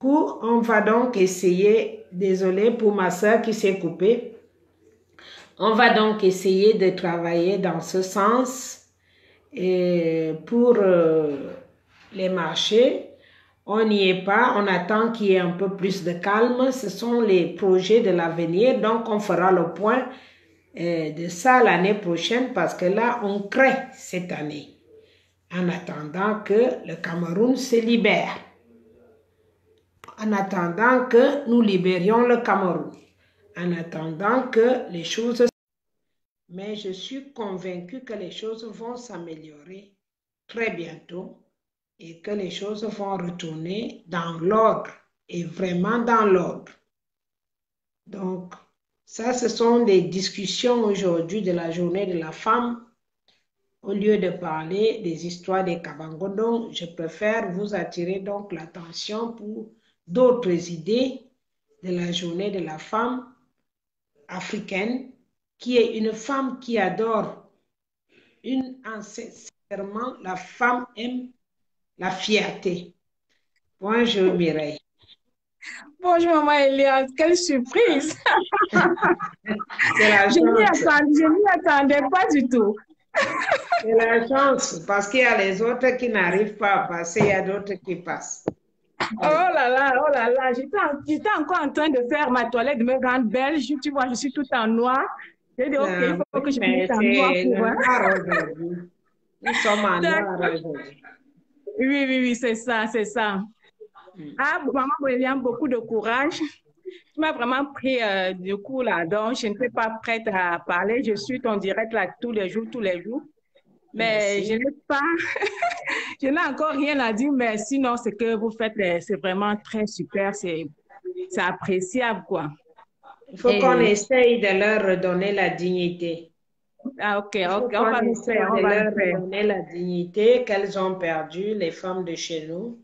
On va donc essayer, désolé pour ma soeur qui s'est coupée, on va donc essayer de travailler dans ce sens et pour les marchés. On n'y est pas, on attend qu'il y ait un peu plus de calme. Ce sont les projets de l'avenir, donc on fera le point de ça l'année prochaine parce que là, on crée cette année en attendant que le Cameroun se libère. En attendant que nous libérions le Cameroun. En attendant que les choses... Mais je suis convaincue que les choses vont s'améliorer très bientôt et que les choses vont retourner dans l'ordre et vraiment dans l'ordre. Donc, ça, ce sont des discussions aujourd'hui de la journée de la femme. Au lieu de parler des histoires des Kabangodon, je préfère vous attirer donc l'attention pour d'autres idées de la journée de la femme africaine, qui est une femme qui adore sincèrement, la femme aime la fierté. Bonjour Mireille. Bonjour maman Eliane, quelle surprise! Je m'y attendais pas du tout. C'est la chance, parce qu'il y a les autres qui n'arrivent pas à passer, il y a d'autres qui passent. Oh là là, j'étais encore en train de faire ma toilette, de me rendre belle. Tu vois, je suis tout en noir. J'ai dit, OK, il faut que je me mette en noir pour voir. Nous sommes en noir aujourd'hui. Oui, c'est ça, c'est ça. Ah, maman Eliane, beaucoup de courage. Tu m'as vraiment pris du coup là, donc je ne suis pas prête à parler. Je suis en direct là tous les jours. Mais je n'ai pas, je n'ai encore rien à dire, mais sinon, ce que vous faites, c'est vraiment très super, c'est appréciable, quoi. Il faut qu'on essaye de leur redonner la dignité. Ah, OK, on va le faire, on va leur redonner la dignité qu'elles ont perdue, les femmes de chez nous,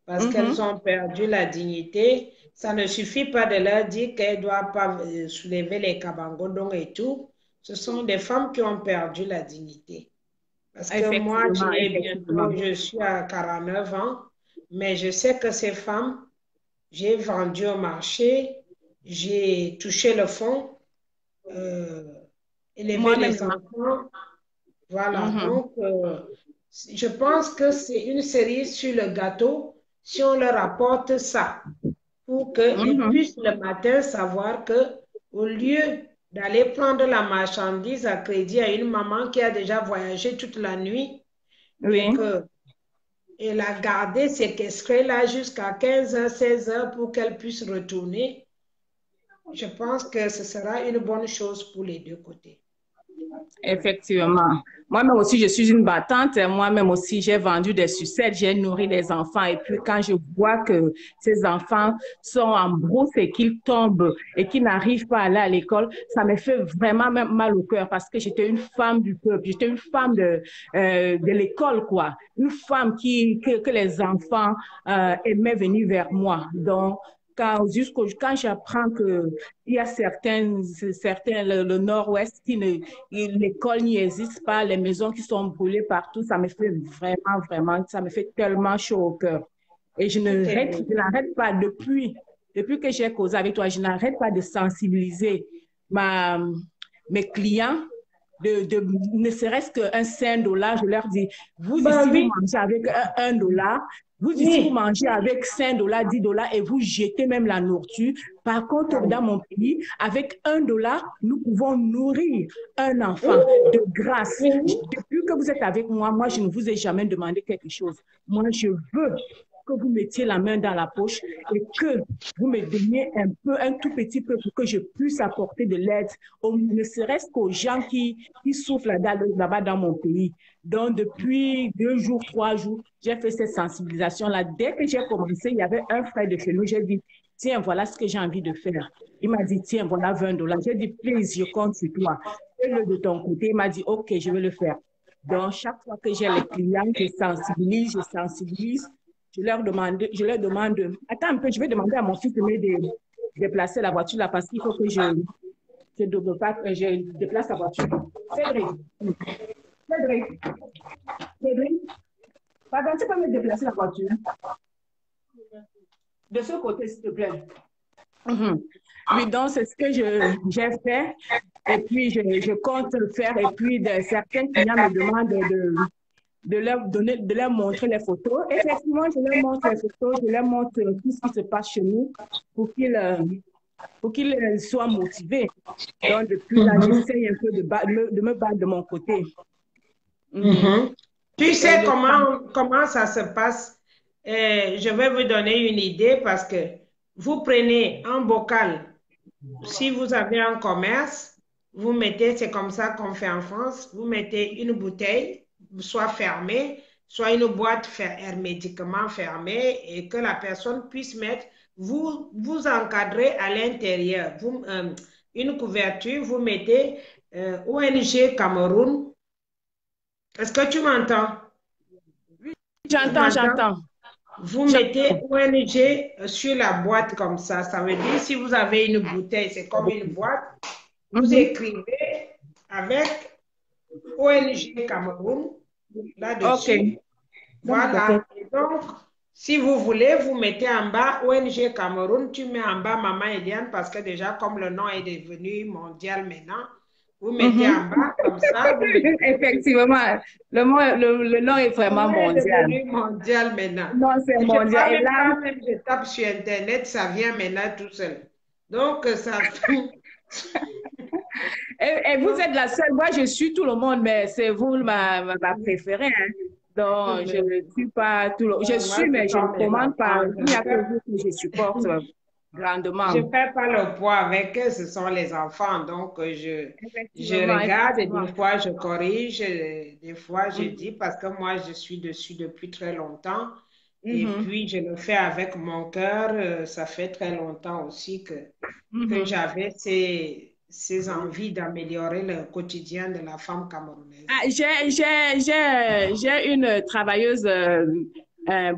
parce qu'elles ont perdu la dignité. Ça ne suffit pas de leur dire qu'elles ne doivent pas soulever les kabangodons et tout. Ce sont des femmes qui ont perdu la dignité. Parce que moi, je suis à 49 ans, mais je sais que ces femmes, j'ai vendu au marché, j'ai touché le fond, élevé les enfants. Voilà, donc je pense que c'est une cerise sur le gâteau si on leur apporte ça pour qu'ils puissent le matin savoir que au lieu d'aller prendre la marchandise à crédit à une maman qui a déjà voyagé toute la nuit et qu'elle a gardé séquestré là jusqu'à 15h, 16h pour qu'elle puisse retourner, je pense que ce sera une bonne chose pour les deux côtés. Effectivement. Moi-même aussi, je suis une battante. Moi-même aussi, j'ai vendu des sucettes, j'ai nourri des enfants. Et puis, quand je vois que ces enfants sont en brousse et qu'ils tombent et qu'ils n'arrivent pas à aller à l'école, ça me fait vraiment même mal au cœur parce que j'étais une femme du peuple, j'étais une femme de l'école, quoi. Une femme que les enfants aimaient venir vers moi. Donc, quand j'apprends qu'il y a certains le nord-ouest, l'école n'y existe pas, les maisons qui sont brûlées partout, ça me fait vraiment, ça me fait tellement chaud au cœur. Et je n'arrête pas, depuis que j'ai causé avec toi, je n'arrête pas de sensibiliser mes clients, ne serait-ce qu'un $5, je leur dis, vous ici, vous mangez avec $1, vous ici, vous mangez avec $5, $10 et vous jetez même la nourriture. Par contre, dans mon pays, avec $1, nous pouvons nourrir un enfant de grâce. Depuis que vous êtes avec moi, je ne vous ai jamais demandé quelque chose. Moi, je veux que vous mettiez la main dans la poche et que vous me donniez un tout petit peu pour que je puisse apporter de l'aide, ne serait-ce qu'aux gens qui souffrent là-bas dans mon pays. Donc, depuis 2 jours, 3 jours, j'ai fait cette sensibilisation-là. Dès que j'ai commencé, il y avait un frère de chez nous, j'ai dit, tiens, voilà ce que j'ai envie de faire. Il m'a dit, tiens, voilà $20. J'ai dit, please, je compte sur toi. Fais-le de ton côté. Il m'a dit, OK, je vais le faire. Donc, chaque fois que j'ai les clients, je sensibilise. Je leur demande, attends un peu, je vais demander à mon fils de me déplacer la voiture là parce qu'il faut que je déplace la voiture. Cédric, pardon, tu peux me déplacer la voiture? de ce côté, s'il te plaît. Mhm. Oui, donc c'est ce que j'ai fait et puis je compte le faire. Et puis certains clients me demandent de leur donner, de leur montrer les photos. Effectivement, je leur montre les photos, je leur montre tout ce qui se passe chez nous pour qu'ils soient motivés. Donc, depuis là, Mhm. j'essaye un peu de me battre de mon côté. Mhm. Mhm. Tu Et sais comment ça se passe? Je vais vous donner une idée parce que vous prenez un bocal. Si vous avez un commerce, vous mettez, c'est comme ça qu'on fait en France, vous mettez une bouteille, soit fermée, soit une boîte hermétiquement fermée et que la personne puisse mettre, vous encadrez à l'intérieur. Une couverture, vous mettez ONG Cameroun. Est-ce que tu m'entends? Tu j'entends, m'entends? j'entends. Vous mettez ONG sur la boîte comme ça. Ça veut dire si vous avez une bouteille, c'est comme une boîte. Vous Mhm. écrivez avec ONG Cameroun OK. là-dessus. OK. Voilà. Et donc, si vous voulez, vous mettez en bas ONG Cameroun, tu mets en bas Maman Eliane parce que déjà, comme le nom est devenu mondial maintenant, vous mettez en Mhm. bas comme ça, vous mettez Effectivement, le nom est le vraiment nom est mondial. devenu mondial maintenant. Non, c'est Et je ne mondial. vois Et même là, pas, même je tape sur Internet, ça vient maintenant tout seul. Donc, ça fait. et vous êtes la seule. Moi, je suis tout le monde, mais c'est vous ma préférée. Hein. Donc, je ne suis pas tout le. Je Moi, suis, ce mais je ne sont mes commande pas. enfants. Il n'y a que vous que je supporte Je grandement. ne fais pas le poids avec eux, ce sont les enfants. Donc, je Effectivement, regarde et effectivement. des fois, je corrige, des fois, je dis, Mhm. parce que moi, je suis dessus depuis très longtemps. Et Mhm. puis, je le fais avec mon cœur. Ça fait très longtemps aussi que Mhm. j'avais ces envies d'améliorer le quotidien de la femme Ah, camerounaise. j'ai une travailleuse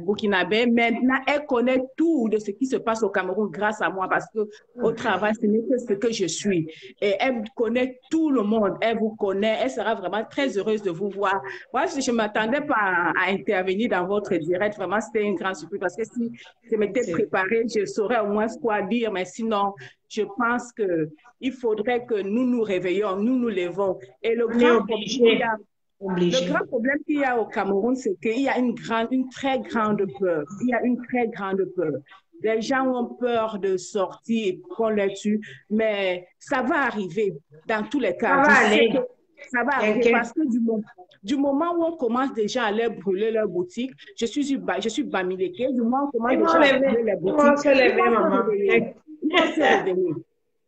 burkinabé. Maintenant, elle connaît tout de ce qui se passe au Cameroun grâce à moi parce que au travail, ce n'est que ce que je suis. Et elle connaît tout le monde. Elle vous connaît. Elle sera vraiment très heureuse de vous voir. Moi, je ne m'attendais pas à intervenir dans votre direct. Vraiment, c'était une grande surprise parce que si je m'étais C'est préparée, je saurais au moins quoi dire. Mais sinon, je pense que il faudrait que nous nous réveillons, nous nous lèvons. Et On est obligé, le obligé. grand problème qu'il y a au Cameroun, c'est qu'il y a une très grande peur. Il y a une très grande peur. Les gens ont peur de sortir et qu'on les tue, mais ça va arriver dans tous les Ça cas. va Je sais que aller, ça va arriver t'inquiète. parce que du moment où on commence déjà à leur brûler leurs boutiques, je suis Bamileke, du moment où on commence déjà à brûler les Ils vont boutiques, se ils lever, vont se maman. réveiller. Ils vont se réveiller. Ils vont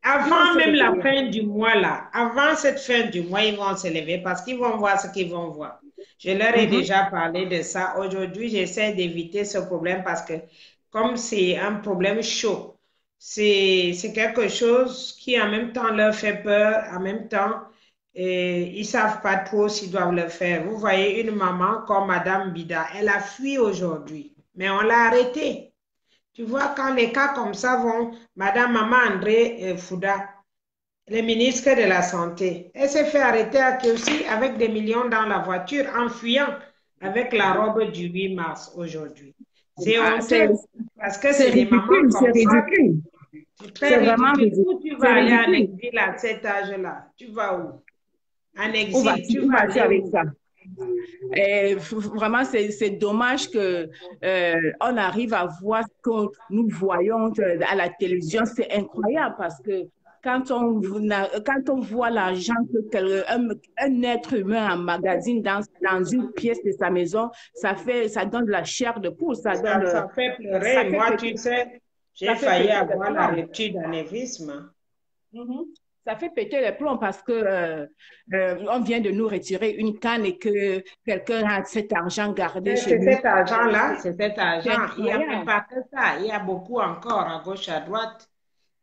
Avant se même la réveiller. fin du mois, là, avant cette fin du mois, ils vont se lever parce qu'ils vont voir ce qu'ils vont voir. Je leur ai Mhm, déjà parlé de ça. Aujourd'hui, j'essaie d'éviter ce problème parce que comme c'est un problème chaud, c'est quelque chose qui en même temps leur fait peur, en même temps, ils ne savent pas trop s'ils doivent le faire. Vous voyez une maman comme Madame Bida, elle a fui aujourd'hui, mais on l'a arrêtée. Tu vois, quand les cas comme ça vont, Madame Maman André Fouda, le ministre de la Santé, elle s'est fait arrêter à Kiosi avec des millions dans la voiture en fuyant avec la robe du 8 mars aujourd'hui. C'est ah, honteux parce que c'est c'est des mamans ridicule, c'est comme ça. ridicule. C'est très C'est vraiment ridicule. ridicule. Où tu C'est vas aller en ridicule. exil à cet âge-là? Tu vas où? En Où exil, vas-tu, tu où vas vas-tu aller avec où? ça? Et vraiment, c'est dommage que on arrive à voir ce que nous voyons à la télévision. C'est incroyable parce que quand on voit l'argent un être humain emmagasine dans une pièce de sa maison, ça donne de la chair de poule, Ça fait ça pleurer. fait Moi, péter, tu sais, ça j'ai fait failli péter le avoir la plomb. rupture d'anévrisme. Mhm. Ça fait péter les plombs parce que on vient de nous retirer une canne et que quelqu'un a cet argent gardé chez C'est lui. cet argent-là, c'est cet C'est argent. Il n'y a même incroyable. pas que ça. Il y a beaucoup encore à gauche, à droite.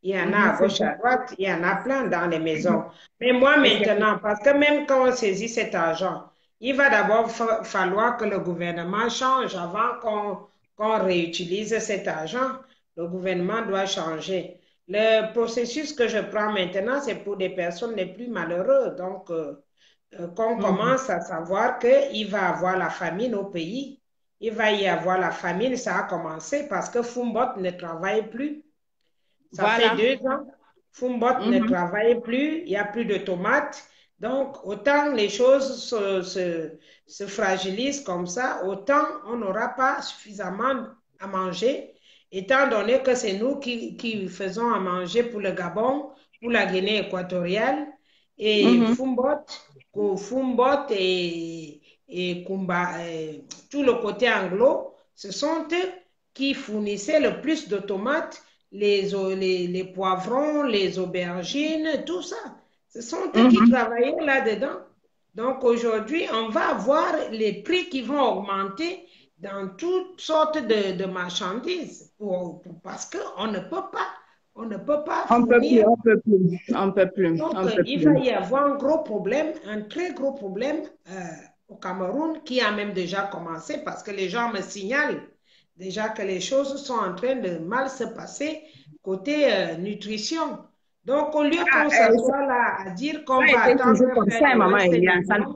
Il y en a Mhm, à c'est gauche, à droite. Il y en a plein dans les mhm. maisons. Mais moi maintenant, Effectivement. parce que même quand on saisit cet argent, il va d'abord falloir que le gouvernement change avant qu'on réutilise cet argent. Le gouvernement doit changer. Le processus que je prends maintenant, c'est pour des personnes les plus malheureuses. Donc, qu'on Mhm, commence à savoir qu'il va avoir la famine au pays. il va y avoir la famine. Ça a commencé parce que Foumbot ne travaille plus. Ça fait Voilà. 2 ans. Foumbot ne Mhm. travaille plus. Il n'y a plus de tomates. Donc, autant les choses se fragilisent comme ça, autant on n'aura pas suffisamment à manger, étant donné que c'est nous qui faisons à manger pour le Gabon, pour la Guinée équatoriale, et Mhm. Foumbot et Kumba, tout le côté anglo, ce sont eux qui fournissaient le plus de tomates, les poivrons, les aubergines, tout ça. Ce sont eux qui Mhm. travaillaient là-dedans. Donc aujourd'hui, on va avoir les prix qui vont augmenter dans toutes sortes de marchandises parce qu'on ne peut pas, on ne peut pas On peut plus, fournir. on peut plus, on peut plus, Donc, on peut il va plus. y avoir un gros problème, un très gros problème au Cameroun qui a même déjà commencé parce que les gens me signalent déjà que les choses sont en train de mal se passer côté nutrition. Donc, au lieu Ah, qu'on s'assoie là à dire ça qu'on a va été attendre toujours comme faire ça, le maman reste du Eliane. mois, non?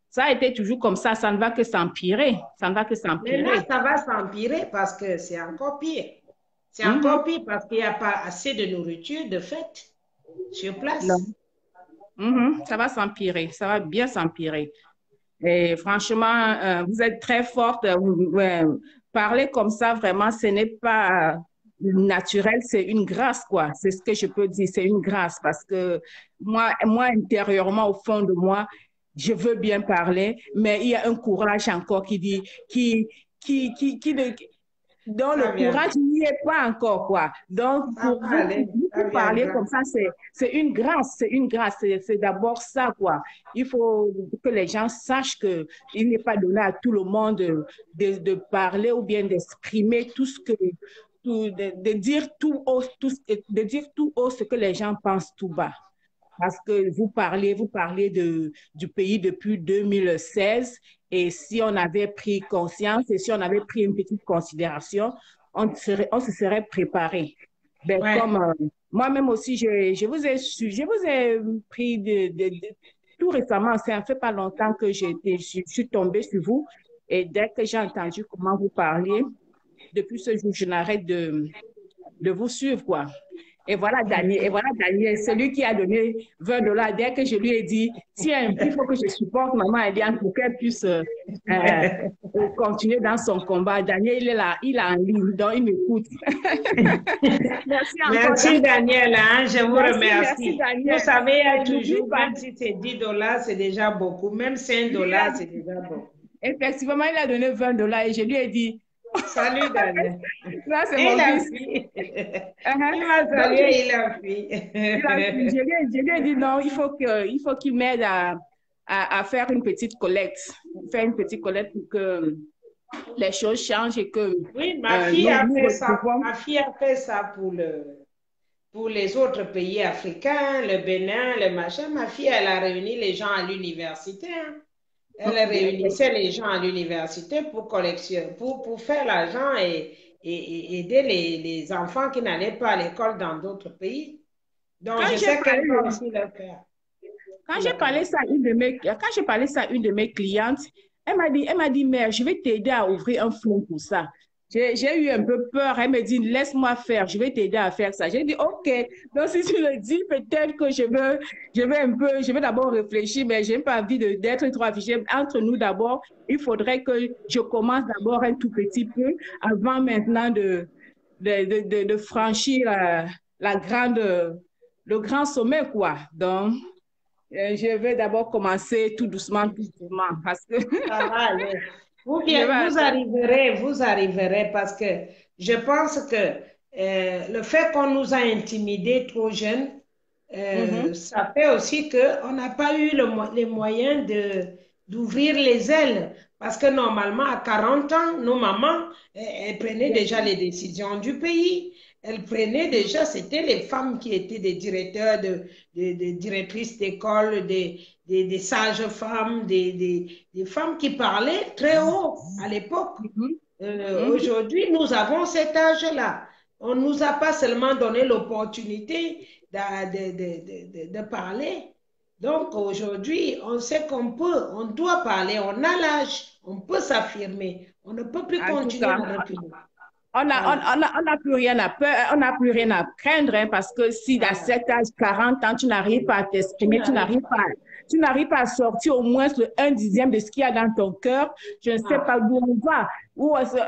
Ça a été toujours comme ça ne va que s'empirer. Ça ne va que Maintenant, s'empirer. ça va s'empirer parce que c'est encore pire. C'est encore Mhm. pire parce qu'il n'y a pas assez de nourriture de fait sur Non. place. Mhm. Ça va s'empirer, ça va bien s'empirer. Et franchement, vous êtes très forte. Parler comme ça, vraiment, ce n'est pas naturel, c'est une grâce, quoi. C'est ce que je peux dire, c'est une grâce parce que moi, intérieurement, au fond de moi, je veux bien parler, mais il y a un courage encore qui dit, qui donc, le Ça courage vient, n'y est pas encore, quoi. Donc, ça va aller, ça pour parler viendra. comme ça, c'est une grâce, c'est une grâce. C'est d'abord ça, quoi. Il faut que les gens sachent qu'il n'est pas donné à tout le monde de parler ou bien d'exprimer tout ce que, de dire tout haut, de dire tout haut ce que les gens pensent tout bas. Parce que vous parlez du pays depuis 2016 et si on avait pris conscience et si on avait pris une petite considération, on se serait préparé. Ben, Ouais. comme moi-même aussi, je vous ai pris tout récemment, ça ne fait pas longtemps que je suis tombée sur vous et dès que j'ai entendu comment vous parliez, depuis ce jour, je n'arrête de vous suivre, quoi. Et voilà Daniel, celui qui a donné $20. Dès que je lui ai dit, tiens, il faut que je supporte maman Eliane pour qu'elle puisse continuer dans son combat. Daniel, il est là, il est en ligne, donc il m'écoute. Merci encore, Merci Daniel, hein, je vous merci remercie. Vous Daniel. savez, il y a Et n'oublie toujours, pas, même si c'est $10, c'est déjà beaucoup. Même lui, $5, c'est déjà beaucoup. effectivement, il a donné $20 et je lui ai dit, Salut Daniel. là, c'est Et il mon a fils. fui. Uh-huh. Il m'a Donc, salué, il a il a, fui. je lui ai dit non, il faut qu'il m'aide à faire une petite collecte. Faire une petite collecte pour que les choses changent et que Oui, ma fille a nous fait ça. retrouvons. Ma fille a fait ça pour les autres pays africains, le Bénin, le machin. Ma fille, elle a réuni les gens à l'université, hein. Elle réunissait les gens à l'université pour collectionner, pour faire l'argent et aider les enfants qui n'allaient pas à l'école dans d'autres pays. Donc, Quand je j'ai sais qu'elle va parlé, aussi le faire quand pour le j'ai parlé Cameroun. ça à quand j'ai parlé ça à une de mes clientes, elle m'a dit, mère, je vais t'aider à ouvrir un fonds pour ça. J'ai eu un peu peur. Elle me dit, laisse-moi faire, je vais t'aider à faire ça. J'ai dit, OK. Donc, si tu le dis, peut-être que je vais d'abord réfléchir, mais je n'ai pas envie d'être trop affichée. Entre nous, d'abord, il faudrait que je commence d'abord un tout petit peu avant maintenant de franchir la le grand sommet, quoi. Donc, je vais d'abord commencer tout doucement, parce que Ça va aller. je vais attendre. Vous arriverez parce que je pense que le fait qu'on nous a intimidés trop jeunes, Mhm. ça fait aussi qu'on n'a pas eu les moyens d'ouvrir les ailes. Parce que normalement, à 40 ans, nos mamans, elles prenaient Bien déjà sûr. les décisions du pays. Elles prenaient déjà, c'était les femmes qui étaient des directeurs, des directrices d'école, des sages-femmes, des femmes qui parlaient très haut à l'époque. Mhm. Mhm. Aujourd'hui, nous avons cet âge-là. On ne nous a pas seulement donné l'opportunité de parler. Donc aujourd'hui, on sait qu'on peut, on doit parler, on a l'âge, on peut s'affirmer, On ne peut plus En tout continuer cas, à reculer. Voilà. on n'a plus rien à peur, on n'a plus rien à craindre, hein, parce que si à Voilà. cet âge, 40 ans, tu n'arrives pas à Tu t'exprimer, n'arrives pas. tu n'arrives pas à sortir au moins le 1/10 de ce qu'il y a dans ton cœur, je ne sais pas Ah. d'où on va.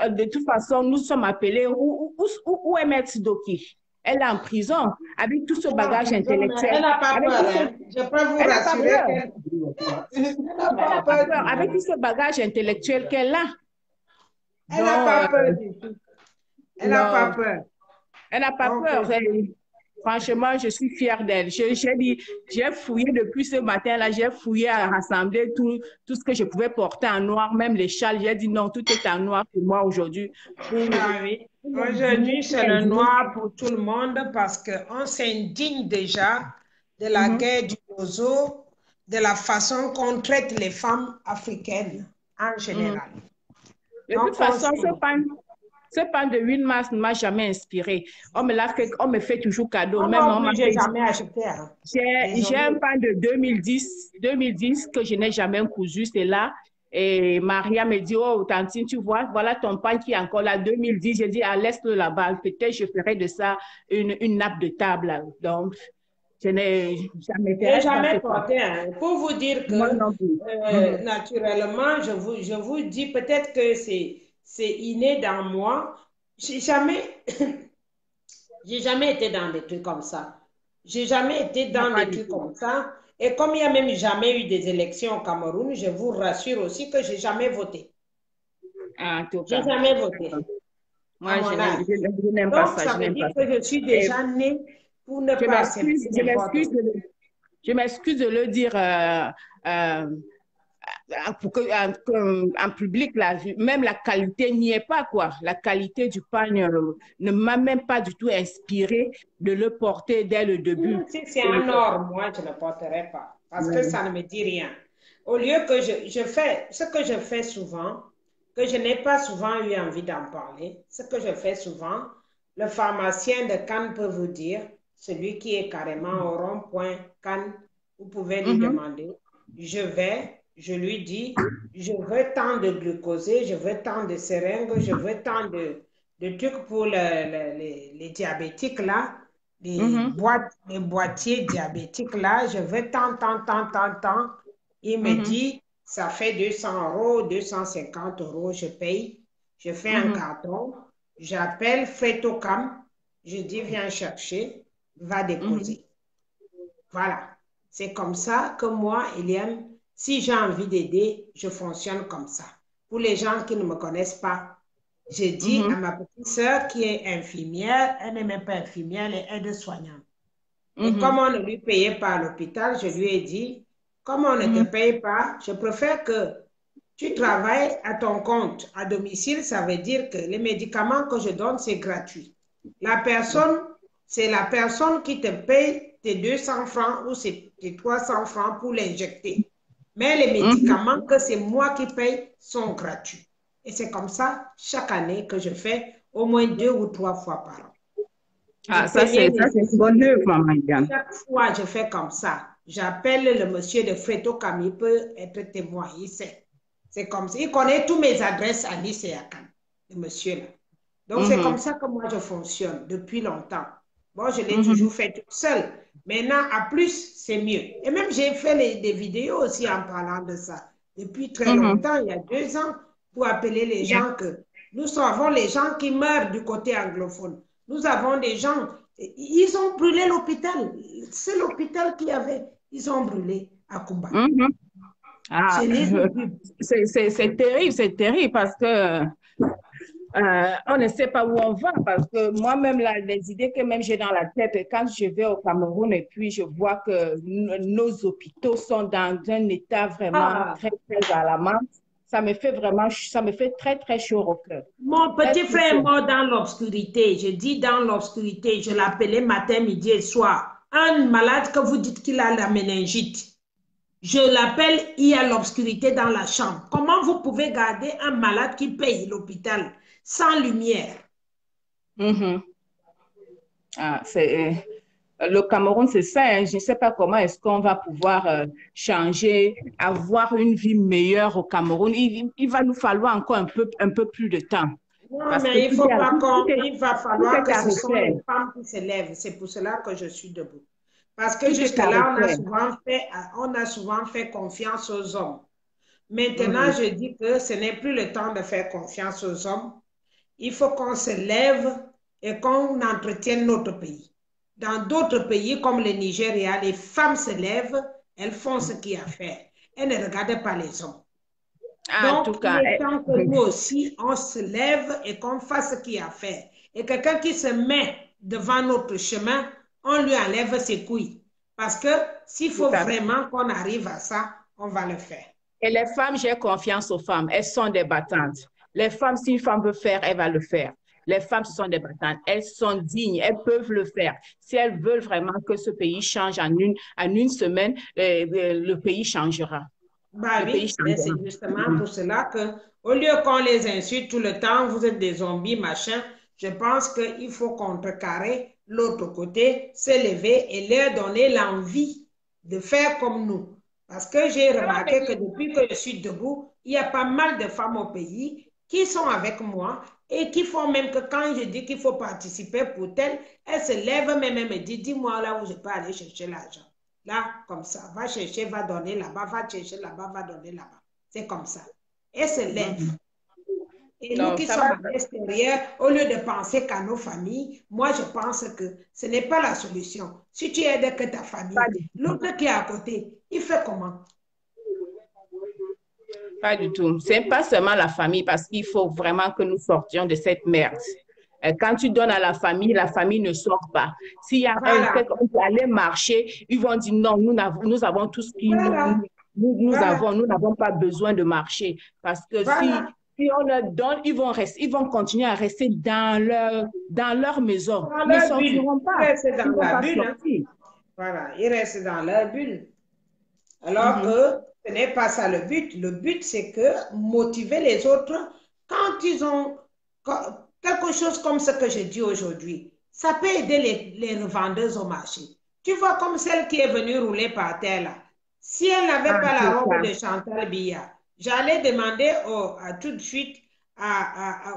De toute façon, nous sommes appelés. Où est Maître Doki? Elle est en prison avec tout ce Elle est en bagage prison, mais intellectuel. elle n'a pas Avec peur, tout ce... hein. Je peux vous Elle n'a pas rassurer peur. qu'elle elle n'a Elle pas n'a pas peur peur. du Avec tout tout. ce bagage intellectuel qu'elle a. Elle n'a Donc, pas peur du tout. Elle n'a pas non. peur. Elle n'a pas Donc, peur. Franchement, je suis fière d'elle. J'ai dit, j'ai fouillé depuis ce matin-là, j'ai fouillé à rassembler tout ce que je pouvais porter en noir, même les châles. J'ai dit non, tout est en noir pour moi aujourd'hui. ah oui. Pour Aujourd'hui, c'est le m'indigner. noir pour tout le monde parce qu'on s'indigne déjà de la Mhm. guerre du Bozo, de la façon qu'on traite les femmes africaines en Mhm. général. De toute Donc, on façon, s'indigne. ce pan de 8 mars ne m'a jamais inspiré. On me fait toujours cadeau. Moi Même non on m'a plus, je n'ai fait. jamais acheté, hein. J'ai un Désolée. pan de 2010 que je n'ai jamais cousu, c'est là. Et Maria me dit, oh, Tantine, tu vois, voilà ton pan qui est encore là, 2010. J'ai dit, ah, laisse-le là-bas. Peut-être je ferai de ça une nappe de table. Donc, ça ne Je n'ai m'intéresse pas ce jamais pan. porté, hein. Pour vous dire que, Moi non plus. Mhm. naturellement, je vous dis peut-être que c'est inné dans moi. J'ai jamais, j'ai jamais été dans des trucs comme ça. J'ai jamais été Non, dans pas des du trucs tout. comme ça. Et comme il n'y a même jamais eu des élections au Cameroun, je vous rassure aussi que j'ai jamais voté. En tout J'ai cas. jamais voté à Moi, mon âge. je n'aime pas Donc, ça. ça Je veut n'aime dire pas ça. que je suis Et déjà née pour ne je pas accepter m'excuse, n'importe quoi. je m'excuse de le dire euh, pour que, en public, là, même la qualité n'y est pas, quoi. La qualité du pain ne m'a même pas du tout inspiré de le porter dès le début. Si c'est Et, un or, moi, je ne le porterai pas parce que ça ne me dit rien. Au lieu que je fais ce que je fais souvent, que je n'ai pas souvent eu envie d'en parler, ce que je fais souvent, le pharmacien de Cannes peut vous dire, celui qui est carrément au rond-point Cannes, vous pouvez lui Mhm, demander, je lui dis, je veux tant de glucosé, je veux tant de seringues, je veux tant de trucs pour les diabétiques là mhm, les boîtiers diabétiques là, je veux tant, tant, tant, tant, tant. Il me mhm, dit, ça fait 200 euros, 250 euros, je paye. Je fais un mhm, carton, j'appelle Fretocam, je dis, viens chercher, va mhm. déposer. Voilà. C'est comme ça que moi, Eliane, si j'ai envie d'aider, je fonctionne comme ça. Pour les gens qui ne me connaissent pas, j'ai dit à Mhm, ma petite sœur qui est infirmière, elle n'est même pas infirmière, elle est aide-soignante. Et comme mhm, on ne lui payait pas à l'hôpital, je lui ai dit, comme on ne te mhm, paye pas, je préfère que tu travailles à ton compte. À domicile, ça veut dire que les médicaments que je donne, c'est gratuit. La personne, c'est la personne qui te paye tes 200 francs ou tes 300 francs pour l'injecter. Mais les mhm. médicaments que c'est moi qui paye sont gratuits. Et c'est comme ça chaque année que je fais au moins 2 ou 3 fois par an. De Ah, première ça, c'est une bonne nécessité. œuvre, Maman Diane. Chaque fois, je fais comme ça. J'appelle le monsieur de Freto Kam, il peut être témoin, il sait. C'est comme ça. Il connaît toutes mes adresses à Nice et à Cannes, le monsieur-là. Donc, c'est comme Mhm, ça que moi, je fonctionne depuis longtemps. Bon, je l'ai mhm, toujours fait toute seule. Maintenant, à plus, c'est mieux. Et même, j'ai fait des vidéos aussi en parlant de ça. Depuis très mhm. longtemps, il y a 2 ans, pour appeler les Bien. gens que nous savons les gens qui meurent du côté anglophone. Nous avons des gens, ils ont brûlé l'hôpital. C'est l'hôpital qui avait, ils ont brûlé à Kumba. Mhm. Je Ah, les ai vus. c'est terrible parce que on ne sait pas où on va parce que moi-même, là, les idées que même j'ai dans la tête, quand je vais au Cameroun et puis je vois que nos hôpitaux sont dans un état vraiment Ah, très, très alarmant, ça me fait très, très chaud au cœur. mon Très, petit très frère est chaud. mort dans l'obscurité. Je dis dans l'obscurité. Je l'appelais matin, midi et soir. Un malade que vous dites qu'il a la méningite. Je l'appelle, il y a l'obscurité dans la chambre. Comment vous pouvez garder un malade qui paye l'hôpital sans lumière? Mhm. Ah, Le Cameroun, c'est ça, hein. Je ne sais pas comment est-ce qu'on va pouvoir changer, avoir une vie meilleure au Cameroun. Il va nous falloir encore un peu plus de temps Non, parce que mais il faut pas il va tout falloir est que à ce sont refaire. les femmes qui se lèvent. C'est pour cela que je suis debout. Parce que Tout est à jusque-là, refaire. on a souvent fait confiance aux hommes. Maintenant, Mhm. je dis que ce n'est plus le temps de faire confiance aux hommes. Il faut qu'on se lève et qu'on entretienne notre pays. Dans d'autres pays comme le Nigeria, les femmes se lèvent, elles font ce qu'il y a à faire. Elles ne regardent pas les hommes. En Donc, tout il cas, est temps que nous aussi, on se lève et qu'on fasse ce qu'il y a à faire. Et quelqu'un qui se met devant notre chemin, on lui enlève ses couilles. Parce que s'il tout faut à fait. vraiment qu'on arrive à ça, on va le faire. Et les femmes, j'ai confiance aux femmes. Elles sont des battantes. Les femmes, si une femme veut faire, elle va le faire. Les femmes sont des battantes. Elles sont dignes. Elles peuvent le faire. Si elles veulent vraiment que ce pays change en une semaine, le pays changera. Bah Le pays oui, mais changera. c'est justement pour cela que, au lieu qu'on les insulte tout le temps, vous êtes des zombies, machin, je pense qu'il faut contrecarrer l'autre côté, se lever et leur donner l'envie de faire comme nous. Parce que j'ai remarqué que depuis que je suis debout, il y a pas mal de femmes au pays qui sont avec moi et qui font même que quand je dis qu'il faut participer pour tel, elles se lèvent même et me disent, dis-moi là où je peux aller chercher l'argent. Là, comme ça, va chercher, va donner là-bas, va chercher là-bas, va donner là-bas. C'est comme ça. Et se lève. Mhm. Et nous Donc, qui ça sommes va. à l'extérieur, au lieu de penser qu'à nos familles, moi je pense que ce n'est pas la solution. Si tu aides que ta famille, l'autre qui est à côté, il fait comment? Pas du tout. C'est pas seulement la famille, parce qu'il faut vraiment que nous sortions de cette merde. Quand tu donnes à la famille ne sort pas. S'il y a Voilà, on peut aller marcher, ils vont dire non, nous avons tout ce qu'il voilà, voilà, nous n'avons pas besoin de marcher. Parce que voilà. si on leur donne, ils vont continuer à rester dans leur maison. Dans Ils ne leur bulle. sortiront Ils pas. restent Ils dans ne vont la pas bulle. Hein. sortir. Voilà, ils restent dans leur bulle. Alors Mhm. que ce n'est pas ça le but. Le but, c'est que motiver les autres quand ils ont quelque chose comme ce que je dis aujourd'hui. Ça peut aider les revendeuses au marché. Tu vois, comme celle qui est venue rouler par terre là. Si elle n'avait Ah, pas c'est la robe ça. de Chantal Biya, j'allais demander tout de suite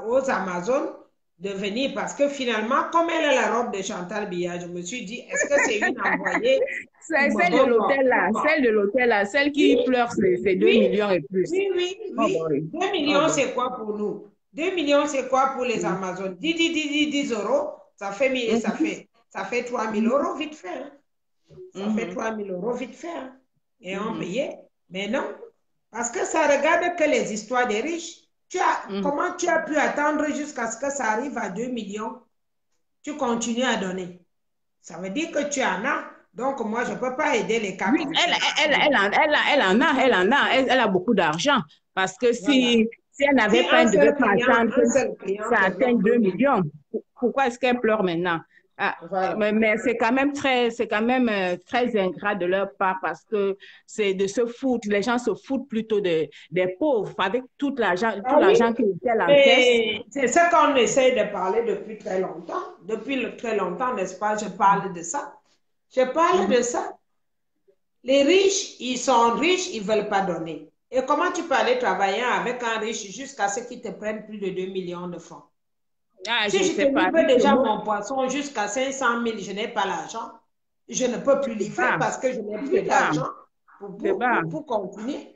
aux Amazones de venir parce que finalement, comme elle a la robe de Chantal Biya, je me suis dit, est-ce que c'est une envoyée C'est pour me vendre? celle de l'hôtel là, celle qui Oui, pleure ses 2 oui, millions et plus. Oh oui. boy. 2 Oh millions, boy. c'est quoi pour nous? 2 millions, c'est quoi pour les Amazones? 10 euros, Mhm. ça fait 3 000 Mhm. euros vite fait. Hein. Ça fait Mhm. 3 000 euros vite fait. Hein. Et on Mhm. payait. Mais non, parce que ça regarde que les histoires des riches. Mhm. Comment tu as pu attendre jusqu'à ce que ça arrive à 2 millions? Tu continues à donner. Ça veut dire que tu en as. Donc, moi, je ne peux pas aider les cas Oui, comme cela. elle a beaucoup d'argent. Parce que Voilà. si elle n'avait Si pas, elle ne devait pas attendre que un seul client ça te atteigne donne 2 2 millions, millions. Pourquoi est-ce qu'elle pleure maintenant? Ah, voilà. mais c'est quand même très ingrat de leur part parce que c'est de se foutre. Les gens se foutent plutôt des pauvres avec tout Ah oui, l'argent qu'elle encaisse. mais c'est ça qu'on essaie de parler depuis très longtemps. Très longtemps, n'est-ce pas? Je parle de ça. Je parle de Mhm. ça. Les riches, ils sont riches, ils ne veulent pas donner. Et comment tu peux aller travailler avec un riche jusqu'à ce qu'il te prenne plus de 2 millions de francs? Ah, je Si ne je te sais pas. livre déjà mon poisson jusqu'à 500 000, je n'ai pas l'argent. Je ne peux plus livrer Ah, parce que je n'ai plus c'est bas, d'argent c'est bas. pour continuer.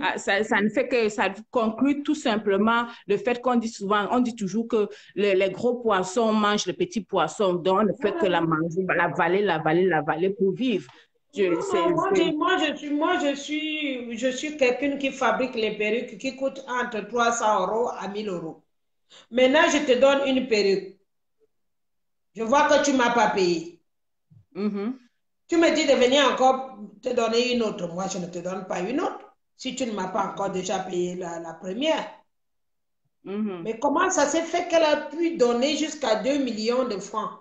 Ah, ça ne fait que ça conclut tout simplement le fait qu'on dit souvent, on dit toujours que les gros poissons mangent les petits poissons, donc on ne fait que la manger, la valer pour vivre. Je, Non, non, c'est- je suis quelqu'un qui fabrique les perruques qui coûtent entre 300 euros à 1000 euros. Maintenant, je te donne une perruque. Je vois que tu ne m'as pas payé. Mhm, Tu me dis de venir encore te donner une autre. Moi, je ne te donne pas une autre. Si tu ne m'as pas encore déjà payé la première. mhm. Mais comment ça s'est fait qu'elle a pu donner jusqu'à 2 millions de francs?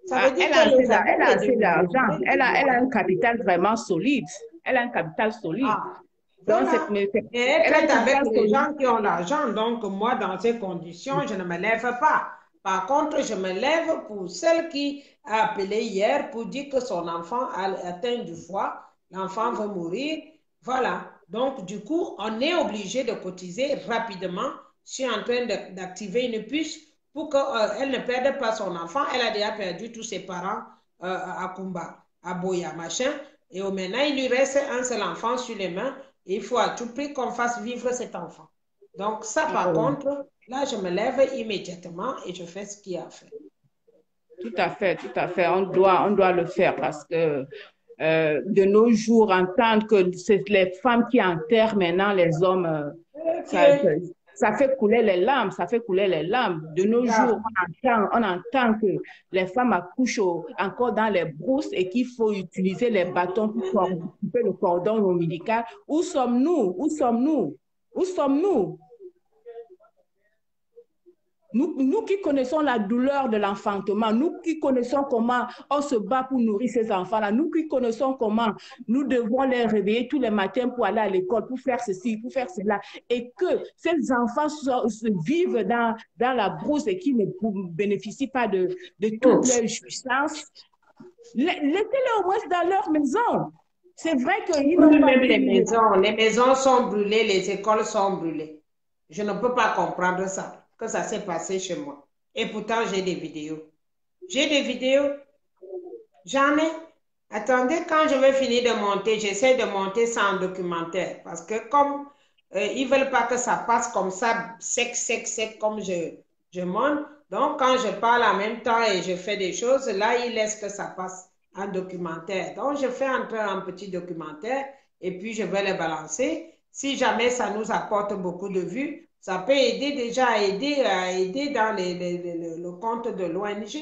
Ça veut Ah, dire qu'elle les elle avait, a les 2 assez millions. d'argent. Elle a un capital vraiment solide. Elle a un capital solide. Ah, Donc, voilà. Et elle elle a un traite avec capital les solide. gens qui ont l'argent. Donc, moi, dans ces conditions, je ne me lève pas. Par contre, je me lève pour celle qui a appelé hier pour dire que son enfant a atteint du foie, l'enfant veut mourir. Voilà. Donc, du coup, on est obligé de cotiser rapidement. Je suis en train d'activer une puce pour qu'elle ne perde pas son enfant. Elle a déjà perdu tous ses parents à Kumba, à Boya, machin. Et maintenant, il lui reste un seul enfant sur les mains. Et il faut à tout prix qu'on fasse vivre cet enfant. Donc, ça, par contre, là, je me lève immédiatement et je fais ce qu'il y a à faire. Tout à fait, tout à fait. On doit le faire parce que de nos jours, entendre que c'est les femmes qui enterrent maintenant les hommes, ça, ça, Ok. ça fait couler les larmes, ça fait couler les larmes. De nos jours, on entend que les femmes accouchent encore dans les brousses et qu'il faut utiliser les bâtons pour couper le cordon ombilical. Où sommes-nous? Où sommes-nous? Où sommes-nous? Nous qui connaissons la douleur de l'enfantement, nous qui connaissons comment on se bat pour nourrir ces enfants-là, nous qui connaissons comment nous devons les réveiller tous les matins pour aller à l'école, pour faire ceci, pour faire cela, et que ces enfants vivent dans la brousse et qui ne bénéficient pas de toutes les jouissances, laissez-les au moins dans leur maison. C'est vrai qu'ils n'ont Oui, pas même pu... les maisons sont brûlées, les écoles sont brûlées. Je ne peux pas comprendre ça, que ça s'est passé chez moi. Et pourtant, j'ai des vidéos. J'ai des vidéos, j'en ai. Attendez, quand je vais finir de monter, j'essaie de monter sans documentaire. Parce que comme ils ne veulent pas que ça passe comme ça, sec, sec, sec, comme je monte. Donc, quand je parle en même temps et je fais des choses, là, ils laissent que ça passe en documentaire. Donc, je fais entrer un petit documentaire et puis je vais les balancer. Si jamais ça nous apporte beaucoup de vues, ça peut aider déjà à aider dans le compte de l'ONG.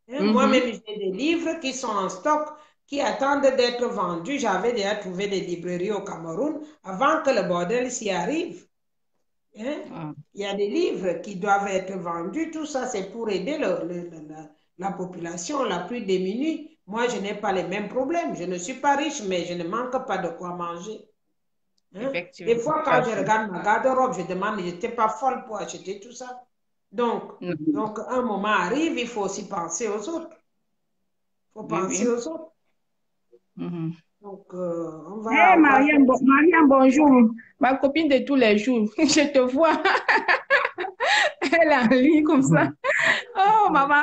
Hein, moi-même, Mhm. j'ai des livres qui sont en stock, qui attendent d'être vendus. J'avais déjà trouvé des librairies au Cameroun avant que le bordel s'y arrive. Hein. Ah. Il y a des livres qui doivent être vendus. Tout ça, c'est pour aider la population la plus démunie. Moi, je n'ai pas les mêmes problèmes. Je ne suis pas riche, mais je ne manque pas de quoi manger. Hein? Des Effectivement, fois, tout à quand je fait. regarde ma garde-robe, je demande, je n'étais pas folle pour acheter tout ça. Donc, Mhm. donc, un moment arrive, il faut aussi penser aux autres. Il faut Oui, penser oui. aux autres. Mhm. Donc, Hey on va Mariam, faire ça. Mariam, bonjour. Ma copine de tous les jours. Je te vois. Elle est en ligne comme ça. Oh, maman.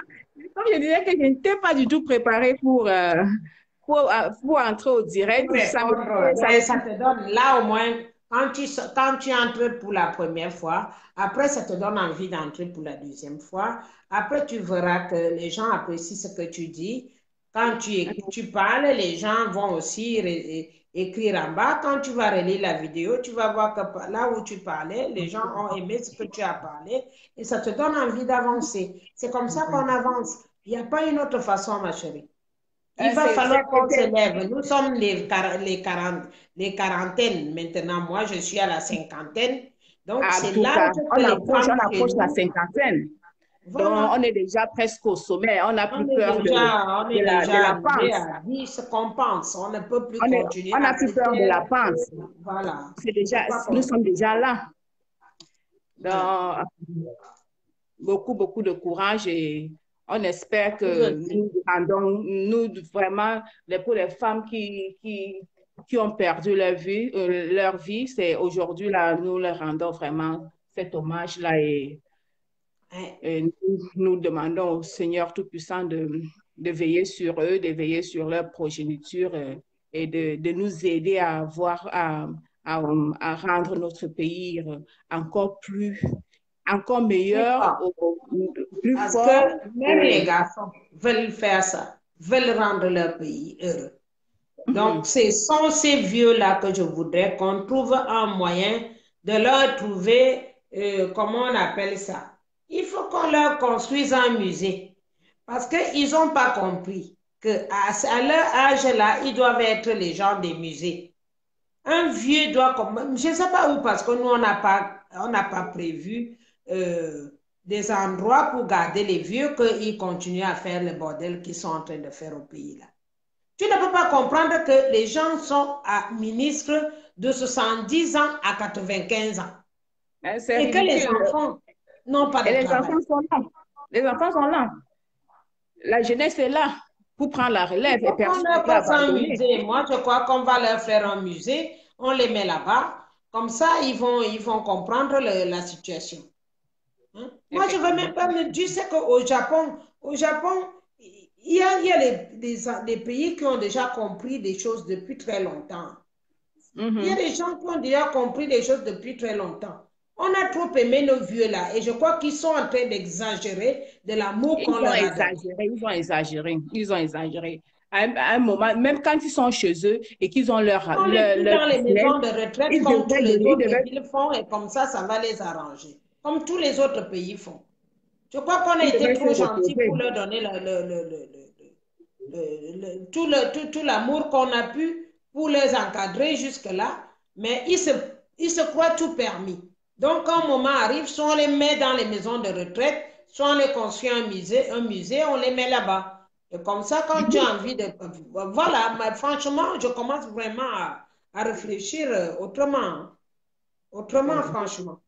Comme je disais que je n'étais pas du tout préparée pour entrer au Pour direct. répondre, Ça mais me... ça te donne, là au moins, quand tu entres pour la première fois, après ça te donne envie d'entrer pour la deuxième fois. Après, tu verras que les gens apprécient ce que tu dis. Quand tu parles, les gens vont aussi écrire en bas. Quand tu vas relire la vidéo, tu vas voir que là où tu parlais, les gens ont aimé ce que tu as parlé et ça te donne envie d'avancer. C'est comme ça qu'on avance. Il n'y a pas une autre façon, ma chérie. Il va falloir qu'on se lève. Nous sommes les quarantaines maintenant. Moi, je suis à la cinquantaine. Donc, En c'est tout l'âge cas, que les femmes on chez approche la nous, cinquantaine. Donc, on voilà, est déjà presque au sommet. On n'a plus peur on est de déjà la arrivé pente. à dire ce qu'on pense. On ne peut plus continuer On n'a à plus se peur de la taire. pente. Voilà, C'est on ne peut déjà, pas nous sommes continuer. déjà là. Voilà. Donc, beaucoup, beaucoup de courage et on espère Vous que aussi. nous rendons, nous vraiment, pour les femmes qui ont perdu leur vie, c'est aujourd'hui là, nous leur rendons vraiment cet hommage-là Hein. et nous demandons au Seigneur Tout-Puissant de veiller sur eux, de veiller sur leur progéniture et de nous aider à avoir, à rendre notre pays encore Plus meilleur, fort. plus Parce fort. que même les garçons veulent faire ça, veulent rendre leur pays heureux. Donc, Mhm. ce sont ces vieux-là que je voudrais qu'on trouve un moyen de leur trouver, comment on appelle ça? Il faut qu'on leur construise un musée. Parce qu'ils n'ont pas compris qu'à leur âge-là, ils doivent être les gens des musées. Un vieux doit, je ne sais pas où, parce que nous, on n'a pas prévu des endroits pour garder les vieux, qu'ils continuent à faire le bordel qu'ils sont en train de faire au pays là. Tu ne peux pas comprendre que les gens sont à ministre de 70 ans à 95 ans Hein, c'est et que les ridicule. enfants n'ont pas Et de les travail. enfants sont là. Les enfants sont là. La jeunesse est là pour prendre la Il relève et faut qu'on personne ne leur peut fasse un abandonner. musée. Moi, je crois qu'on va leur faire un musée. On les met là-bas. Comme ça, ils vont comprendre la situation. Hein? Moi, je ne veux même Effectivement. pas me dire, c'est au Japon, il y a des pays qui ont déjà compris des choses depuis très longtemps. Il y a Mhm. des gens qui ont déjà compris des choses depuis très longtemps. On a trop aimé nos vieux là et je crois qu'ils sont en train d'exagérer de l'amour Ils qu'on ont leur a donné. exagéré, ils ont exagéré, ils ont exagéré. À un moment, même quand ils sont chez eux et qu'ils ont On les plus leur dans les business, maisons de retraite ils comme tous devraient les donner, ils autres devraient. villes font et comme ça va les arranger. Comme tous les autres pays font. Je crois qu'on a Ils été devraient se trop gentils pour reposer. leur donner tout l'amour qu'on a pu pour les encadrer jusque-là, mais ils se croient tout permis. Donc, quand un moment arrive, soit on les met dans les maisons de retraite, soit on les construit un musée, on les met là-bas. Et comme ça, quand tu as envie de... Voilà, mais franchement, je commence vraiment à réfléchir autrement. Autrement, franchement.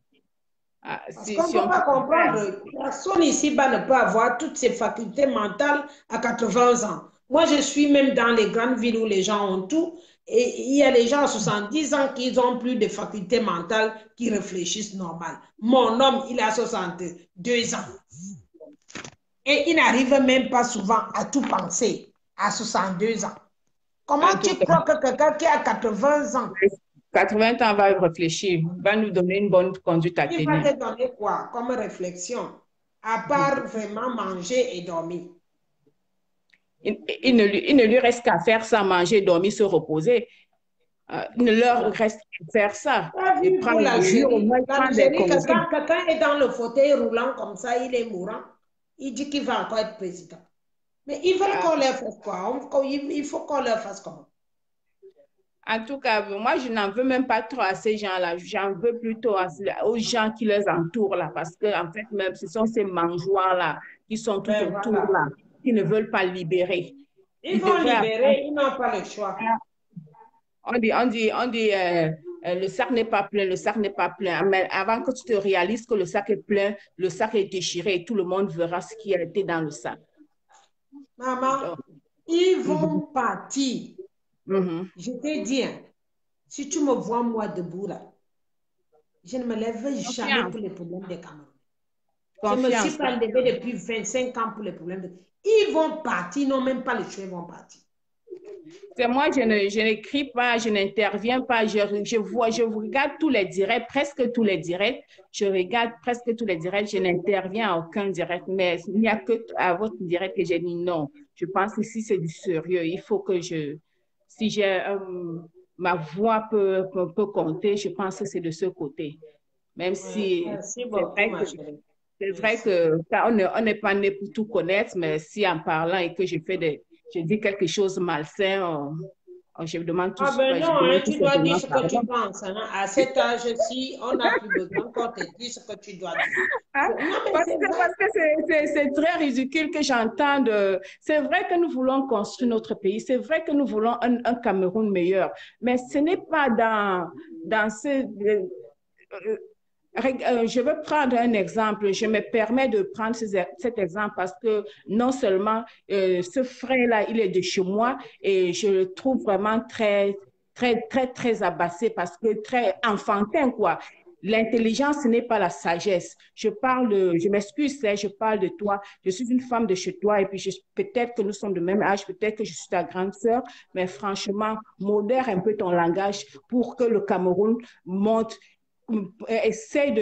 Ah, Parce qu'on ne si peut on peut pas faire. comprendre, personne ici-bas ne peut avoir toutes ses facultés mentales à 80 ans. Moi, je suis même dans les grandes villes où les gens ont tout, et il y a des gens à 70 ans qui n'ont plus de facultés mentales qui réfléchissent normal. Mon homme, il a 62 ans. Et il n'arrive même pas souvent à tout penser à 62 ans. En Comment tout tu cas, crois que quelqu'un qui a 80 ans, 80 ans va réfléchir, va nous donner une bonne conduite à il va tenir. te donner quoi comme réflexion, à part vraiment manger et dormir? Il ne lui reste qu'à faire ça, manger, dormir, se reposer. Il ne leur reste qu'à faire ça. Tu as Et vu pour prendre, lui, au l'Algérie, moins, prendre des l'Algérie, congés. quand quelqu'un est dans le fauteuil roulant comme ça, il est mourant, il dit qu'il va encore être président. Mais ils veulent qu'on leur fasse quoi? Il faut qu'on leur fasse comment? En tout cas, moi, je n'en veux même pas trop à ces gens-là. J'en veux plutôt aux gens qui les entourent là, parce que en fait, même, ce sont ces mangeoires-là qui sont tout Ben autour voilà. là, qui ne veulent pas libérer. Ils Ils vont devraient apprendre. libérer, ils n'ont pas le choix. Le sac n'est pas plein, le sac n'est pas plein. Mais avant que tu te réalises que le sac est plein, le sac est déchiré et tout le monde verra ce qui a été dans le sac. Maman, Donc, ils mhm, vont partir. mhm. Je t'ai dit, hein, si tu me vois moi debout là, je ne me lève jamais Confiance, pour les problèmes des Camerounais. Je ne me suis confiance, pas levée confiance. depuis 25 ans pour les problèmes de... Ils vont partir, ils n'ont même pas le choix, ils vont partir. C'est moi, je n'écris pas, je n'interviens pas, je regarde tous les directs, presque tous les directs, je regarde presque tous les directs, je n'interviens à aucun direct, mais il n'y a que à votre direct que j'ai dit non. Je pense que si c'est du sérieux, il faut que si ma voix peut compter, je pense que c'est de ce côté. Même Ouais, si merci c'est beaucoup, vrai que ma chérie. c'est vrai Merci. que on n'est pas né pour tout connaître, mais si en parlant et que je dis quelque chose malsain, je demande Ah ben non, je hein, demande tout tu dois dire simplement ce que pardon. tu penses. Hein. À cet âge-ci, on n'a plus besoin qu'on te dise ce que tu dois dire. Hein? Non, mais c'est vrai. Parce que c'est très ridicule que j'entende. C'est vrai que nous voulons construire notre pays, c'est vrai que nous voulons un Cameroun meilleur, mais ce n'est pas dans ce, je veux prendre un exemple. Je me permets de prendre cet exemple parce que non seulement ce frère-là, il est de chez moi et je le trouve vraiment très abassé parce que très enfantin, quoi. L'intelligence, ce n'est pas la sagesse. Je m'excuse, je parle de toi. Je suis une femme de chez toi et puis peut-être que nous sommes de même âge, peut-être que je suis ta grande sœur, mais franchement, modère un peu ton langage pour que le Cameroun monte essaye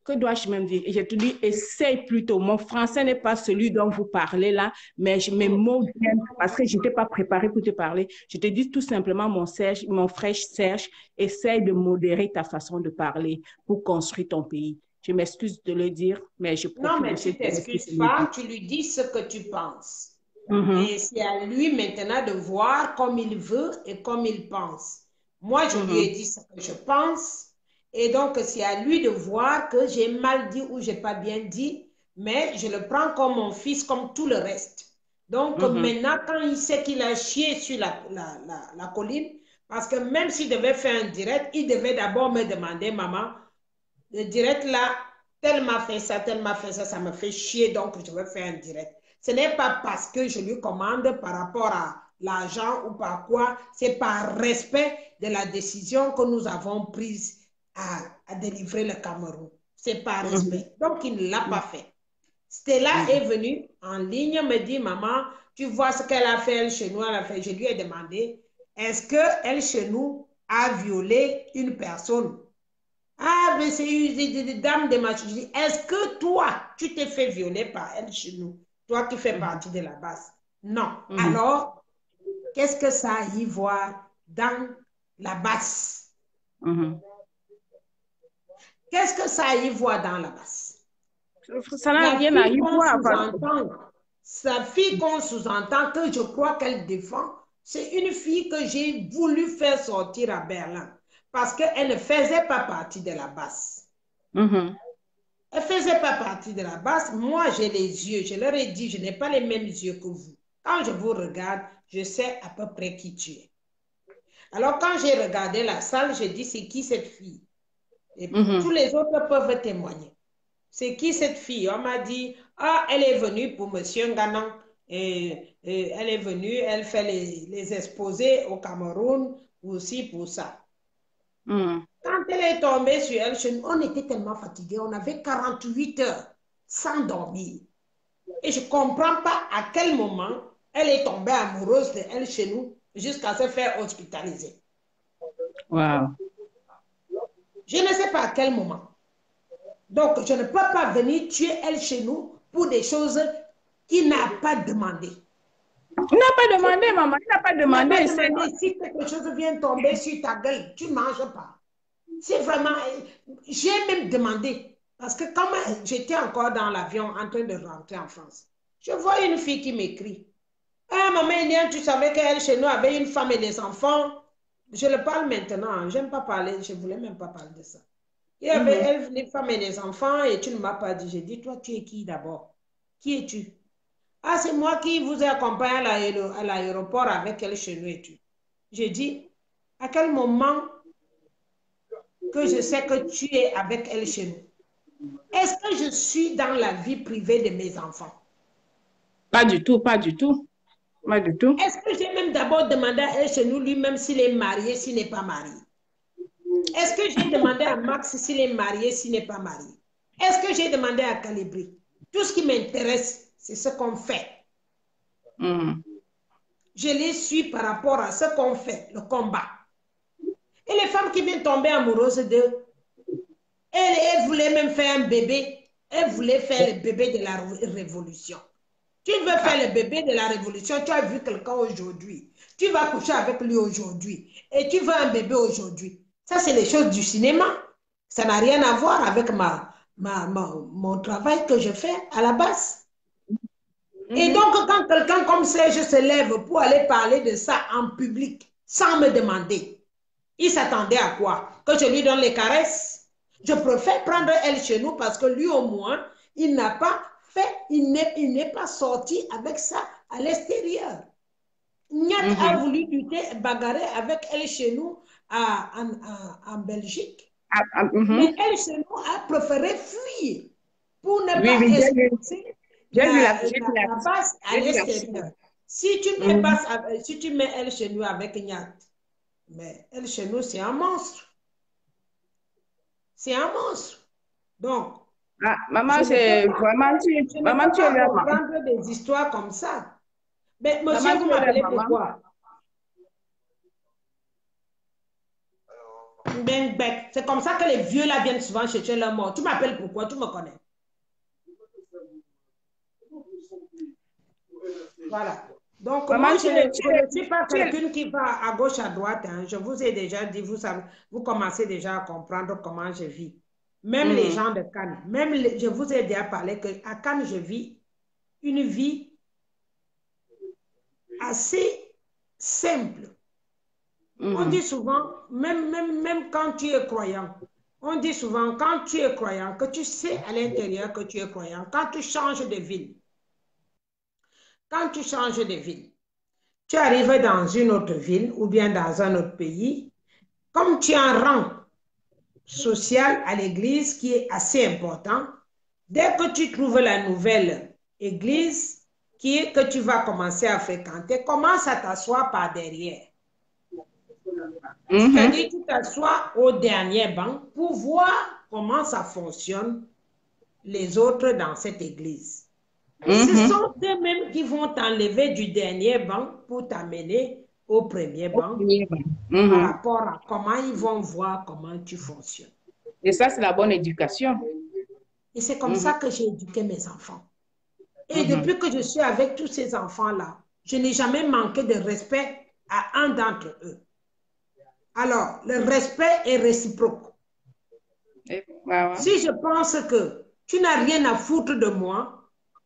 que dois-je même dire? Je te dis, essaye plutôt. Mon français n'est pas celui dont vous parlez là, mais mes mots viennent parce que je n'étais pas préparée pour te parler. Je te dis tout simplement, mon frère Serge, essaye de modérer ta façon de parler pour construire ton pays. Je m'excuse de le dire, mais je Non, profite de mais tu cette jeunesse pour te t'excuses le dire. pas, tu lui dis ce que tu penses. Mhm, Et c'est à lui maintenant de voir comme il veut et comme il pense. Moi, je lui ai mhm, dit ce que je pense. Et donc, c'est à lui de voir que j'ai mal dit ou j'ai pas bien dit. Mais je le prends comme mon fils, comme tout le reste. Donc, mhm. maintenant, quand il sait qu'il a chié sur la colline, parce que même s'il devait faire un direct, il devait d'abord me demander, maman, le direct là, tel m'a fait ça, ça me fait chier, donc je vais faire un direct. Ce n'est pas parce que je lui commande par rapport à l'argent ou par quoi, c'est par respect de la décision que nous avons prise à délivrer le Cameroun. C'est par respect. Donc, il ne l'a pas fait. Stella est venue en ligne, me dit, maman, tu vois ce qu'elle a fait, elle, chez nous, elle a fait. Je lui ai demandé, est-ce qu'elle, chez nous, a violé une personne? Ah, mais c'est une dame de ma dis, est-ce que toi, tu t'es fait violer par elle chez nous? Toi qui fais partie de la base. Non. Alors, qu'est-ce que ça a y voir dans la base? Qu'est-ce que ça a y voir dans la base? Ça n'a rien à y voir. Sa fille qu'on sous-entend, que je crois qu'elle défend, c'est une fille que j'ai voulu faire sortir à Berlin parce qu'elle ne faisait pas partie de la base. Elle ne faisait pas partie de la base. Moi, j'ai les yeux. Je leur ai dit, je n'ai pas les mêmes yeux que vous. Quand je vous regarde, je sais à peu près qui tu es. Alors, quand j'ai regardé la salle, j'ai dit, c'est qui cette fille? Et tous les autres peuvent témoigner. C'est qui cette fille? On m'a dit, ah, elle est venue pour Monsieur Nganan. Et elle est venue, elle fait les exposés au Cameroun, aussi pour ça. Quand elle est tombée sur elle, on était tellement fatigués, on avait 48 heures sans dormir. Et je ne comprends pas à quel moment elle est tombée amoureuse de elle chez nous jusqu'à se faire hospitaliser. Wow. Je ne sais pas à quel moment. Donc, je ne peux pas venir tuer elle chez nous pour des choses qu'il n'a pas demandé. Il n'a pas demandé, maman. Il n'a pas demandé. Il n'a pas demandé. Si quelque chose vient tomber sur ta gueule, tu ne manges pas. C'est vraiment... J'ai même demandé. Parce que quand j'étais encore dans l'avion en train de rentrer en France, je vois une fille qui m'écrit. Ah, maman, tu savais qu'elle chez nous avait une femme et des enfants. Je le parle maintenant. Je n'aime pas parler. Je ne voulais même pas parler de ça. Il y avait elle, les femmes et les enfants et tu ne m'as pas dit. J'ai dit, toi, tu es qui d'abord? Qui es-tu? Ah, c'est moi qui vous ai accompagné à l'aéroport avec elle chez nous et tu. J'ai dit, à quel moment que je sais que tu es avec elle chez nous? Est-ce que je suis dans la vie privée de mes enfants? Pas du tout, pas du tout. Pas du tout. Est-ce que j'ai même d'abord demandé à elle chez nous lui-même s'il est marié, s'il n'est pas marié? Est-ce que j'ai demandé à Max s'il est marié, s'il n'est pas marié? Est-ce que j'ai demandé à Calibri? Tout ce qui m'intéresse, c'est ce qu'on fait. Je les suis par rapport à ce qu'on fait, le combat. Et les femmes qui viennent tomber amoureuses d'eux, elles voulaient même faire un bébé. Elles voulaient faire le bébé de la révolution. Tu veux faire le bébé de la révolution, tu as vu quelqu'un aujourd'hui. Tu vas coucher avec lui aujourd'hui. Et tu veux un bébé aujourd'hui. Ça, c'est les choses du cinéma. Ça n'a rien à voir avec mon travail que je fais à la base. Et donc, quand quelqu'un comme Serge se lève pour aller parler de ça en public, sans me demander, il s'attendait à quoi? Que je lui donne les caresses? Je préfère prendre elle chez nous parce que lui, au moins, il n'a pas fait, il n'est pas sorti avec ça à l'extérieur. Niat a voulu lutter, bagarrer avec elle chez nous en Belgique. Mais elle chez nous a préféré fuir pour ne pas exposer la base à l'extérieur. Si tu mets elle chez nous avec Niat, mais elle chez nous, c'est un monstre. C'est un monstre. Donc, maman, c'est vraiment... Maman, tu es là. Comprendre des histoires comme ça. Mais monsieur, vous m'appelez pourquoi? C'est comme ça que les vieux là viennent souvent chercher leur mort. Tu m'appelles pourquoi? Tu me connais. Voilà. Donc, maman, moi, je ne suis pas quelqu'un qui va à gauche, à droite. Hein. Je vous ai déjà dit, vous commencez déjà à comprendre comment je vis. Même les gens de Cannes. Même je vous ai déjà parlé qu'à Cannes, je vis une vie assez simple. On dit souvent, même quand tu es croyant, on dit souvent, quand tu es croyant, que tu sais à l'intérieur que tu es croyant, quand tu changes de ville, tu arrives dans une autre ville ou bien dans un autre pays, comme tu es en rang, social à l'église qui est assez important. Dès que tu trouves la nouvelle église que tu vas commencer à fréquenter, commence à t'asseoir par derrière. C'est-à-dire, tu t'assois au dernier banc pour voir comment ça fonctionne les autres dans cette église. Ce sont eux-mêmes qui vont t'enlever du dernier banc pour t'amener au premier banc par rapport à comment ils vont voir comment tu fonctionnes. Et ça, c'est la bonne éducation. Et c'est comme ça que j'ai éduqué mes enfants. Et depuis que je suis avec tous ces enfants-là, je n'ai jamais manqué de respect à un d'entre eux. Alors, le respect est réciproque. Si je pense que tu n'as rien à foutre de moi,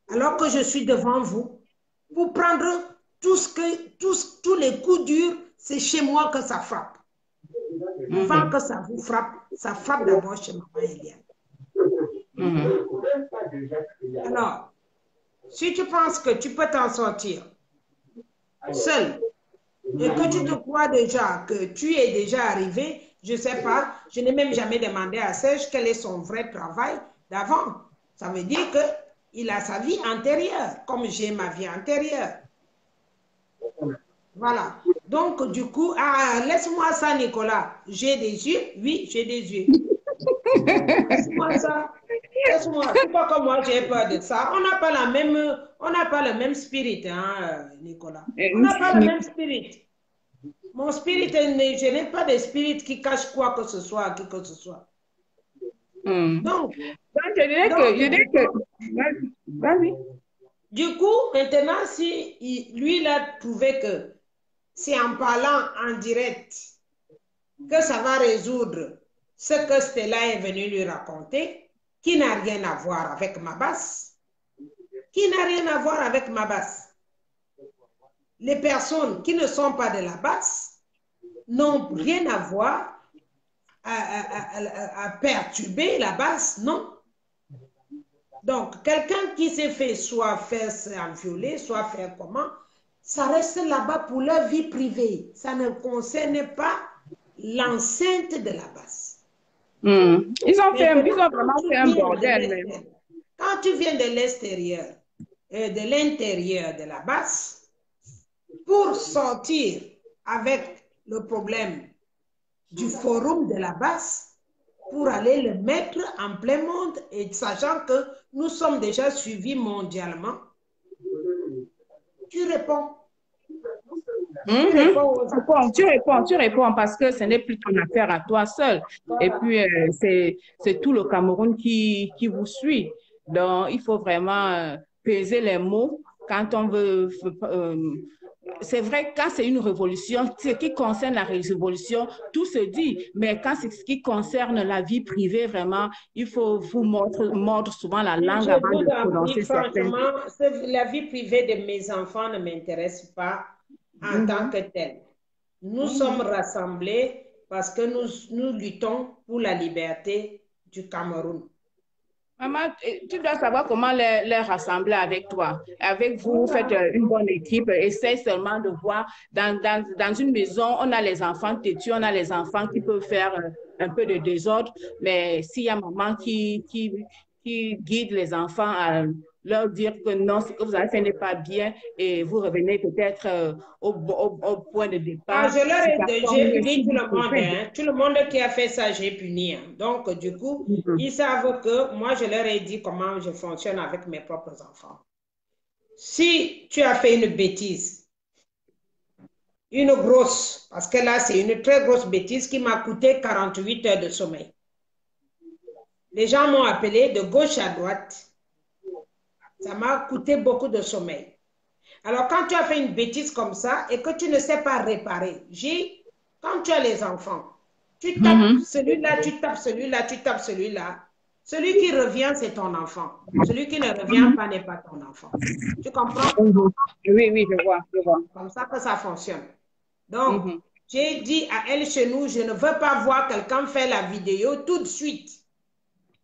alors que je suis devant vous, pour prendre tous les coups durs, c'est chez moi que ça frappe. Avant que ça vous frappe, ça frappe d'abord chez maman Eliane. Alors, si tu penses que tu peux t'en sortir seul et que tu te crois déjà que tu es déjà arrivé, je ne sais pas, je n'ai même jamais demandé à Serge quel est son vrai travail d'avant. Ça veut dire qu'il a sa vie antérieure, comme j'ai ma vie antérieure. Voilà. Donc, du coup, laisse-moi ça, Nicolas. J'ai des yeux? Oui, j'ai des yeux. Laisse-moi ça. Laisse-moi. C'est pas comme moi, j'ai peur de ça. On n'a pas le même spirit, hein, Nicolas. On n'a pas le même spirit. Mon spirit, je n'ai pas de spirit qui cache quoi que ce soit, qui que ce soit. Donc, je dirais que... Vas-y. Du coup, maintenant, si lui, il a trouvé que c'est en parlant en direct que ça va résoudre ce que Stella est venue lui raconter, qui n'a rien à voir avec ma basse. Qui n'a rien à voir avec ma basse. Les personnes qui ne sont pas de la basse n'ont rien à voir à perturber la basse, non. Donc, quelqu'un qui s'est fait soit faire violer, soit faire comment, ça reste là-bas pour leur vie privée. Ça ne concerne pas l'enceinte de la basse. Ils ont vraiment fait un bordel. Quand tu viens de l'extérieur, de l'intérieur de la basse, pour sortir avec le problème du forum de la basse, pour aller le mettre en plein monde et sachant que nous sommes déjà suivis mondialement, tu réponds. Tu réponds parce que ce n'est plus ton affaire à toi seul. Et puis, c'est tout le Cameroun qui vous suit. Donc, il faut vraiment peser les mots quand on veut... c'est vrai, quand c'est une révolution, ce qui concerne la révolution, tout se dit. Mais quand c'est ce qui concerne la vie privée, vraiment, il faut vous mordre souvent la langue avant de prononcer certains. Franchement, la vie privée de mes enfants ne m'intéresse pas en tant que telle. Nous sommes rassemblés parce que nous luttons pour la liberté du Cameroun. Maman, tu dois savoir comment les rassembler avec toi. Avec vous, vous faites une bonne équipe. Essaye seulement de voir. Dans une maison, on a les enfants têtus, on a les enfants qui peuvent faire un peu de désordre. Mais s'il y a maman qui guide les enfants à leur dire que non, ce que vous avez fait n'est pas bien et vous revenez peut-être au point de départ. J'ai puni tout le monde. Hein. Tout le monde qui a fait ça, j'ai puni. Hein. Donc, du coup, ils savent que moi, je leur ai dit comment je fonctionne avec mes propres enfants. Si tu as fait une bêtise, une grosse, parce que là, c'est une très grosse bêtise qui m'a coûté 48 heures de sommeil. Les gens m'ont appelé de gauche à droite. Ça m'a coûté beaucoup de sommeil. Alors, quand tu as fait une bêtise comme ça et que tu ne sais pas réparer, quand tu as les enfants, tu tapes celui-là, tu tapes celui-là, tu tapes celui-là. Celui qui revient, c'est ton enfant. Celui qui ne revient pas n'est pas ton enfant. Tu comprends? Oui, je vois. Comme ça que ça fonctionne. Donc, j'ai dit à elle chez nous, je ne veux pas voir quelqu'un faire la vidéo tout de suite.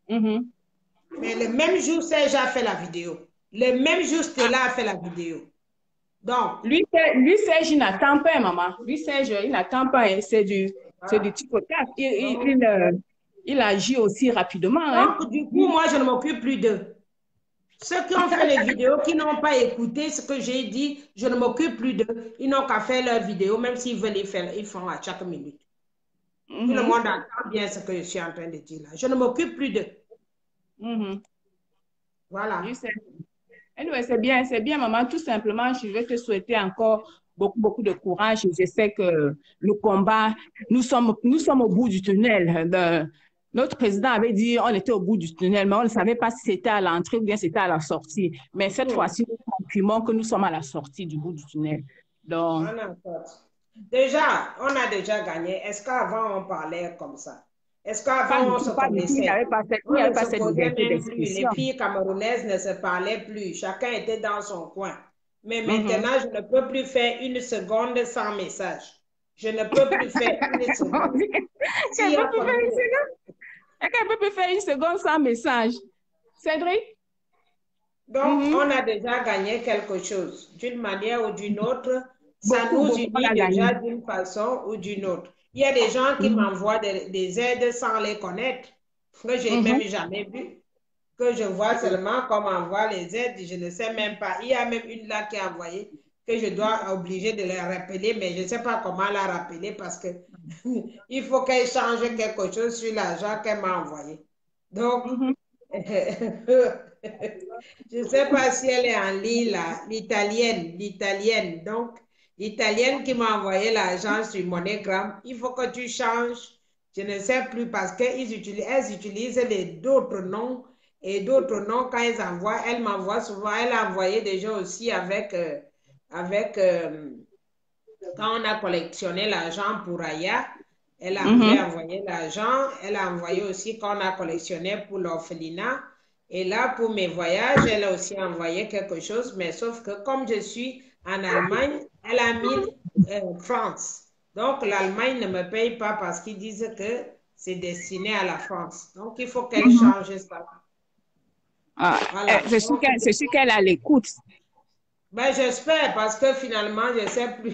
Mais le même jour, Serge a fait la vidéo. Le même jour, Stella a fait la vidéo. Donc, lui Serge, il n'attend pas, maman. Lui, Serge, il n'attend pas. C'est du petit potage. il agit aussi rapidement. Hein. Donc, du coup, moi, je ne m'occupe plus d'eux. Ceux qui ont fait les vidéos, qui n'ont pas écouté ce que j'ai dit, je ne m'occupe plus d'eux. Ils n'ont qu'à faire leurs vidéos, même s'ils veulent les faire, ils font à chaque minute. Tout le monde entend bien ce que je suis en train de dire là. Je ne m'occupe plus d'eux. Voilà. Anyway, c'est bien, maman. Tout simplement, je vais te souhaiter encore beaucoup de courage. Je sais que le combat, nous sommes au bout du tunnel. Notre président avait dit on était au bout du tunnel, mais on ne savait pas si c'était à l'entrée ou bien c'était à la sortie. Mais cette fois-ci, nous confirmons que nous sommes à la sortie du bout du tunnel. Donc, déjà, on a déjà gagné. Est-ce qu'avant, on parlait comme ça? Est-ce qu'avant, on se connaissait? Il n'y avait pas cette liberté d'expression. Les filles camerounaises ne se parlaient plus. Chacun était dans son coin. Mais maintenant, je ne peux plus faire une seconde sans message. Je ne peux plus faire une seconde. Quelqu'un peut plus faire une seconde sans message. Cédric? Donc, on a déjà gagné quelque chose. D'une manière ou d'une autre, ça nous unit déjà d'une façon ou d'une autre. Il y a des gens qui m'envoient des aides sans les connaître, que je n'ai même jamais vu, que je vois seulement comme envoie les aides, je ne sais même pas. Il y a même une là qui a envoyé, que je dois obliger de la rappeler, mais je ne sais pas comment la rappeler parce que il faut qu'elle change quelque chose sur l'argent qu'elle m'a envoyé. Donc, je ne sais pas si elle est en ligne là, l'italienne. Donc, l'italienne qui m'a envoyé l'argent sur MoneyGram, il faut que tu changes. Je ne sais plus parce qu'elles utilisent d'autres noms et d'autres noms quand elles envoient. Elle m'envoie souvent, elle a envoyé déjà aussi quand on a collectionné l'argent pour Aya. Elle a envoyé l'argent. Elle a envoyé aussi quand on a collectionné pour l'orphelinat. Et là, pour mes voyages, elle a aussi envoyé quelque chose, mais sauf que comme je suis en Allemagne, elle a mis France. Donc, l'Allemagne ne me paye pas parce qu'ils disent que c'est destiné à la France. Donc, il faut qu'elle change ça. Voilà. C'est sûr qu'elle a l'écoute. Ben, j'espère parce que finalement, je ne sais plus.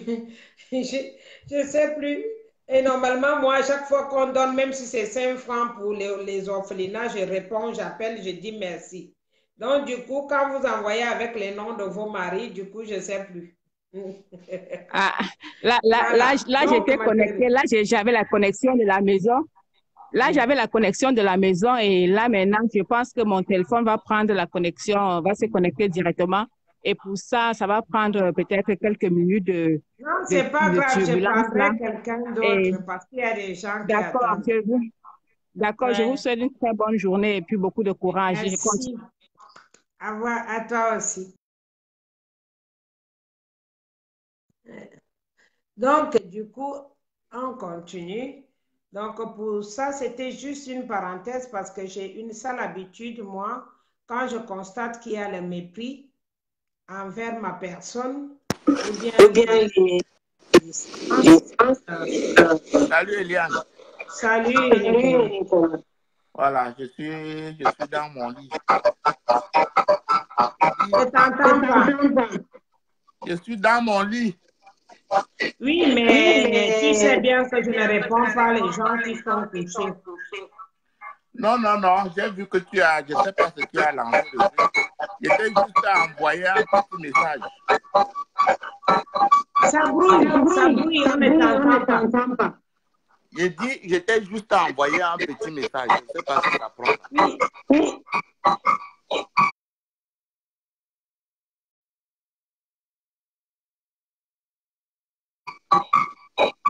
je sais plus. Et normalement, moi, à chaque fois qu'on donne, même si c'est 5 francs pour les orphelinats, je réponds, j'appelle, je dis merci. Donc, du coup, quand vous envoyez avec les noms de vos maris, du coup, je ne sais plus. Là, j'étais connectée. Là, j'avais la connexion de la maison. Là, j'avais la connexion de la maison et là, maintenant, je pense que mon téléphone va prendre la connexion, va se connecter directement. Et pour ça, ça va prendre peut-être quelques minutes de non, c'est pas grave, je parlerai quelqu'un d'autre parce qu'il y a des gens qui attendent. D'accord, je vous souhaite une très bonne journée et puis beaucoup de courage. Merci. Au revoir, à toi aussi. Donc, du coup, on continue. Donc, pour ça, c'était juste une parenthèse parce que j'ai une sale habitude, moi, quand je constate qu'il y a le mépris envers ma personne, ou bien Salut Eliane. Salut Nicolas. Voilà, je suis dans mon lit. Je t'entends pas. Je suis dans mon lit. Oui, mais tu sais bien que je ne réponds pas les gens qui sont couchés. Non, j'ai vu que je ne sais pas ce que tu as lancé dessus. J'étais juste à envoyer un petit message. Ça brouille, on ne t'entend pas. J'ai dit, j'étais juste à envoyer un petit message. Je ne sais pas si ça prend. Oui.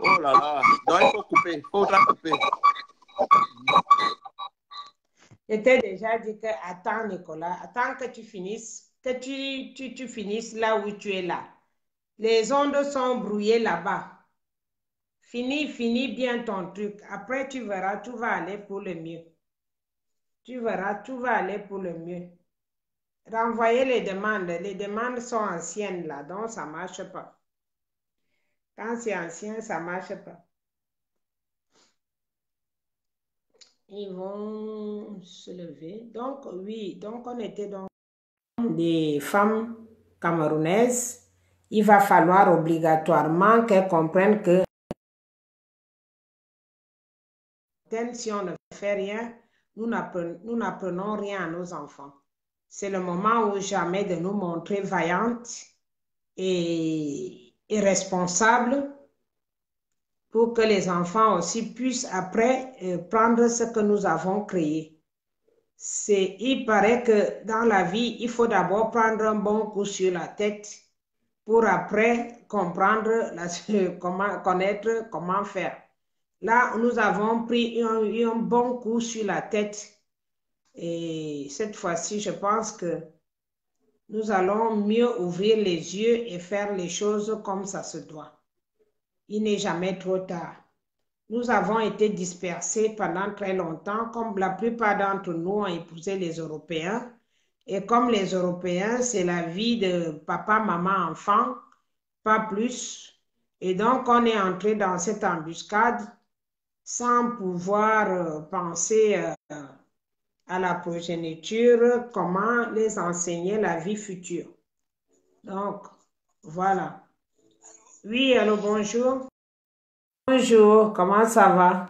Oh là là, donc il faut couper, il faudra couper. Je t'ai déjà dit que, attends Nicolas, attends que tu finisses, que tu finisses là où tu es là. Les ondes sont brouillées là-bas. Finis bien ton truc. Après, tu verras, tout va aller pour le mieux. Tu verras, tout va aller pour le mieux. Renvoyer les demandes. Les demandes sont anciennes là, donc ça ne marche pas. Quand c'est ancien, ça ne marche pas. Ils vont se lever. Donc, oui, donc on était dans des femmes camerounaises. Il va falloir obligatoirement qu'elles comprennent que si on ne fait rien, nous n'apprenons rien à nos enfants. C'est le moment ou jamais de nous montrer vaillantes et responsables pour que les enfants aussi puissent après prendre ce que nous avons créé. Il paraît que dans la vie, il faut d'abord prendre un bon coup sur la tête pour après comprendre, connaître comment faire. Là, nous avons pris un bon coup sur la tête et cette fois-ci, je pense que nous allons mieux ouvrir les yeux et faire les choses comme ça se doit. Il n'est jamais trop tard. Nous avons été dispersés pendant très longtemps, comme la plupart d'entre nous ont épousé les Européens. Et comme les Européens, c'est la vie de papa, maman, enfant, pas plus. Et donc, on est entré dans cette embuscade sans pouvoir penser à la progéniture, comment les enseigner la vie future. Donc, voilà. Oui, allô, bonjour. Bonjour, comment ça va?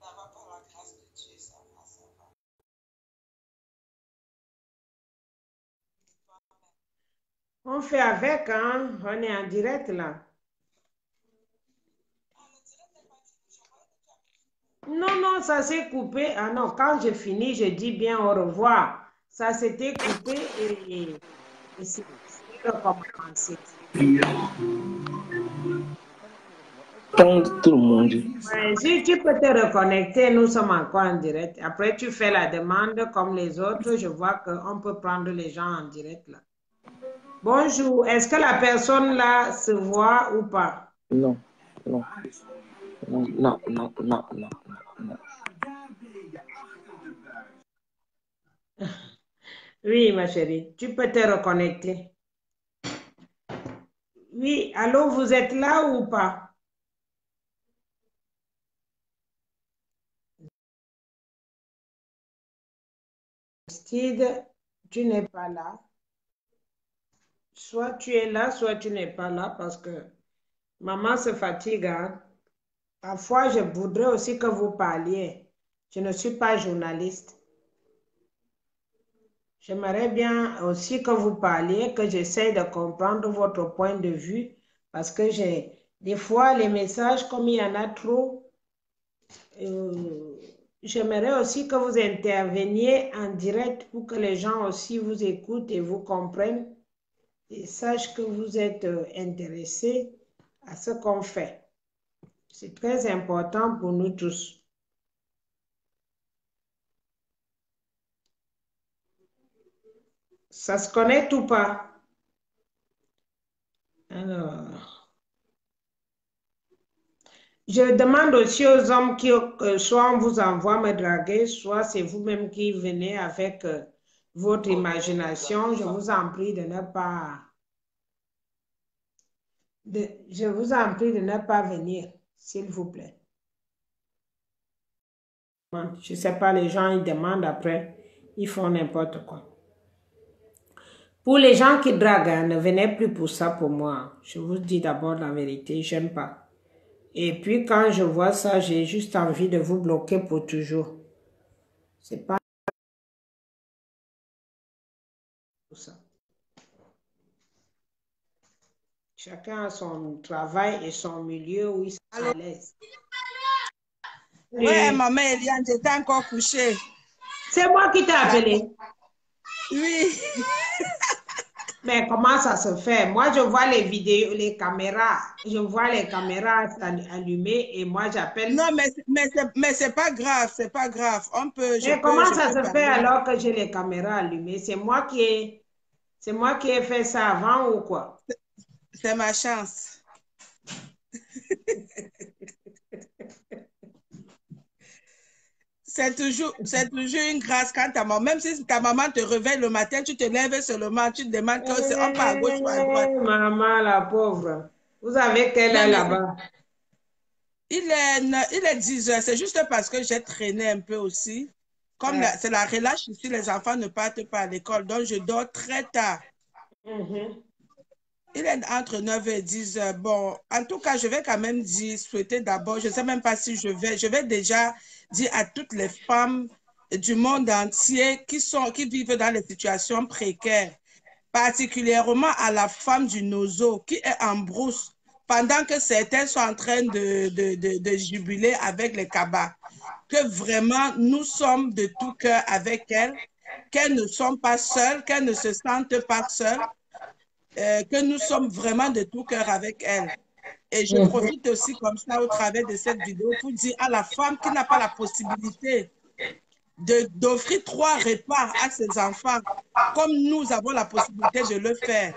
Ça va par la grâce de Dieu, ça va, ça va. On fait avec, hein? On est en direct là. Non, non, ça s'est coupé. Ah non, quand je finis, je dis bien au revoir. Ça s'était coupé et c'est recommencé. Tout le monde. Ouais, si tu peux te reconnecter, nous sommes encore en direct. Après, tu fais la demande comme les autres. Je vois qu'on peut prendre les gens en direct là. Bonjour, est-ce que la personne là se voit ou pas? Non, non, non, non, non, non, non, non. Oui, ma chérie, tu peux te reconnecter. Oui, allô, vous êtes là ou pas? Steve, tu n'es pas là. Soit tu es là, soit tu n'es pas là parce que maman se fatigue. Hein? Parfois, je voudrais aussi que vous parliez. Je ne suis pas journaliste. J'aimerais bien aussi que vous parliez, que j'essaie de comprendre votre point de vue parce que des fois, les messages, comme il y en a trop, j'aimerais aussi que vous interveniez en direct pour que les gens aussi vous écoutent et vous comprennent et sachent que vous êtes intéressés à ce qu'on fait. C'est très important pour nous tous. Ça se connecte ou pas? Alors, je demande aussi aux hommes qui, soit on vous envoie me draguer, soit c'est vous-même qui venez avec votre imagination. Je vous en prie de ne pas... je vous en prie de ne pas venir, s'il vous plaît. Je ne sais pas, les gens, ils demandent après, ils font n'importe quoi. Pour les gens qui draguent, hein, ne venez plus pour ça pour moi. Je vous dis d'abord la vérité, j'aime pas. Et puis quand je vois ça, j'ai juste envie de vous bloquer pour toujours. C'est pas pour ça. Chacun a son travail et son milieu où il est à l'aise. Ouais, maman Eliane, j'étais encore couchée. C'est moi qui t'ai appelé. Oui. Mais comment ça se fait? Moi, je vois les vidéos, les caméras. Je vois les caméras allumées et moi, j'appelle. Non, mais c'est pas grave, c'est pas grave. On peut. Mais comment ça se fait alors que j'ai les caméras allumées? C'est moi qui ai fait ça avant ou quoi? C'est ma chance. C'est toujours une grâce quand ta maman, même si ta maman te réveille le matin, tu te lèves seulement, tu te demandes que c'est on part à gauche ou à droite. Maman, la pauvre. Vous avez quelle heure là-bas? Il est 10 heures. C'est juste parce que j'ai traîné un peu aussi. Comme c'est la relâche ici, les enfants ne partent pas à l'école. Donc, je dors très tard. Il est entre 9 et 10 heures. Bon, en tout cas, je vais quand même souhaiter d'abord, je ne sais même pas si je vais déjà dire à toutes les femmes du monde entier qui vivent dans les situations précaires, particulièrement à la femme du Nozo qui est en brousse pendant que certains sont en train de jubiler avec les cabas, que vraiment nous sommes de tout cœur avec elles, qu'elles ne sont pas seules, qu'elles ne se sentent pas seules, que nous sommes vraiment de tout cœur avec elles. Et je profite aussi comme ça au travers de cette vidéo pour dire à la femme qui n'a pas la possibilité d'offrir 3 repas à ses enfants, comme nous avons la possibilité de le faire.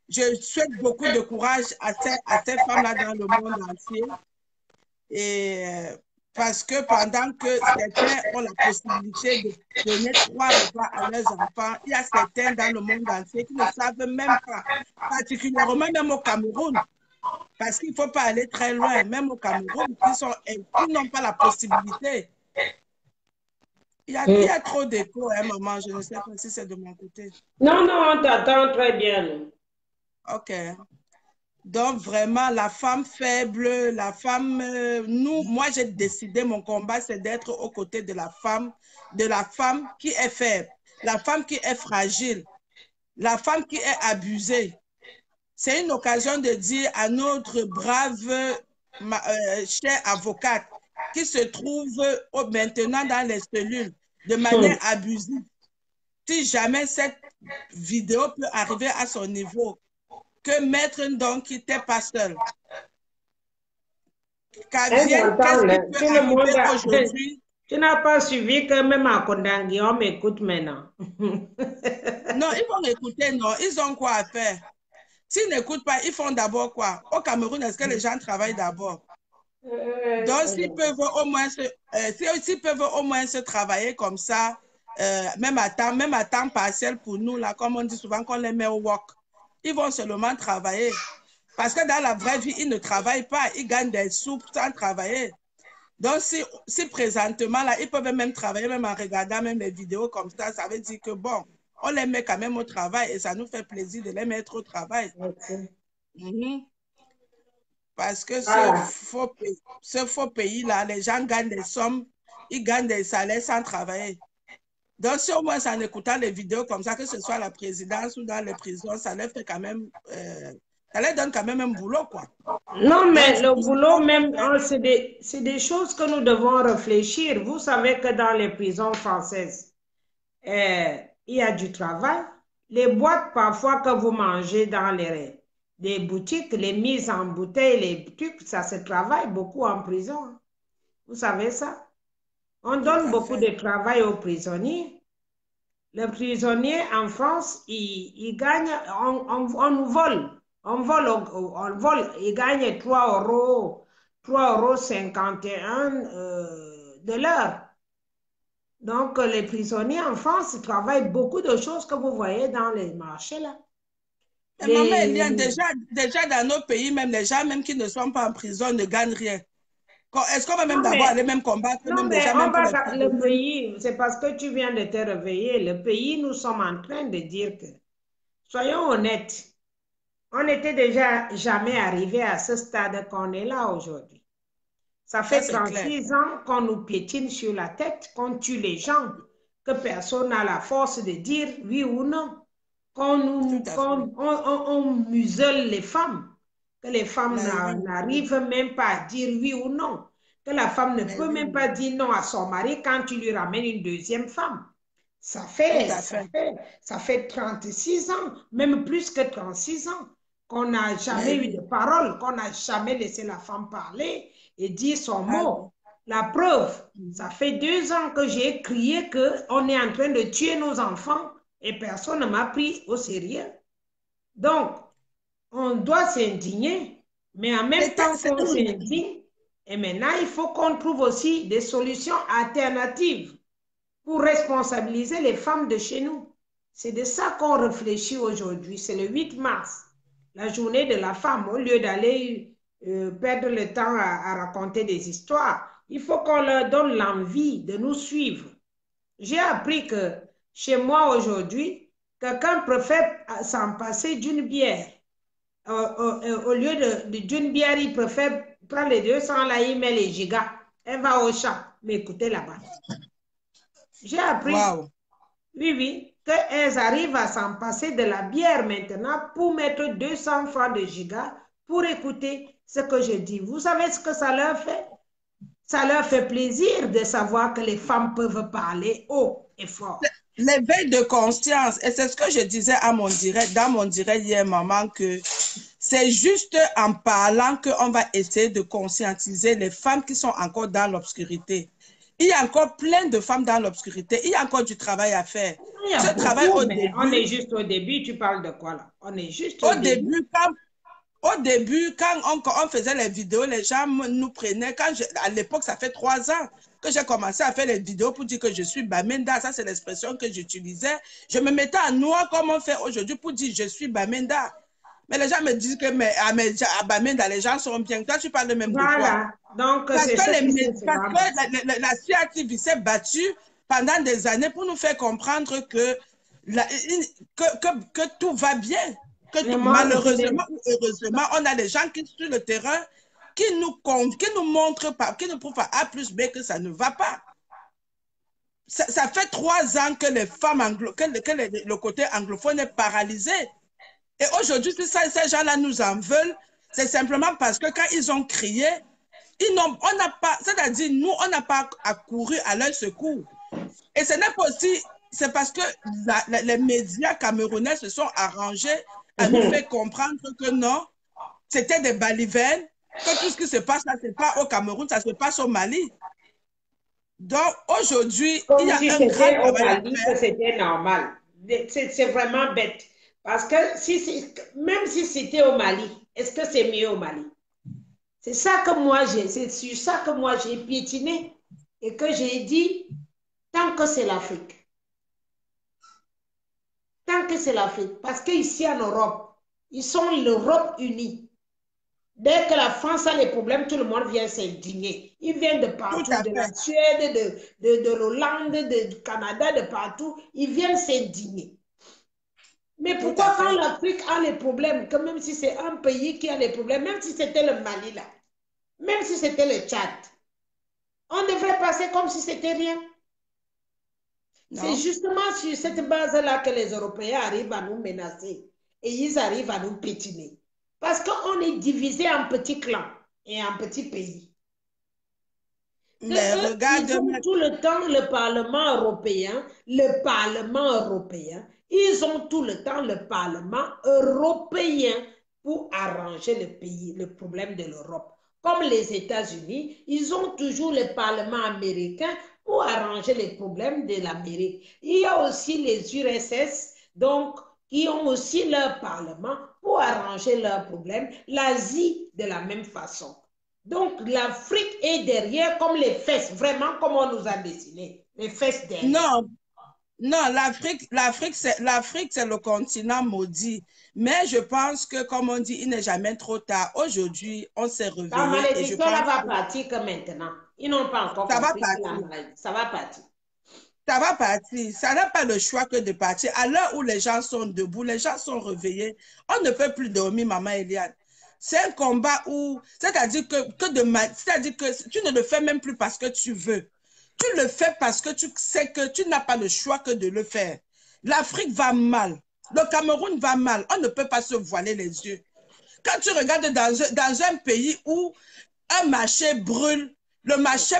Je souhaite beaucoup de courage à ces femmes-là dans le monde entier. Et parce que pendant que certains ont la possibilité de donner 3 repas à leurs enfants, il y a certains dans le monde entier qui ne savent même pas, particulièrement même au Cameroun, parce qu'il ne faut pas aller très loin, même au Cameroun, qui n'ont pas la possibilité. Il y a trop d'écho, hein, maman, je ne sais pas si c'est de mon côté. Non, non, on t'entend très bien. OK. Donc, vraiment, la femme faible, la femme, moi, j'ai décidé, mon combat, c'est d'être aux côtés de la femme qui est faible, la femme qui est fragile, la femme qui est abusée. C'est une occasion de dire à notre brave, chère avocate qui se trouve maintenant dans les cellules de manière abusive, si jamais cette vidéo peut arriver à son niveau, que Maître Ndong qui n'était pas seul. Qu'est-ce qui peut arriver aujourd'hui? Tu n'as pas suivi que même à Kondangui, on m'écoute maintenant. Non, ils vont écouter, non. Ils ont quoi à faire? S'ils n'écoutent pas, ils font d'abord quoi? Au Cameroun, est-ce que les gens travaillent d'abord? Donc, s'ils peuvent au moins se travailler comme ça, même à temps partiel pour nous, là, comme on dit souvent qu'on les met au work, ils vont seulement travailler. Parce que dans la vraie vie, ils ne travaillent pas. Ils gagnent des sous sans travailler. Donc, si présentement, là, ils peuvent même travailler, même en regardant même les vidéos comme ça veut dire que, bon, on les met quand même au travail et ça nous fait plaisir de les mettre au travail. Parce que ce faux pays-là, les gens gagnent des sommes, ils gagnent des salaires sans travailler. Donc, si au moins en écoutant les vidéos comme ça, que ce soit à la présidence ou dans les prisons, ça leur fait quand même, ça leur donne quand même un boulot, quoi. Non, mais le boulot même, c'est des choses que nous devons réfléchir. Vous savez que dans les prisons françaises, il y a du travail. Les boîtes parfois que vous mangez dans les boutiques, les mises en bouteille, les trucs, ça se travaille beaucoup en prison. Vous savez ça? On donne beaucoup de travail aux prisonniers. Les prisonniers en France, ils gagnent, on nous vole. On vole, ils gagnent 3,51 € de l'heure. Donc, les prisonniers en France travaillent beaucoup de choses que vous voyez dans les marchés là. Mais maman Eliane, déjà dans nos pays, même les gens même qui ne sont pas en prison ne gagnent rien. Est-ce qu'on va même d'abord aller même combattre non, même mais déjà même le pays, c'est parce que tu viens de te réveiller. Le pays, nous sommes en train de dire que, soyons honnêtes, on n'était déjà jamais arrivé à ce stade qu'on est là aujourd'hui. Ça fait 36 ans qu'on nous piétine sur la tête, qu'on tue les gens, que personne n'a la force de dire oui ou non, on muselle les femmes, que les femmes n'arrivent même pas à dire oui ou non, que la femme ne peut même pas dire non à son mari quand tu lui ramènes une deuxième femme. Ça fait 36 ans, même plus que 36 ans, qu'on n'a jamais eu de parole, qu'on n'a jamais laissé la femme parler et dire son mot. La preuve, ça fait 2 ans que j'ai crié qu'on est en train de tuer nos enfants et personne ne m'a pris au sérieux. Donc, on doit s'indigner, mais en même temps qu'on s'indigne, et maintenant, il faut qu'on trouve aussi des solutions alternatives pour responsabiliser les femmes de chez nous. C'est de ça qu'on réfléchit aujourd'hui. C'est le 8 mars, la journée de la femme. Au lieu d'aller perdre le temps à raconter des histoires, il faut qu'on leur donne l'envie de nous suivre. J'ai appris que chez moi aujourd'hui, quelqu'un préfère s'en passer d'une bière Au lieu d'une bière, il préfère prendre les 200 là, il met les gigas. Elle va au champ, m'écouter là-bas. J'ai appris, Wow. oui, qu'elles arrivent à s'en passer de la bière maintenant pour mettre 200 francs de gigas pour écouter ce que je dis. Vous savez ce que ça leur fait? Ça leur fait plaisir de savoir que les femmes peuvent parler haut et fort. L'éveil de conscience, et c'est ce que je disais à mon direct, dans mon direct hier, maman, que c'est juste en parlant qu'on va essayer de conscientiser les femmes qui sont encore dans l'obscurité. Il y a encore plein de femmes dans l'obscurité. Il y a encore du travail à faire. Ce travail au début. On est juste au début. Tu parles de quoi là? On est juste au début. Au début, quand on faisait les vidéos, les gens nous prenaient. À l'époque, ça fait 3 ans que j'ai commencé à faire les vidéos pour dire que je suis Bamenda. Ça, c'est l'expression que j'utilisais. Je me mettais à noir comme on fait aujourd'hui pour dire je suis Bamenda. Mais les gens me disent que à Bamenda, les gens sont bien. Toi, tu parles même de quoi? Donc, parce que la CIATV s'est battue pendant des années pour nous faire comprendre que tout va bien. Malheureusement ou heureusement, on a des gens qui sur le terrain qui nous montrent, qui nous prouvent à A plus B que ça ne va pas. Ça fait 3 ans que les femmes le côté anglophone est paralysé. Et aujourd'hui, si ces gens-là nous en veulent, c'est simplement parce que quand ils ont crié, on n'a pas, c'est-à-dire nous, on n'a pas accouru à leur secours. Et ce n'est pas aussi, c'est parce que les médias camerounais se sont arrangés à nous faire comprendre que non, c'était des balivernes, que tout ce qui se passe là, ce n'est pas au Cameroun, ça se passe au Mali. Donc aujourd'hui, il y a un grand travail à faire. C'était normal. C'est vraiment bête. Parce que même si c'était au Mali, est-ce que c'est mieux au Mali? C'est ça que moi c'est sur ça que moi j'ai piétiné et que j'ai dit, tant que c'est l'Afrique. Tant que c'est l'Afrique. Parce qu'ici en Europe, ils sont l'Europe unie. Dès que la France a les problèmes, tout le monde vient s'indigner. Ils viennent de partout, de la Suède, de l'Hollande, du Canada, de partout. Ils viennent s'indigner. Mais pourquoi quand l'Afrique a les problèmes, que même si c'est un pays qui a les problèmes, même si c'était le Mali là, même si c'était le Tchad, on devrait passer comme si c'était rien. C'est justement sur cette base-là que les Européens arrivent à nous menacer et ils arrivent à nous pétiner. Parce qu'on est divisé en petits clans et en petits pays. Mais regarde, ils ont tout le temps le Parlement européen, ils ont tout le temps le Parlement européen pour arranger le pays, le problème de l'Europe. Comme les États-Unis, ils ont toujours le Parlement américain pour arranger les problèmes de l'Amérique. Il y a aussi les URSS, donc, qui ont aussi leur Parlement pour arranger leurs problèmes. L'Asie, de la même façon. Donc, l'Afrique est derrière comme les fesses, vraiment comme on nous a dessiné, les fesses derrière. Non, l'Afrique, c'est le continent maudit. Mais je pense que, comme on dit, il n'est jamais trop tard. Aujourd'hui, on s'est réveillé. La malédiction, elle va partir que maintenant. Ils n'ont pas encore compris ça va partir. Ça va partir. Ça n'a pas le choix que de partir. À l'heure où les gens sont debout, les gens sont réveillés, on ne peut plus dormir, maman Eliane. C'est un combat où, c'est-à-dire que tu ne le fais même plus parce que tu veux. Tu le fais parce que tu sais que tu n'as pas le choix que de le faire. L'Afrique va mal. Le Cameroun va mal. On ne peut pas se voiler les yeux. Quand tu regardes dans un pays où un marché brûle, le marché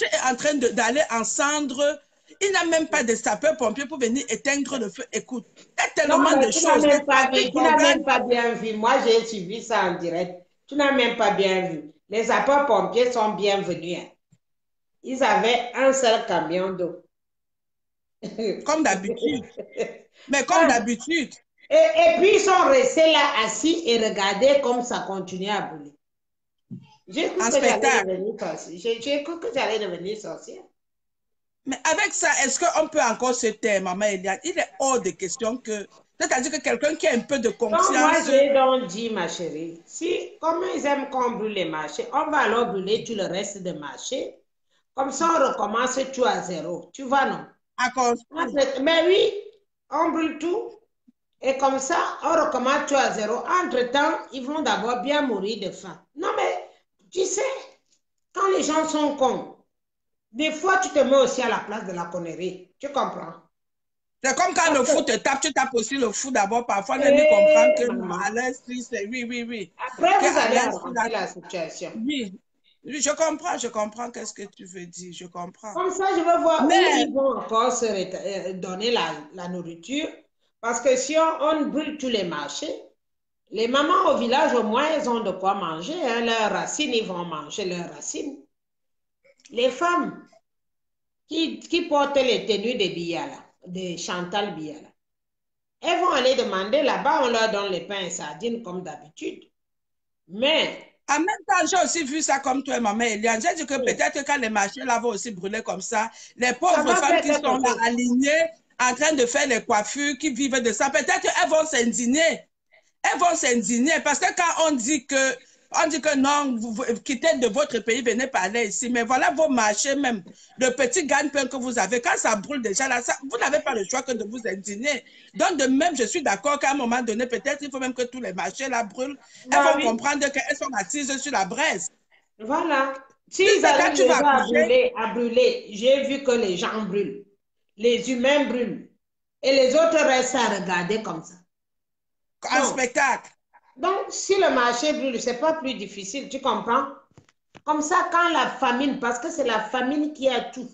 est en train d'aller en cendres, il n'a même pas de sapeurs-pompiers pour venir éteindre le feu. Écoute, il y a tellement de choses. Tu n'as même pas bien vu. Moi, j'ai suivi ça en direct. Tu n'as même pas bien vu. Les sapeurs-pompiers sont bienvenus. Ils avaient un seul camion d'eau. Comme d'habitude. Mais comme d'habitude. Et puis, ils sont restés là assis et regardaient comme ça continuait à brûler. J'ai cru que j'allais devenir sorcière. Mais avec ça, est-ce qu'on peut encore se taire, maman Eliane? Il est hors de question que... C'est-à-dire que quelqu'un qui a un peu de conscience... Moi, j'ai donc dit, ma chérie, si, comme ils aiment qu'on brûle les marchés, on va alors brûler tout le reste des marchés. Comme ça, on recommence tout à zéro. Tu vois, non? À cause... Mais oui, on brûle tout. Et comme ça, on recommence tout à zéro. Entre-temps, ils vont d'abord bien mourir de faim. Non, mais tu sais, quand les gens sont cons, des fois, tu te mets aussi à la place de la connerie. Tu comprends? C'est comme quand le fou te tape, tu tapes aussi le fou d'abord. Parfois, même il comprend que à l'esprit, c'est oui, oui, oui. Après, vous allez arranger la situation. Oui, oui, je comprends qu'est-ce que tu veux dire, je comprends. Comme ça, je veux voir où ils vont encore se donner la nourriture. Parce que si on brûle tous les marchés, les mamans au village, au moins, elles ont de quoi manger. Hein. Leurs racines, ils vont manger leurs racines. Les femmes qui portent les tenues de Biala, de Chantal Biala, elles vont aller demander là-bas, on leur donne les pains et sardines comme d'habitude. Mais... En même temps, j'ai aussi vu ça comme toi et maman Eliane. J'ai dit que peut-être quand les marchés là vont aussi brûler comme ça, les pauvres femmes qui sont là alignées, en train de faire les coiffures, qui vivent de ça, peut-être elles vont s'indigner. Elles vont s'indigner parce que quand on dit que non, vous quittez de votre pays, venez parler ici. Mais voilà vos marchés même, le petit gagne-pain que vous avez. Quand ça brûle déjà là, vous n'avez pas le choix que de vous indigner. Donc de même, je suis d'accord qu'à un moment donné, peut-être il faut même que tous les marchés là brûlent. Elles vont comprendre qu'elles sont assises sur la braise. Voilà. Si ils arrivent déjà à brûler, j'ai vu que les gens brûlent. Les humains brûlent. Et les autres restent à regarder comme ça. Un spectacle. Donc, si le marché brûle, ce n'est pas plus difficile, tu comprends? Comme ça, quand la famine, parce que c'est la famine qui a tout.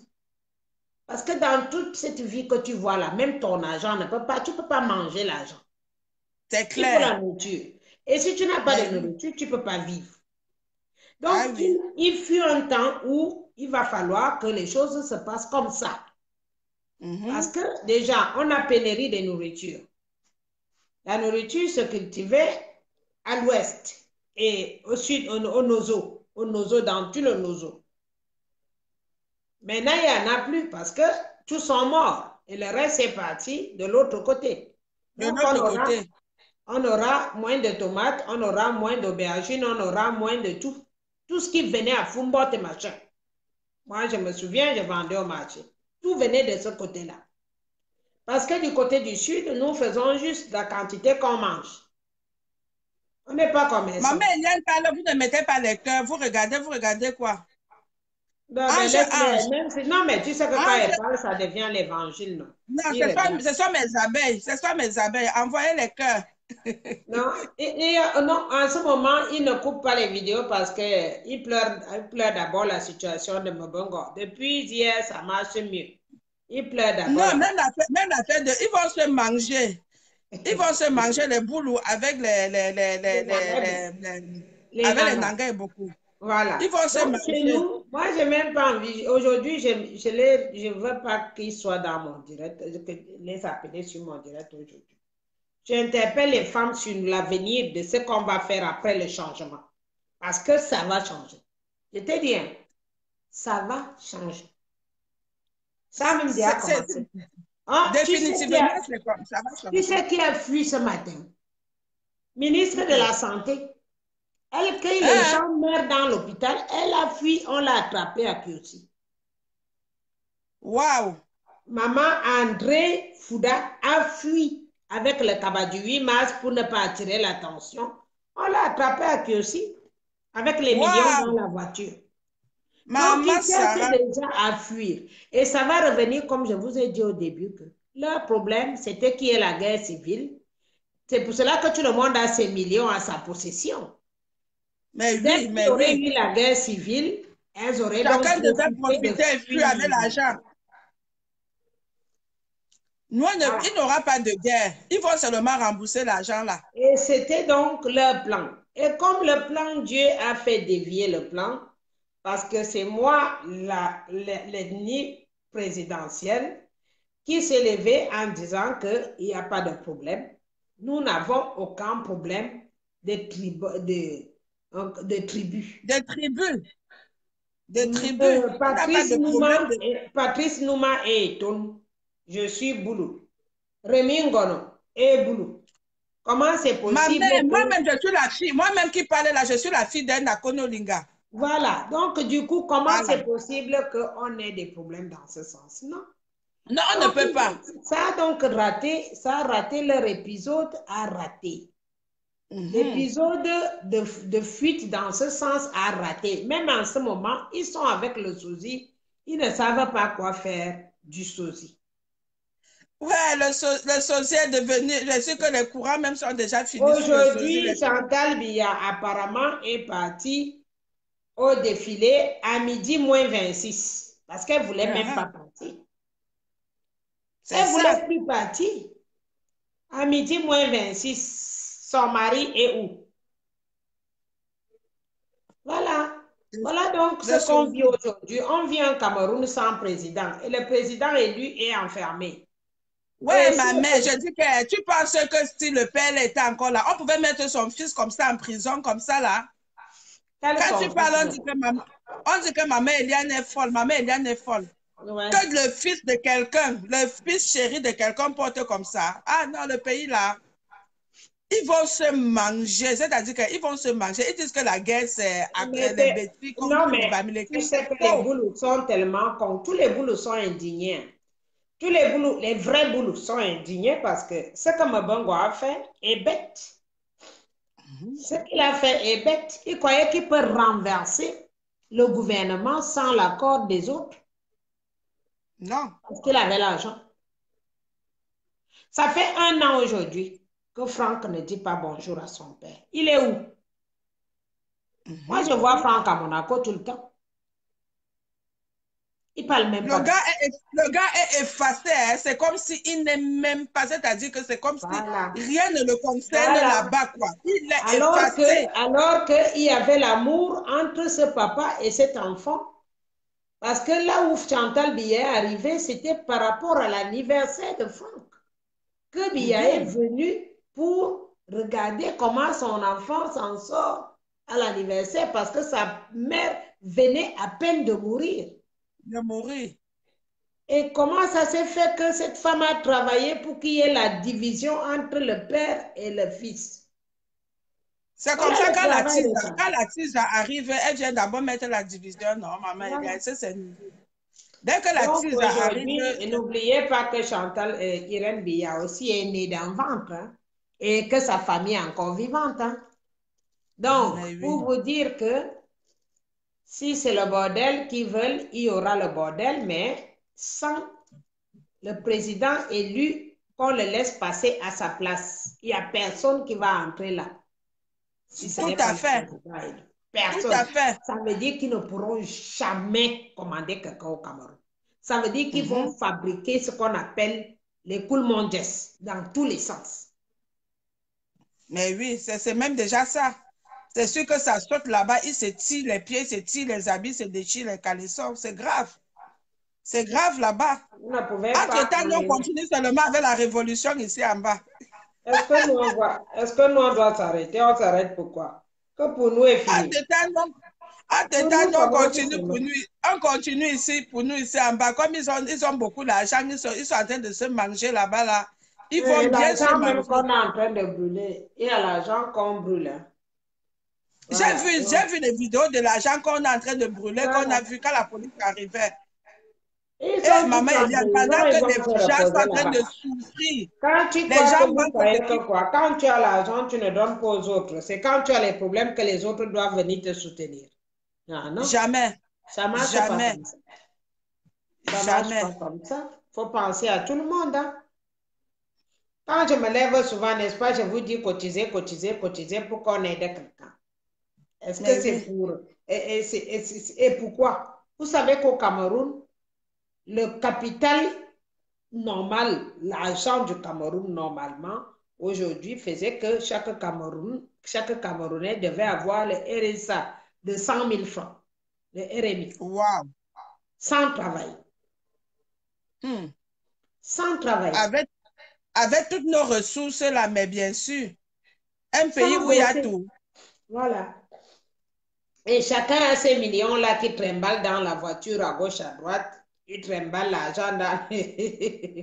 Parce que dans toute cette vie que tu vois là, même ton argent ne peut pas, tu ne peux pas manger l'argent. C'est clair. Il faut la nourriture. Et si tu n'as pas de nourriture, tu ne peux pas vivre. Donc, il fut un temps où il va falloir que les choses se passent comme ça. Parce que déjà, on a pénurie de nourriture. La nourriture se cultivait à l'ouest et au sud, au Nozo, dans tout le Nozo. Maintenant, il n'y en a plus parce que tous sont morts et le reste est parti de l'autre côté. Donc, on aura moins de tomates, on aura moins d'aubergines, on aura moins de tout. Tout ce qui venait à Fumbote et machin. Moi, je me souviens, je vendais au marché. Tout venait de ce côté-là. Parce que du côté du sud, nous faisons juste la quantité qu'on mange. On n'est pas comme ça. Maman Eliane parle, vous ne mettez pas les cœurs. Vous regardez quoi? Non, mais tu sais que quand elle parle, ça devient l'évangile, non? Non, ce sont mes abeilles. Ce sont mes abeilles. Envoyez les cœurs. Non, non, en ce moment, il ne coupe pas les vidéos parce qu'il pleure d'abord la situation de Mbongo. Depuis hier, ça marche mieux. Il pleure d'abord. Non, même l'affaire de... Ils vont se manger. Ils vont se manger les boulous avec les nangas beaucoup. Voilà. Ils vont se manger. Moi, je n'ai même pas envie. Aujourd'hui, je ne veux pas qu'ils soient dans mon direct. Je les appeler sur mon direct aujourd'hui. J'interpelle les femmes sur l'avenir de ce qu'on va faire après le changement. Parce que ça va changer. Je te dis, ça va changer. Ça même déjà commencé. Définitivement, c'est comme ça va changer. Tu sais qui a fui ce matin? Ministre de la Santé. Elle, quand les gens meurent dans l'hôpital, elle a fui, on l'a attrapée à Kyoto. Waouh! Maman André Fouda a fui avec le tabac du 8 mars pour ne pas attirer l'attention. On l'a attrapé à Kyoto avec les millions dans la voiture. Donc, ils cherchent déjà à fuir. Et ça va revenir, comme je vous ai dit au début, que leur problème, c'était qu'il y ait la guerre civile. C'est pour cela que tout le monde a ses millions à sa possession. Mais dès oui, mais qu'il y aurait eu la guerre civile, elles auraient chacun devait profiter et fuir avec l'argent. Nous, il n'aura pas de guerre. Ils vont seulement rembourser l'argent là. Et c'était donc leur plan. Et comme le plan, Dieu a fait dévier le plan, parce que c'est moi, l'ennemi présidentiel, qui s'est levé en disant qu'il n'y a pas de problème. Nous n'avons aucun problème de tribus. Patrice Nouma et Eton. Je suis Boulou. Rémi Ngono et Boulou. Comment c'est possible? Moi-même, je suis la fille. Moi-même qui parlais là, je suis la fille d'un Akonolinga. Voilà. Donc, du coup, comment c'est possible qu'on ait des problèmes dans ce sens? Non. Non, on ne peut pas. Ça a donc raté, ça a raté, leur épisode a raté. L'épisode de fuite dans ce sens a raté. Même en ce moment, ils sont avec le sosie. Ils ne savent pas quoi faire du sosie. Ouais, le sosie est devenu... Je sais que les courants même sont déjà finis. Aujourd'hui, Chantal Biya apparemment est partie au défilé à midi moins 26. Parce qu'elle ne voulait même pas partir. Elle ne voulait plus partir. À midi moins 26. Son mari est où? Voilà. Voilà donc ce qu'on vit aujourd'hui. On vit un Cameroun sans président. Et le président élu est enfermé. Oui, ma mère, je dis que tu penses que si le père était encore là, on pouvait mettre son fils comme ça en prison, comme ça là. Quand tu parles, on dit que maman Eliane est folle. Maman Eliane est folle. Ouais. Que le fils de quelqu'un, le fils chéri de quelqu'un porte comme ça. Ah non, le pays là. Ils vont se manger, c'est-à-dire qu'ils vont se manger. Ils disent que la guerre, c'est les bêtises contre les familles. Tu sais que les boulots sont tellement cons. Tous les boulots sont indignés. Tous les boulots, les vrais boulots sont indignés parce que ce que Mabongo a fait est bête. Ce qu'il a fait est bête. Il croyait qu'il peut renverser le gouvernement sans l'accord des autres. Non. Parce qu'il avait l'argent. Ça fait 1 an aujourd'hui que Franck ne dit pas bonjour à son père. Il est où? Moi, je vois Franck à Monaco tout le temps. Il parle même pas. Le gars est effacé. Hein? C'est comme s'il n'est même pas. C'est-à-dire que c'est comme si rien ne le concerne là-bas. Il est effacé. Alors qu'il y avait l'amour entre ce papa et cet enfant. Parce que là où Chantal Biya est arrivée, c'était par rapport à l'anniversaire de Franck. Que Biya est venu pour regarder comment son enfant s'en sort à l'anniversaire parce que sa mère venait à peine de mourir. De mourir. Et comment ça s'est fait que cette femme a travaillé pour qu'il y ait la division entre le père et le fils? C'est comme ça quand la tisa arrive, elle vient d'abord mettre la division. Non, maman, c'est dès que la tisa arrive... N'oubliez pas que Chantal, Irène Biya aussi est née d'un ventre hein, et que sa famille est encore vivante. Hein. Donc, pour vous dire que si c'est le bordel qu'ils veulent, il y aura le bordel, mais sans le président élu, qu'on le laisse passer à sa place. Il n'y a personne qui va entrer là. Si tout à fait. Personne. Tout à fait. Ça veut dire qu'ils ne pourront jamais commander quelqu'un au Cameroun. Ça veut dire qu'ils vont fabriquer ce qu'on appelle les coulements dans tous les sens. Mais oui, c'est même déjà ça. C'est sûr que ça saute là-bas, ils se tirent les pieds, se tirent les habits, se déchirent les caleçons. C'est grave. C'est grave là-bas. Entre-temps, nous, on continue seulement avec la révolution ici en bas. Est-ce que nous, on doit s'arrêter? On s'arrête pourquoi? Que pour nous est fini. Entre-temps, on continue ici, pour nous ici en bas. Comme ils ont beaucoup d'argent, ils sont en train de se manger là-bas. Là. Ils vont bien se manger. Même qu'on est en train de brûler, il y a l'argent qu'on brûle. Voilà. J'ai vu des vidéos de l'argent qu'on est en train de brûler, qu'on a vu quand la police arrivait. Maman, pendant que les gens sont en train de souffrir. Quand tu crois quand tu as l'argent, tu ne donnes pas aux autres. C'est quand tu as les problèmes que les autres doivent venir te soutenir. Non? Jamais. Ça marche jamais. Pas comme ça. Ça marche pas comme ça. Il faut penser à tout le monde. Hein? Quand je me lève souvent, n'est-ce pas, je vous dis cotiser pour qu'on aide quelqu'un. Est-ce que c'est pour... Et pourquoi? Vous savez qu'au Cameroun, le capital normal, l'argent du Cameroun normalement, aujourd'hui, faisait que chaque Camerounais devait avoir le RSA de 100 000 francs, le RMI. Wow. Sans travail. Sans travail. Avec toutes nos ressources là, mais bien sûr, un pays où il y a tout. Voilà. Et chacun a ces millions-là qui trimballent dans la voiture à gauche, à droite. Ils trimballent l'argent dans...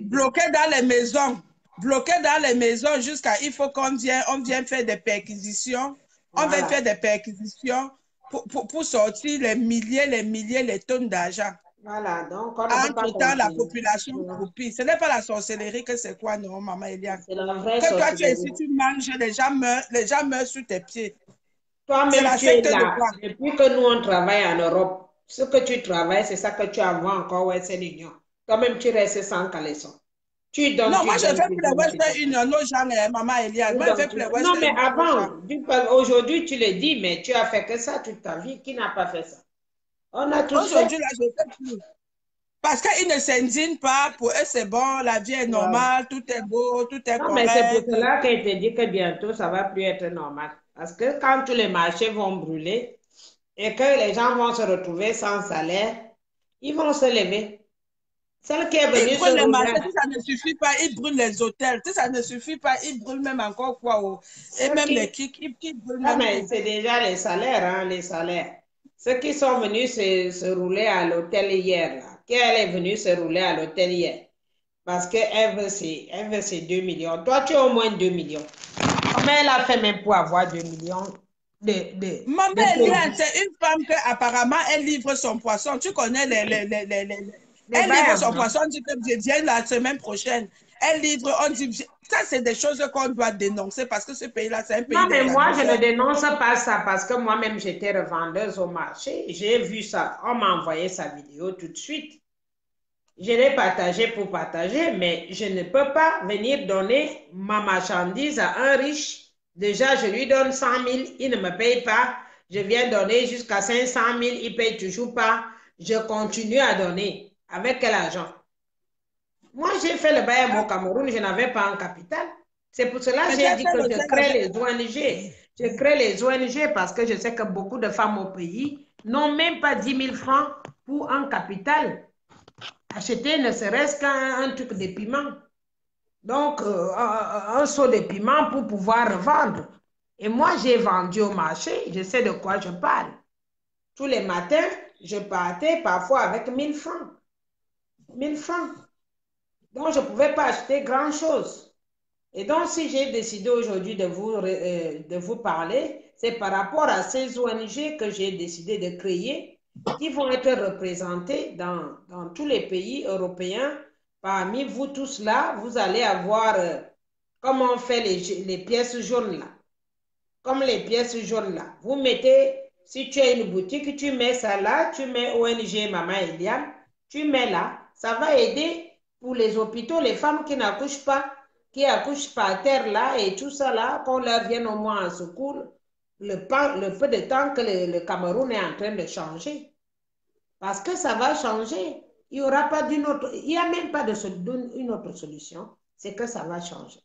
Bloqués dans les maisons. Bloqués dans les maisons jusqu'à... Il faut qu'on vienne faire des perquisitions. On va faire des perquisitions pour sortir les milliers, les tonnes d'argent. Voilà, donc on ne peut pas Entre-temps, la continuer. population croupit. Ce n'est pas la sorcellerie que c'est quoi, non, maman Eliane? C'est la vraie Que toi, tu es sorcellerie. ici, tu manges, les gens meurent sur tes pieds. C'est Toi-même, la tu es secte de là. quoi? Depuis que nous, on travaille en Europe, ce que tu travailles, c'est ça que tu envoies encore Western Union. Toi-même, tu restes sans caleçon. Non, moi, Tu je donnes, fais tu plus les donnes, tu Western donnes. Union aux gens, maman Eliane. Tu Moi, je fais donnes, plus les Non, Western mais Union aux gens. aujourd'hui, tu le dis, mais tu as fait que ça toute ta vie. Qui n'a pas fait ça? On a tous fait. Aujourd'hui, là, je ne fais plus. Parce qu'ils ne s'indignent pas. Pour eux, c'est bon, la vie est Voilà. normale, tout est beau, tout est Non, mais c'est pour correct. cela qu'elle te dit que bientôt, ça va plus être normal. Parce que quand tous les marchés vont brûler et que les gens vont se retrouver sans salaire, ils vont se lever. Celle qui est Ils venue se brûlent les marchés, rouler, si ça ne suffit pas, ils brûlent les hôtels. Si ça ne suffit pas, ils brûlent même encore quoi. Oh. Et ceux même les qui, kicks, ils brûlent ah, même mais tout. c'est déjà les salaires, hein, les salaires. Ceux qui sont venus se rouler à l'hôtel hier, là, qu'elle est venue se rouler à l'hôtel hier, parce elle veut ses 2 millions. Toi, tu as au moins 2 millions. Comment elle a fait même pour avoir 2 millions Maman de Eliane, crédit? c'est une femme qui apparemment elle livre son poisson. Tu connais Les elle livre bains, son hein. poisson, on dit que je viens la semaine prochaine. Elle livre, on dit, ça c'est des choses qu'on doit dénoncer parce que ce pays-là, c'est un pays Non, mais des moi, je ne abuseurs. dénonce pas ça parce que moi-même, j'étais revendeuse au marché. J'ai vu ça. On m'a envoyé sa vidéo tout de suite. Je l'ai partagé pour partager, mais je ne peux pas venir donner ma marchandise à un riche. Déjà, je lui donne 100 000, il ne me paye pas. Je viens donner jusqu'à 500 000, il ne paye toujours pas. Je continue à donner. Avec quel argent? Moi, j'ai fait le bail au Cameroun, je n'avais pas un capital. C'est pour cela que Mais j'ai j'ai dit fait que le je tel crée avec. les ONG. Je crée les ONG parce que je sais que beaucoup de femmes au pays n'ont même pas 10 000 francs pour un capital. Acheter ne serait-ce qu'un truc de piment. Donc, un seau de piment pour pouvoir revendre. Et moi, j'ai vendu au marché, je sais de quoi je parle. Tous les matins, je partais parfois avec 1000 francs. 1000 francs. Donc, je ne pouvais pas acheter grand-chose. Et donc, si j'ai décidé aujourd'hui de vous parler, c'est par rapport à ces ONG que j'ai décidé de créer, qui vont être représentées dans tous les pays européens. Parmi vous tous là, vous allez avoir comment on fait les pièces jaunes là. Comme les pièces jaunes là. Vous mettez, si tu as une boutique, tu mets ça là, tu mets ONG Maman Eliane, tu mets là, ça va aider pour les hôpitaux, les femmes qui n'accouchent pas, qui accouchent par terre là et tout ça là, qu'on leur vienne au moins en secours, le peu de temps que le Cameroun est en train de changer. Parce que ça va changer. Il n'y aura pas d'une autre, il n'y a même pas une autre solution, c'est que ça va changer.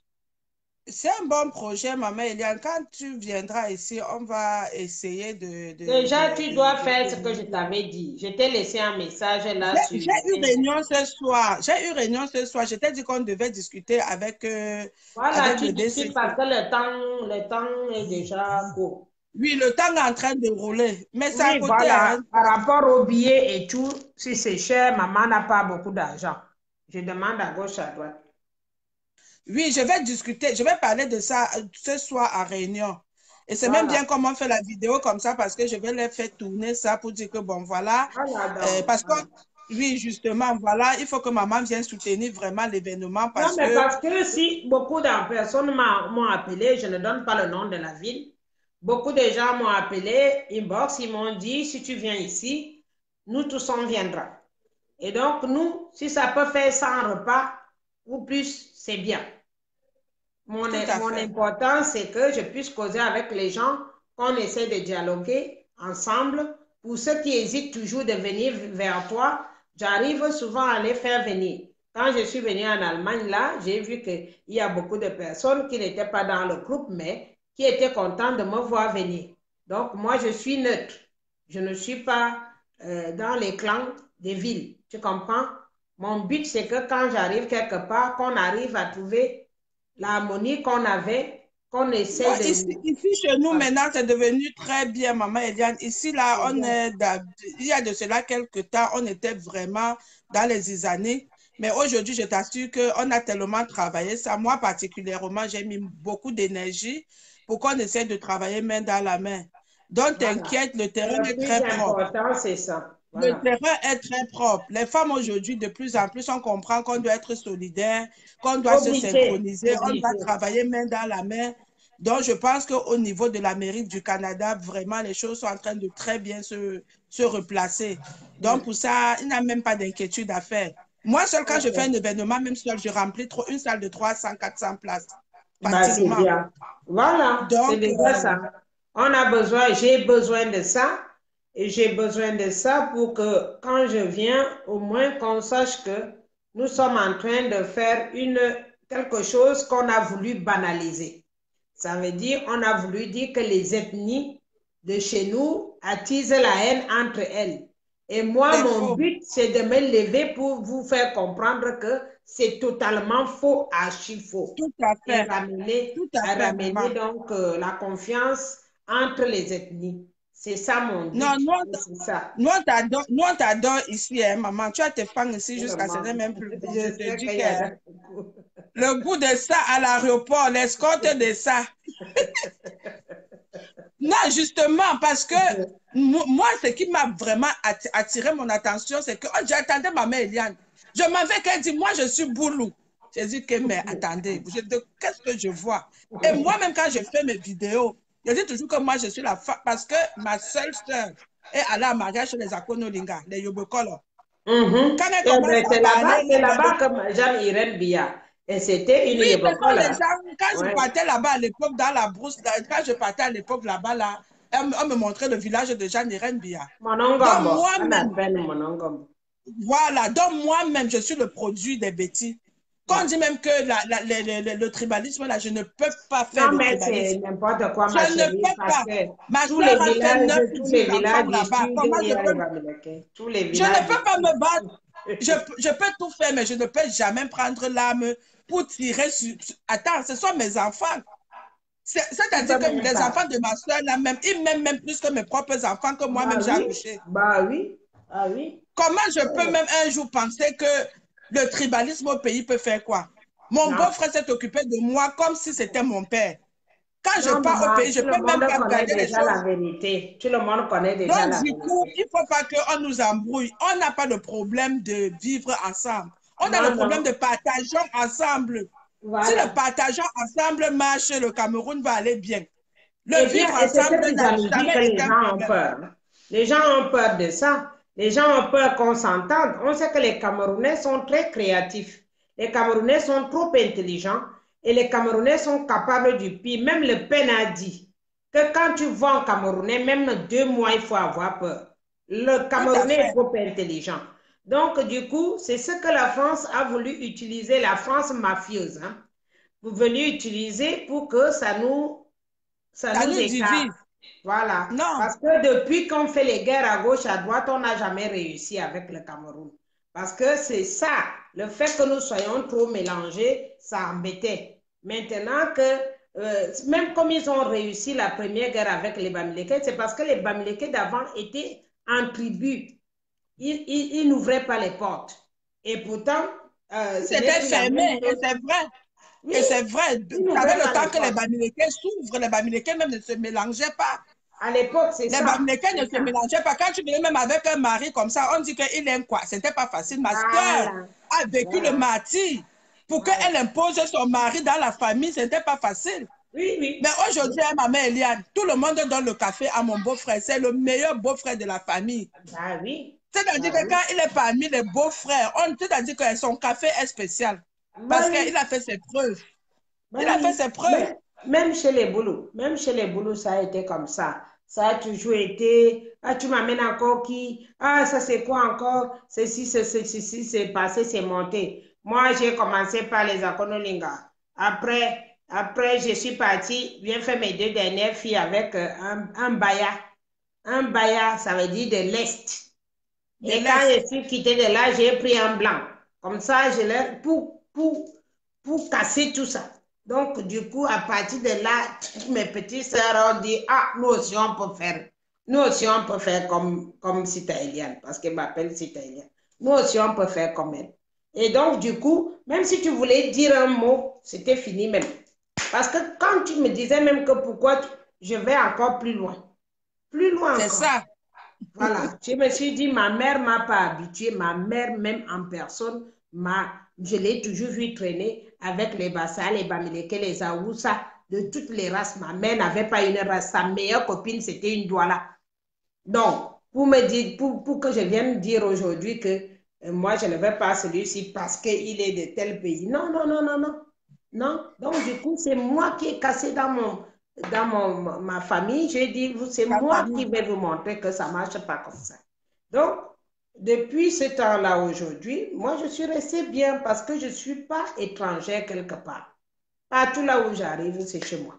C'est un bon projet, maman Eliane. Quand tu viendras ici, on va essayer Déjà, tu dois faire ce que je t'avais dit. Je t'ai laissé un message là sur... J'ai eu réunion ce soir. J'ai eu réunion ce soir. Je t'ai dit qu'on devait discuter avec, Voilà, avec tu le discutes DCC. parce que le temps est déjà court. Oui, le temps est en train de rouler. Mais c'est à Oui, côté. voilà. Hein. Par rapport au billet et tout, si c'est cher, maman n'a pas beaucoup d'argent. Je demande à gauche, à droite. Oui, je vais discuter. Je vais parler de ça ce soir à réunion. Et c'est même bien comment on fait la vidéo comme ça parce que je vais les faire tourner ça pour dire que bon, voilà. Parce que, oui, justement, voilà, il faut que maman vienne soutenir vraiment l'événement parce non, mais parce que si beaucoup de personnes m'ont appelé, je ne donne pas le nom de la ville. Beaucoup de gens m'ont appelé, inbox, ils m'ont dit, si tu viens ici, nous tous on viendra. Et donc, nous, si ça peut faire 100 repas ou plus, c'est bien. Mon important, c'est que je puisse causer avec les gens, qu'on essaie de dialoguer ensemble. Pour ceux qui hésitent toujours de venir vers toi, j'arrive souvent à les faire venir. Quand je suis venue en Allemagne, là, j'ai vu qu'il y a beaucoup de personnes qui n'étaient pas dans le groupe, mais qui étaient contentes de me voir venir. Donc, moi, je suis neutre. Je ne suis pas dans les clans des villes. Tu comprends? Mon but, c'est que quand j'arrive quelque part, qu'on arrive à trouver l'harmonie qu'on avait, qu'on essaie non, de... Ici, chez nous, maintenant, c'est devenu très bien, maman Eliane. Ici, là, il y a de cela quelques temps, on était vraiment dans les islamiques. Mais aujourd'hui, je t'assure qu'on a tellement travaillé ça. Moi, particulièrement, j'ai mis beaucoup d'énergie pour qu'on essaie de travailler main dans la main. Donc, t'inquiète, le terrain est très propre. Le plus important, c'est ça. Le Voilà. terrain est très propre. Les femmes aujourd'hui, de plus en plus, on comprend qu'on doit être solidaire, qu'on doit se Obligé, synchroniser, on doit obligé. travailler main dans la main. Donc, je pense qu'au niveau de l'Amérique, du Canada, vraiment, les choses sont en train de très bien se replacer. Donc, pour ça, il n'y a même pas d'inquiétude à faire. Moi, seul, quand je fais un Ok. événement, même seul, je remplis une salle de 300, 400 places Bah, c'est facilement. bien. Voilà, c'est Donc, déjà ça. On a besoin, j'ai besoin de ça. Et j'ai besoin de ça pour que quand je viens, au moins qu'on sache que nous sommes en train de faire quelque chose qu'on a voulu banaliser. Ça veut dire, on a voulu dire que les ethnies de chez nous attisent la haine entre elles. Et moi, c'est mon faux. but, c'est de me lever pour vous faire comprendre que c'est totalement faux, archi faux. Tout à Et fait. Tout à à fait, ramener maman. donc la confiance entre les ethnies. C'est ça mon Non, but. C'est ça. nous, on t'adore ici, hein, maman. Tu as tes fans ici jusqu'à ce Vraiment. n'est même plus. Je Je te sais dis qu'il que y en a beaucoup. le goût de ça à l'aéroport, l'escorte de ça. Non, justement, parce que moi, ce qui m'a vraiment attiré mon attention, c'est que oh, j'attendais ma mère Eliane. Je m'avais qu'elle dit, moi, je suis boulou. J'ai dit que, mais attendez, qu'est-ce que je vois? Et moi-même, quand je fais mes vidéos, je dis toujours que moi, je suis la femme, parce que ma seule sœur est allée à mariage chez les Akonolinga, les Yobokolo. Quand elle Eh commence ben, à parler, c'est là-bas que j'aime Irène Bia. Et c'était une oui, ce Yoboko sont les là. gens, quand je Ouais. partais là-bas à l'époque, dans la brousse, quand je partais à l'époque là-bas, là, on me montrait le village de Jeanne Bia. Donc Monongombo. On moi-même, appelle Monongombo. voilà, donc moi-même, je suis le produit des bêtises. Quand on dit même que le tribalisme, là, je ne peux pas faire Non, le mais c'est tribalisme. n'importe quoi, ma Je ne chérie, peux parce pas. que Ma soeur a fait 9 ou tous 10 les villages enfants du là-bas. sud, Comment il y je a les peux Bamileke. Tous les je villages ne du peux pas me battre. Je, sud. je peux tout faire, mais je ne peux jamais prendre l'arme pour tirer sur... Attends, ce sont mes enfants. Tu C'est-à-dire peux que même les pas. enfants de ma soeur, là, même, ils m'aiment même plus que mes propres enfants que Bah moi-même j'ai oui, accouché. bah oui, ah oui. Comment je peux même un jour penser que le tribalisme au pays peut faire quoi? Mon Non, beau-frère s'est occupé de moi comme si c'était mon père. Quand je non, pars au maman, pays, je tout ne le peux même monde pas connaît regarder les déjà la choses. vérité. Tout le monde connaît déjà Donc, la du coup, vérité. il ne faut pas qu'on nous embrouille. On n'a pas de problème de vivre ensemble. On a le Non, problème non, de partageons ensemble. Si le voilà. partageons ensemble marche, le Cameroun va aller bien. Eh Le bien, vivre et c'est ce ensemble que n'a j'avais dit jamais que les été un gens ont problème. peur. Hein. Les gens ont peur de ça. Les gens ont peur qu'on s'entende. On sait que les Camerounais sont très créatifs. Les Camerounais sont trop intelligents et les Camerounais sont capables du pire. Même le Pen a dit que quand tu vois un Camerounais, même 2 mois, il faut avoir peur. Le Tout à Camerounais est fait. trop intelligent. Donc, du coup, c'est ce que la France a voulu utiliser, la France mafieuse, hein, vous venez utiliser pour que ça Ça nous nous écarte. divise. Voilà. Non, Parce que depuis qu'on fait les guerres à gauche, à droite, on n'a jamais réussi avec le Cameroun. Parce que c'est ça, le fait que nous soyons trop mélangés, ça embêtait. Maintenant que, même comme ils ont réussi la première guerre avec les Bamileke, c'est parce que les Bamileke d'avant étaient en tribu. Ils n'ouvraient pas les portes. Et pourtant, ce n'est c'était plus la même fermé. Et chose. c'est vrai. Oui, Et c'est vrai. ils Vous savez, n'ouvraient le pas temps les que les portes. Bamileke s'ouvrent, les Bamileke même ne se mélangeaient pas. À l'époque, c'est Les ça. Bamileke ne C'est se ça. mélangeaient pas. Quand tu venais même avec un mari comme ça, on dit qu'il aime quoi? C'était pas facile. Ma soeur Voilà. a vécu le Voilà. martyr. Pour Voilà. qu'elle impose son mari dans la famille, c'était pas facile. Oui, oui. Mais aujourd'hui, ma mère Eliane, tout le monde donne le café à mon beau-frère. C'est le meilleur beau-frère de la famille. Ah oui. C'est-à-dire Ah que oui. quand il est parmi les beaux-frères, c'est-à-dire que son café est spécial. Bah Parce oui. qu'il a fait ses preuves. Bah Il a fait oui. ses preuves. Même chez les boulots. Même chez les boulots, ça a été comme ça. Ça a toujours été. Ah, tu m'amènes encore qui? Ah, ça c'est quoi encore? Ceci, ceci, c'est passé, c'est monté. Moi, j'ai commencé par les Akonolinga. Après, je suis partie, viens faire mes 2 dernières filles avec un baya. Un baya, ça veut dire de l'Est. De Et quand l'Est. je suis quittée de là, j'ai pris un blanc. Comme ça, je l'ai pour casser tout ça. Donc, du coup, à partir de là, mes petites sœurs ont dit, ah, nous aussi, on peut faire. Nous aussi, on peut faire comme Sita Eliane, parce qu'elle m'appelle Sita Eliane. Nous aussi, on peut faire comme elle. Et donc, du coup, même si tu voulais dire un mot, c'était fini même. Parce que quand tu me disais même que pourquoi je vais encore plus loin C'est encore. ça. Voilà, je me suis dit, ma mère ne m'a pas habituée, ma mère même en personne, je l'ai toujours vu traîner avec les Bassa, les Bamileke, les Aoussa, de toutes les races. Ma mère n'avait pas une race, sa meilleure copine, c'était une Douala. Donc, pour me dire, pour que je vienne dire aujourd'hui que moi, je ne veux pas celui-ci parce qu'il est de tel pays. Non, non, non, non, non. Non. Donc, du coup, c'est moi qui ai cassé ma famille. J'ai dit, c'est Ta moi qui famille. vais vous montrer que ça ne marche pas comme ça. Donc, depuis ce temps-là aujourd'hui, moi, je suis restée bien parce que je ne suis pas étrangère quelque part. Partout là où j'arrive, c'est chez moi.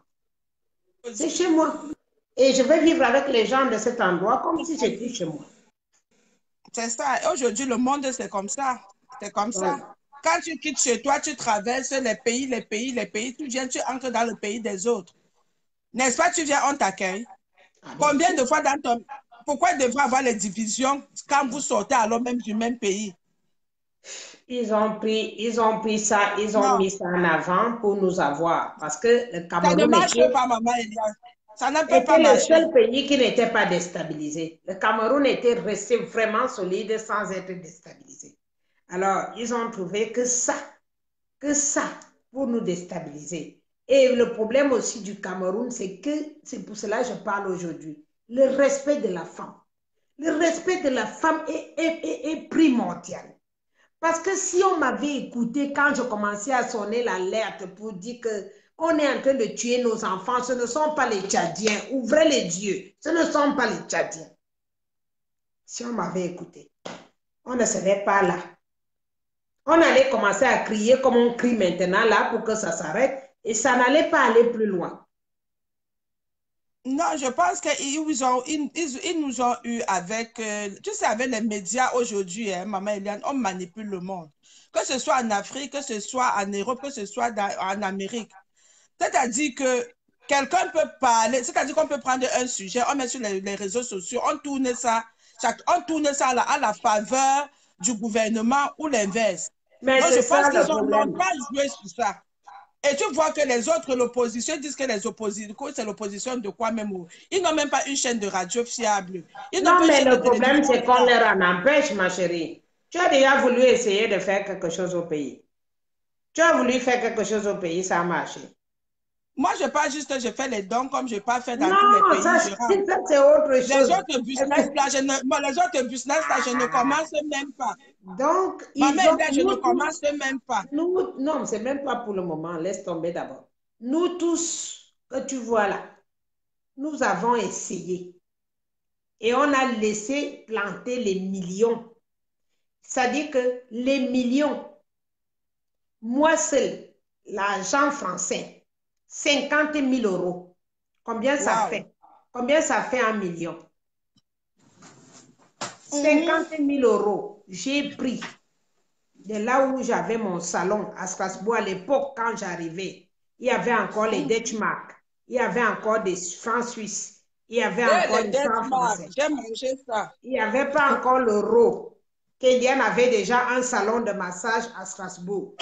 C'est chez moi. Et je vais vivre avec les gens de cet endroit comme si j'étais chez moi. C'est ça. Aujourd'hui, le monde, c'est comme ça. C'est comme ça. Ouais. Quand tu quittes chez toi, tu traverses les pays, tu viens, tu entres dans le pays des autres. N'est-ce pas, tu viens, on t'accueille. Ah, Combien de fois dans ton... Pourquoi il devrait avoir les divisions quand vous sortez alors même du même pays? ils ont pris ça, ils ont Non, mis ça en avant pour nous avoir. Parce que le ça ne Cameroun marche pas, maman Eliane. Ça ne peut pas était le marcher. seul pays qui n'était pas déstabilisé. Le Cameroun était resté vraiment solide sans être déstabilisé. Alors, ils ont trouvé que ça, pour nous déstabiliser. Et le problème aussi du Cameroun, c'est que, c'est pour cela que je parle aujourd'hui, le respect de la femme. Le respect de la femme est primordial. Parce que si on m'avait écouté quand je commençais à sonner l'alerte pour dire qu'on est en train de tuer nos enfants, ce ne sont pas les Tchadiens, ouvrez les yeux, ce ne sont pas les Tchadiens. Si on m'avait écouté, on ne serait pas là. On allait commencer à crier comme on crie maintenant là pour que ça s'arrête et ça n'allait pas aller plus loin. Non, je pense qu'ils nous ont eu avec, tu sais, avec les médias aujourd'hui, hein, maman Eliane, on manipule le monde. Que ce soit en Afrique, que ce soit en Europe, que ce soit en Amérique. C'est-à-dire que quelqu'un peut parler, c'est-à-dire qu'on peut prendre un sujet, on met sur les réseaux sociaux, on tourne ça à la faveur du gouvernement ou l'inverse. Mais Donc, c'est je pense ça qu'ils le n'ont problème. pas joué sur ça. Et tu vois que les autres, l'opposition, disent que c'est l'opposition de quoi même. Ils n'ont même pas une chaîne de radio fiable. Ils n'ont Non, pas une mais chaîne de le problème, télévision c'est qu'on fiable. leur en empêche, ma chérie. Tu as déjà voulu essayer de faire quelque chose au pays. Tu as voulu faire quelque chose au pays, ça a marché. Moi, je pas juste, je fais les dons comme je n'ai pas fait dans tous les Non, pays. ça, Je rentre. ça c'est autre Les chose. autres business là, je ne commence même pas. Donc, Ma ils mère, ont, je ne nous tous, commence même pas. non, c'est même pas pour le moment, laisse tomber d'abord. Nous tous, que tu vois là, nous avons essayé et on a laissé planter les millions. C'est-à-dire que les millions, moi seul, l'argent français, 50 000 euros, combien ça Waouh. fait? Combien ça fait en millions? 50 000 euros, j'ai pris de là où j'avais mon salon à Strasbourg à l'époque quand j'arrivais. Il y avait encore les Deutschmark, il y avait encore des francs suisses, il y avait Et encore les les dettes francs marques, français. j'ai mangé ça. Il n'y avait pas encore l'euro. Kéliane avait déjà un salon de massage à Strasbourg.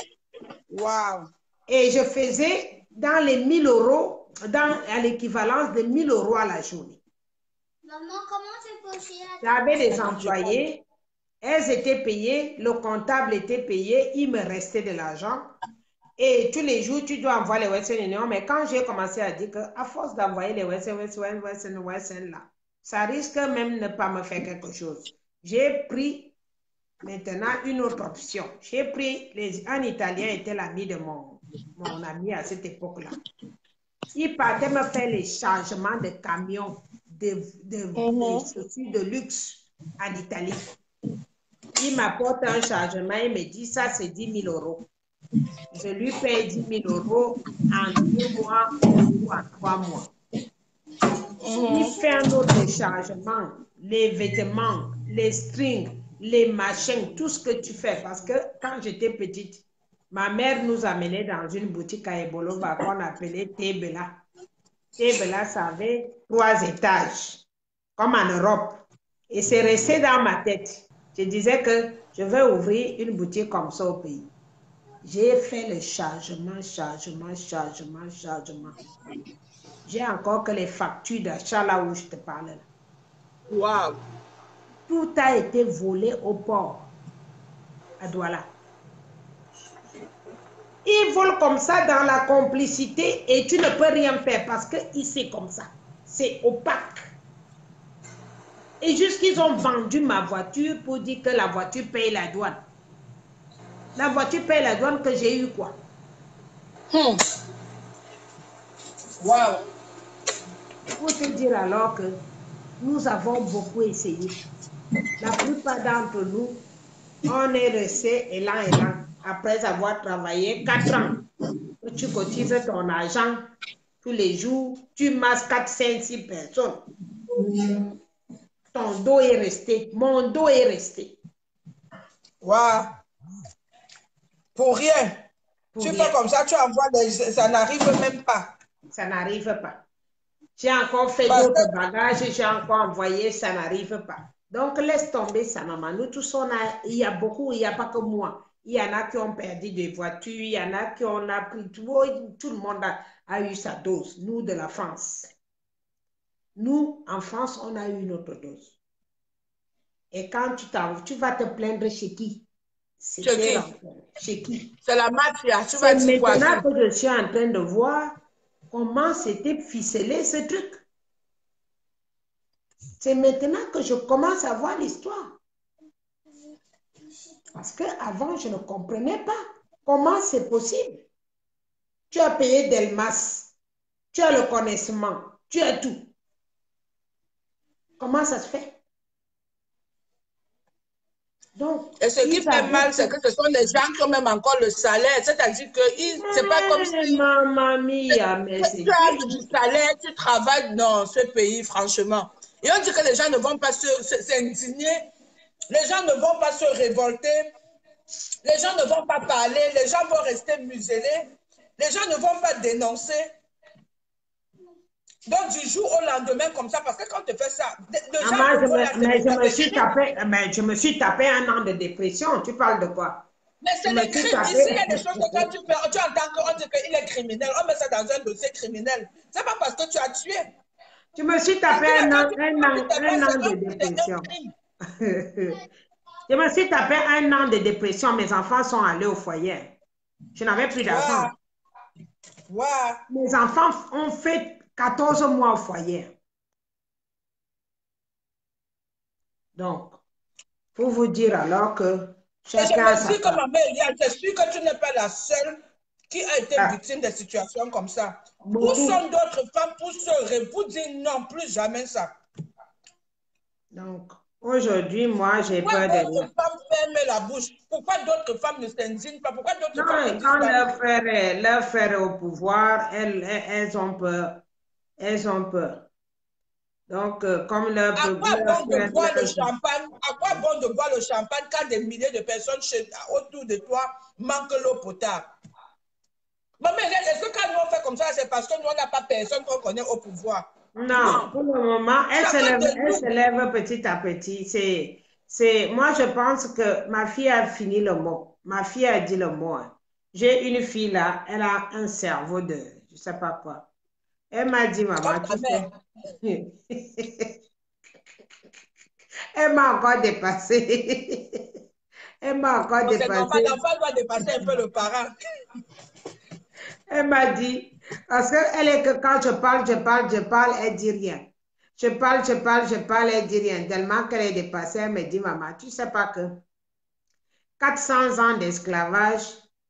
Waouh. Et je faisais dans les 1000 euros, à l'équivalence de 1000 euros à la journée. Maman, comment c'est possible? J'avais des employés, elles étaient payées, le comptable était payé, il me restait de l'argent. Et tous les jours, tu dois envoyer les Western Union. Mais quand j'ai commencé à dire qu'à force d'envoyer les Western là, ça risque même de ne pas me faire quelque chose. J'ai pris maintenant une autre option. J'ai pris, un Italien était l'ami de mon ami à cette époque-là. Il partait me faire les changements de camions, de chaussures de luxe en Italie. Il m'apporte un chargement, il me dit ça c'est 10 000 euros. Je lui paye 10 000 euros en 2 mois ou en 3 mois. Il fait un autre chargement, les vêtements, les strings, les machins, tout ce que tu fais. Parce que quand j'étais petite, ma mère nous amenait dans une boutique à Ebolova qu'on appelait Tebela. Tebela, ça avait 3 étages, comme en Europe. Et c'est resté dans ma tête. Je disais que je vais ouvrir une boutique comme ça au pays. J'ai fait le chargement. J'ai encore que les factures d'achat là où je te parlais. Waouh. Tout a été volé au port, à Douala. Ils volent comme ça dans la complicité et tu ne peux rien faire parce que c'est comme ça. C'est opaque. Et juste qu'ils ont vendu ma voiture pour dire que la voiture paye la douane. La voiture paye la douane que j'ai eu quoi? Wow. Pour te dire alors que nous avons beaucoup essayé. La plupart d'entre nous, on est resté élan. Après avoir travaillé 4 ans, tu cotises ton argent tous les jours, tu masses 4, 5, 6 personnes. Ton dos est resté, mon dos est resté. Wow. Pour rien. Pour Tu rien. fais comme ça, tu envoies ça n'arrive même pas. Ça n'arrive pas. J'ai encore fait Parce d'autres que- bagages, j'ai encore envoyé, ça n'arrive pas. Donc, laisse tomber ça, maman. Nous tous, il y a beaucoup, il n'y a pas que moi. Il y en a qui ont perdu des voitures, il y en a qui ont appris, tout le monde a eu sa dose. Nous, de la France. Nous, en France, on a eu notre dose. Et quand tu vas te plaindre chez qui? Chez qui? Chez qui? C'est la mafia. Tu vas C'est dire quoi? maintenant que je suis en train de voir comment c'était ficelé ce truc. C'est maintenant que je commence à voir l'histoire. Parce qu'avant, je ne comprenais pas comment c'est possible. Tu as payé Delmas, tu as le connaissement, tu as tout. Comment ça se fait? Donc, Et ce qui fait mal, c'est que ce sont des gens qui ont même encore le salaire. C'est-à-dire que c'est pas comme si Maman mia, mais c'est tu as du salaire, tu travailles dans ce pays, franchement. Et on dit que les gens ne vont pas s'indigner, les gens ne vont pas se révolter, les gens ne vont pas parler, les gens vont rester muselés, les gens ne vont pas dénoncer. Donc, du jour au lendemain, comme ça, parce que quand tu fais ça, je me suis tapé un an de dépression. Tu parles de quoi? Mais c'est les crimes. Ici, il y a des choses que quand tu fais, tu entends qu'on dit qu'il est criminel, on met ça dans un dossier criminel. C'est pas parce que tu as tué. Tu me suis tapé un an de dépression. Je me suis tapé un an de dépression. Mes enfants sont allés au foyer. Je n'avais plus d'argent. Wow. Mes enfants ont fait 14 mois au foyer. Donc, pour vous dire alors que chacun a sa part. Je suis que tu n'es pas la seule qui a été victime de situations comme ça. Où sont d'autres femmes pour dire non, plus jamais ça? Donc, aujourd'hui, moi, j'ai peur de rien. Pourquoi d'autres femmes ferment la bouche? Pourquoi d'autres femmes ne s'indignent pas? Pourquoi d'autres femmes ne quand leur frère est au pouvoir, elles ont peur. Elles ont peur. Donc, comme leur à quoi bon de boire le champagne? À quoi bon de boire le champagne quand des milliers de personnes autour de toi manquent l'eau potable? Mais est-ce que quand nous on fait comme ça, c'est parce que nous on n'a pas personne qu'on connaît au pouvoir? Non, pour le moment, elle se lève petit à petit. Moi, je pense que ma fille a fini le mot. Ma fille a dit le mot. J'ai une fille là, elle a un cerveau de, je ne sais pas quoi. Elle m'a dit, maman, tu sais. Elle m'a encore dépassé. Elle m'a encore dépassé. L'enfant doit dépasser un peu le parent. Elle m'a dit, parce qu'elle est que quand je parle, elle dit rien. Je parle, elle dit rien. Tellement qu'elle est dépassée, elle me dit, maman, tu sais pas que 400 ans d'esclavage,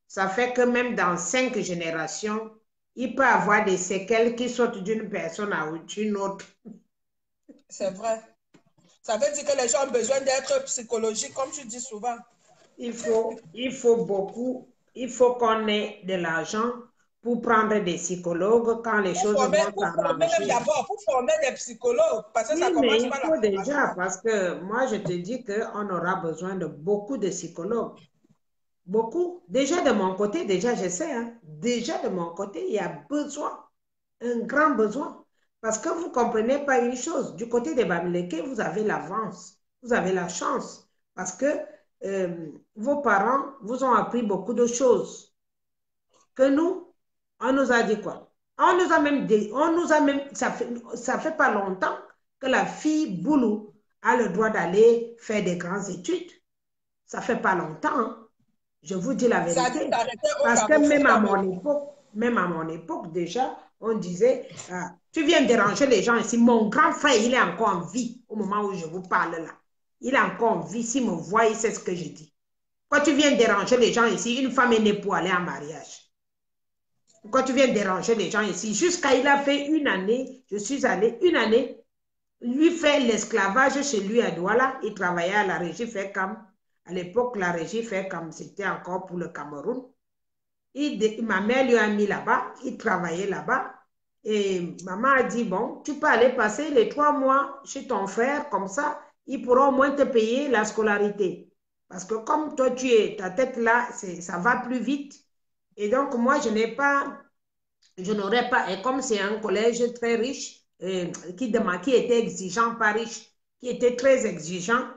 ça fait que même dans 5 générations, il peut y avoir des séquelles qui sautent d'une personne à une autre. C'est vrai. Ça veut dire que les gens ont besoin d'être psychologiques, comme tu dis souvent. Il faut beaucoup, il faut qu'on ait de l'argent pour prendre des psychologues quand les choses vont s'arranger. D'abord, pour former des psychologues, parce que ça commence par la déjà, parce que moi, je te dis qu'on aura besoin de beaucoup de psychologues. Beaucoup. Déjà de mon côté, déjà je sais, hein, déjà de mon côté, il y a besoin, un grand besoin. Parce que vous ne comprenez pas une chose, du côté des Bamileke, vous avez l'avance, vous avez la chance. Parce que vos parents vous ont appris beaucoup de choses. Que nous, on nous a dit quoi? On nous a même dit, ça fait pas longtemps que la fille Boulou a le droit d'aller faire des grandes études. Ça fait pas longtemps, hein. Je vous dis la Ça a dû vérité. t'arrêter au Parce que Carrefour même à mon époque déjà, on disait, tu viens déranger les gens ici. Mon grand frère, il est encore en vie au moment où je vous parle là. Il est encore en vie. S'il me voit, il sait ce que je dis. Quand tu viens déranger les gens ici, une femme est née pour aller en mariage. Quand tu viens déranger les gens ici, jusqu'à il a fait une année, je suis allée une année, lui faire l'esclavage chez lui à Douala. Il travaillait à la régie FECAM. À l'époque, la régie FECAM, c'était encore pour le Cameroun. Ma mère lui a mis là-bas, il travaillait là-bas. Et maman a dit, bon, tu peux aller passer les 3 mois chez ton frère, comme ça, il pourra au moins te payer la scolarité. Parce que comme toi, ta tête là, ça va plus vite. Et donc, moi, je n'aurais pas, et comme c'est un collège très riche, qui était exigeant, pas riche, qui était très exigeant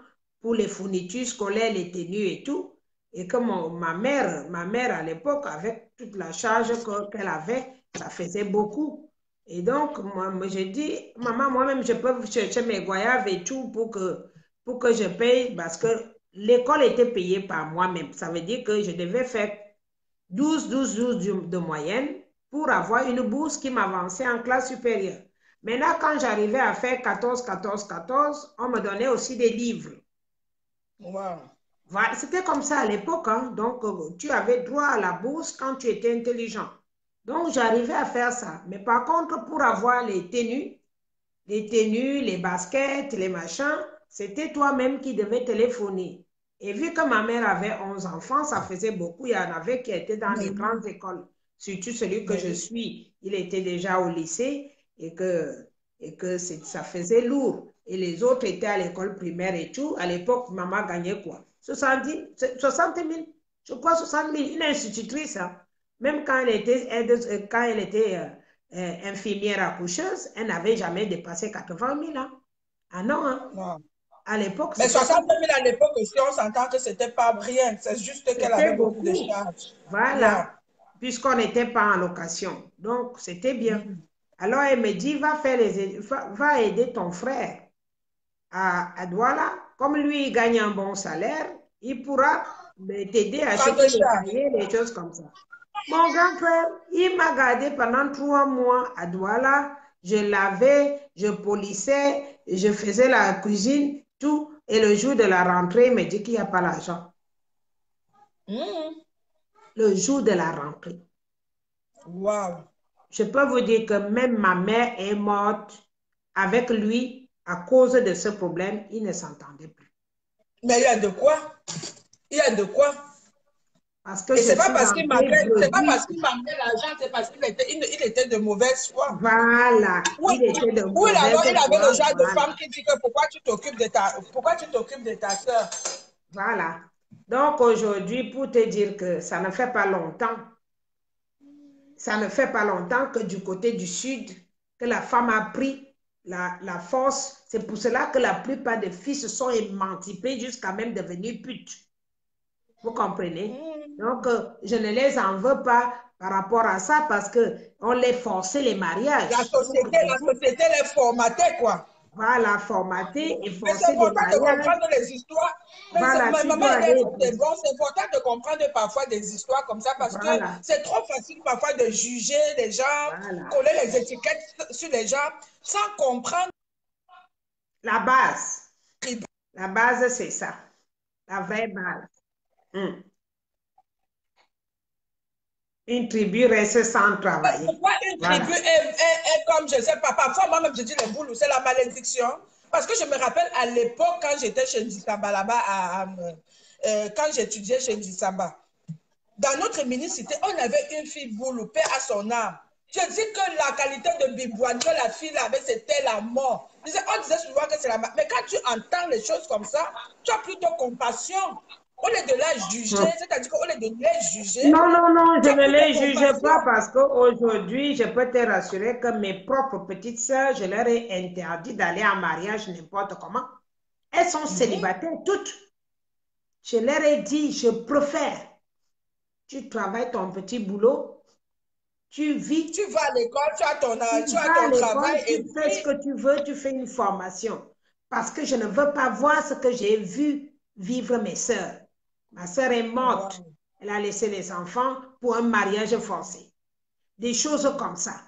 pour les fournitures scolaires, les tenues et tout, et que ma mère à l'époque, avec toute la charge qu'elle avait, ça faisait beaucoup. Et donc, moi j'ai dit, maman, moi-même, je peux chercher mes goyaves et tout pour que je paye, parce que l'école était payée par moi-même. Ça veut dire que je devais faire 12 de moyenne pour avoir une bourse qui m'avançait en classe supérieure. Maintenant, quand j'arrivais à faire 14, on me donnait aussi des livres. Wow. Voilà, c'était comme ça à l'époque, hein. Donc, tu avais droit à la bourse quand tu étais intelligent. Donc, j'arrivais à faire ça. Mais par contre, pour avoir les tenues, les baskets, les machins, c'était toi-même qui devais téléphoner. Et vu que ma mère avait 11 enfants, ça faisait beaucoup. Il y en avait qui étaient dans les grandes écoles. Surtout celui que je suis, il était déjà au lycée et que ça faisait lourd. Et les autres étaient à l'école primaire et tout. À l'époque, maman gagnait quoi? 60 000, je crois 60 000. Une institutrice, hein. Même quand elle était infirmière accoucheuse, elle n'avait jamais dépassé 80 000 ans. Ah non, hein? Wow. À l'époque, Mais 60 000 à l'époque aussi, on s'entend que c'était pas rien. C'est juste qu'elle avait beaucoup de charges. Voilà. Wow. Puisqu'on n'était pas en location. Donc, c'était bien. Alors, elle me dit, va aider ton frère à Douala. Comme lui, il gagne un bon salaire, il pourra t'aider à acheter les cahiers, des choses comme ça. Mon grand frère, il m'a gardé pendant 3 mois à Douala. Je lavais, je polissais, je faisais la cuisine, tout. Et le jour de la rentrée, il me dit qu'il n'y a pas l'argent. Le jour de la rentrée. Wow. Je peux vous dire que même ma mère est morte avec lui à cause de ce problème. Il ne s'entendait plus. Mais il y a de quoi? Il y a de quoi? Parce que et c'est pas parce qu'il manquait l'argent, c'est parce qu'il était de mauvaise foi. Voilà. Oui, il avait le genre de femme qui dit que pourquoi tu t'occupes de ta soeur. Voilà. Donc aujourd'hui, pour te dire que ça ne fait pas longtemps, que du côté du sud, que la femme a pris la force. C'est pour cela que la plupart des filles se sont émancipées jusqu'à même devenir putes. Vous comprenez? Donc, je ne les en veux pas par rapport à ça parce qu'on les forçait les mariages. La société les formatait, quoi. Voilà, formaté et forcé. Mais c'est important de comprendre les histoires. Voilà, c'est important de comprendre parfois des histoires comme ça parce que c'est trop facile parfois de juger les gens, coller les étiquettes sur les gens sans comprendre. La base. La base, c'est ça. La vraie base. Une tribu reste sans travailler. Pourquoi une tribu est comme, je ne sais pas, parfois moi-même je dis les boules, c'est la malédiction. Parce que je me rappelle à l'époque quand j'étais chez Ndisamba là-bas, quand j'étudiais chez Ndisamba, dans notre mini-cité, on avait une fille boulou, paix à son âme. Je dis que la qualité de bibouane que la fille avait, c'était la mort. On disait souvent que c'est la mort. Mais quand tu entends les choses comme ça, tu as plutôt compassion. Au lieu de la juger, c'est-à-dire qu'au lieu de les juger... Non, je ne les juge pas parce qu'aujourd'hui, je peux te rassurer que mes propres petites sœurs, je leur ai interdit d'aller en mariage n'importe comment. Elles sont célibataires toutes. Je leur ai dit, je préfère. Tu travailles ton petit boulot, tu vis. Tu vas à l'école, tu as ton travail. Tu fais ce que tu veux, tu fais une formation. parce que je ne veux pas voir ce que j'ai vu vivre mes sœurs. Ma sœur est morte. Wow. Elle a laissé les enfants pour un mariage forcé. Des choses comme ça.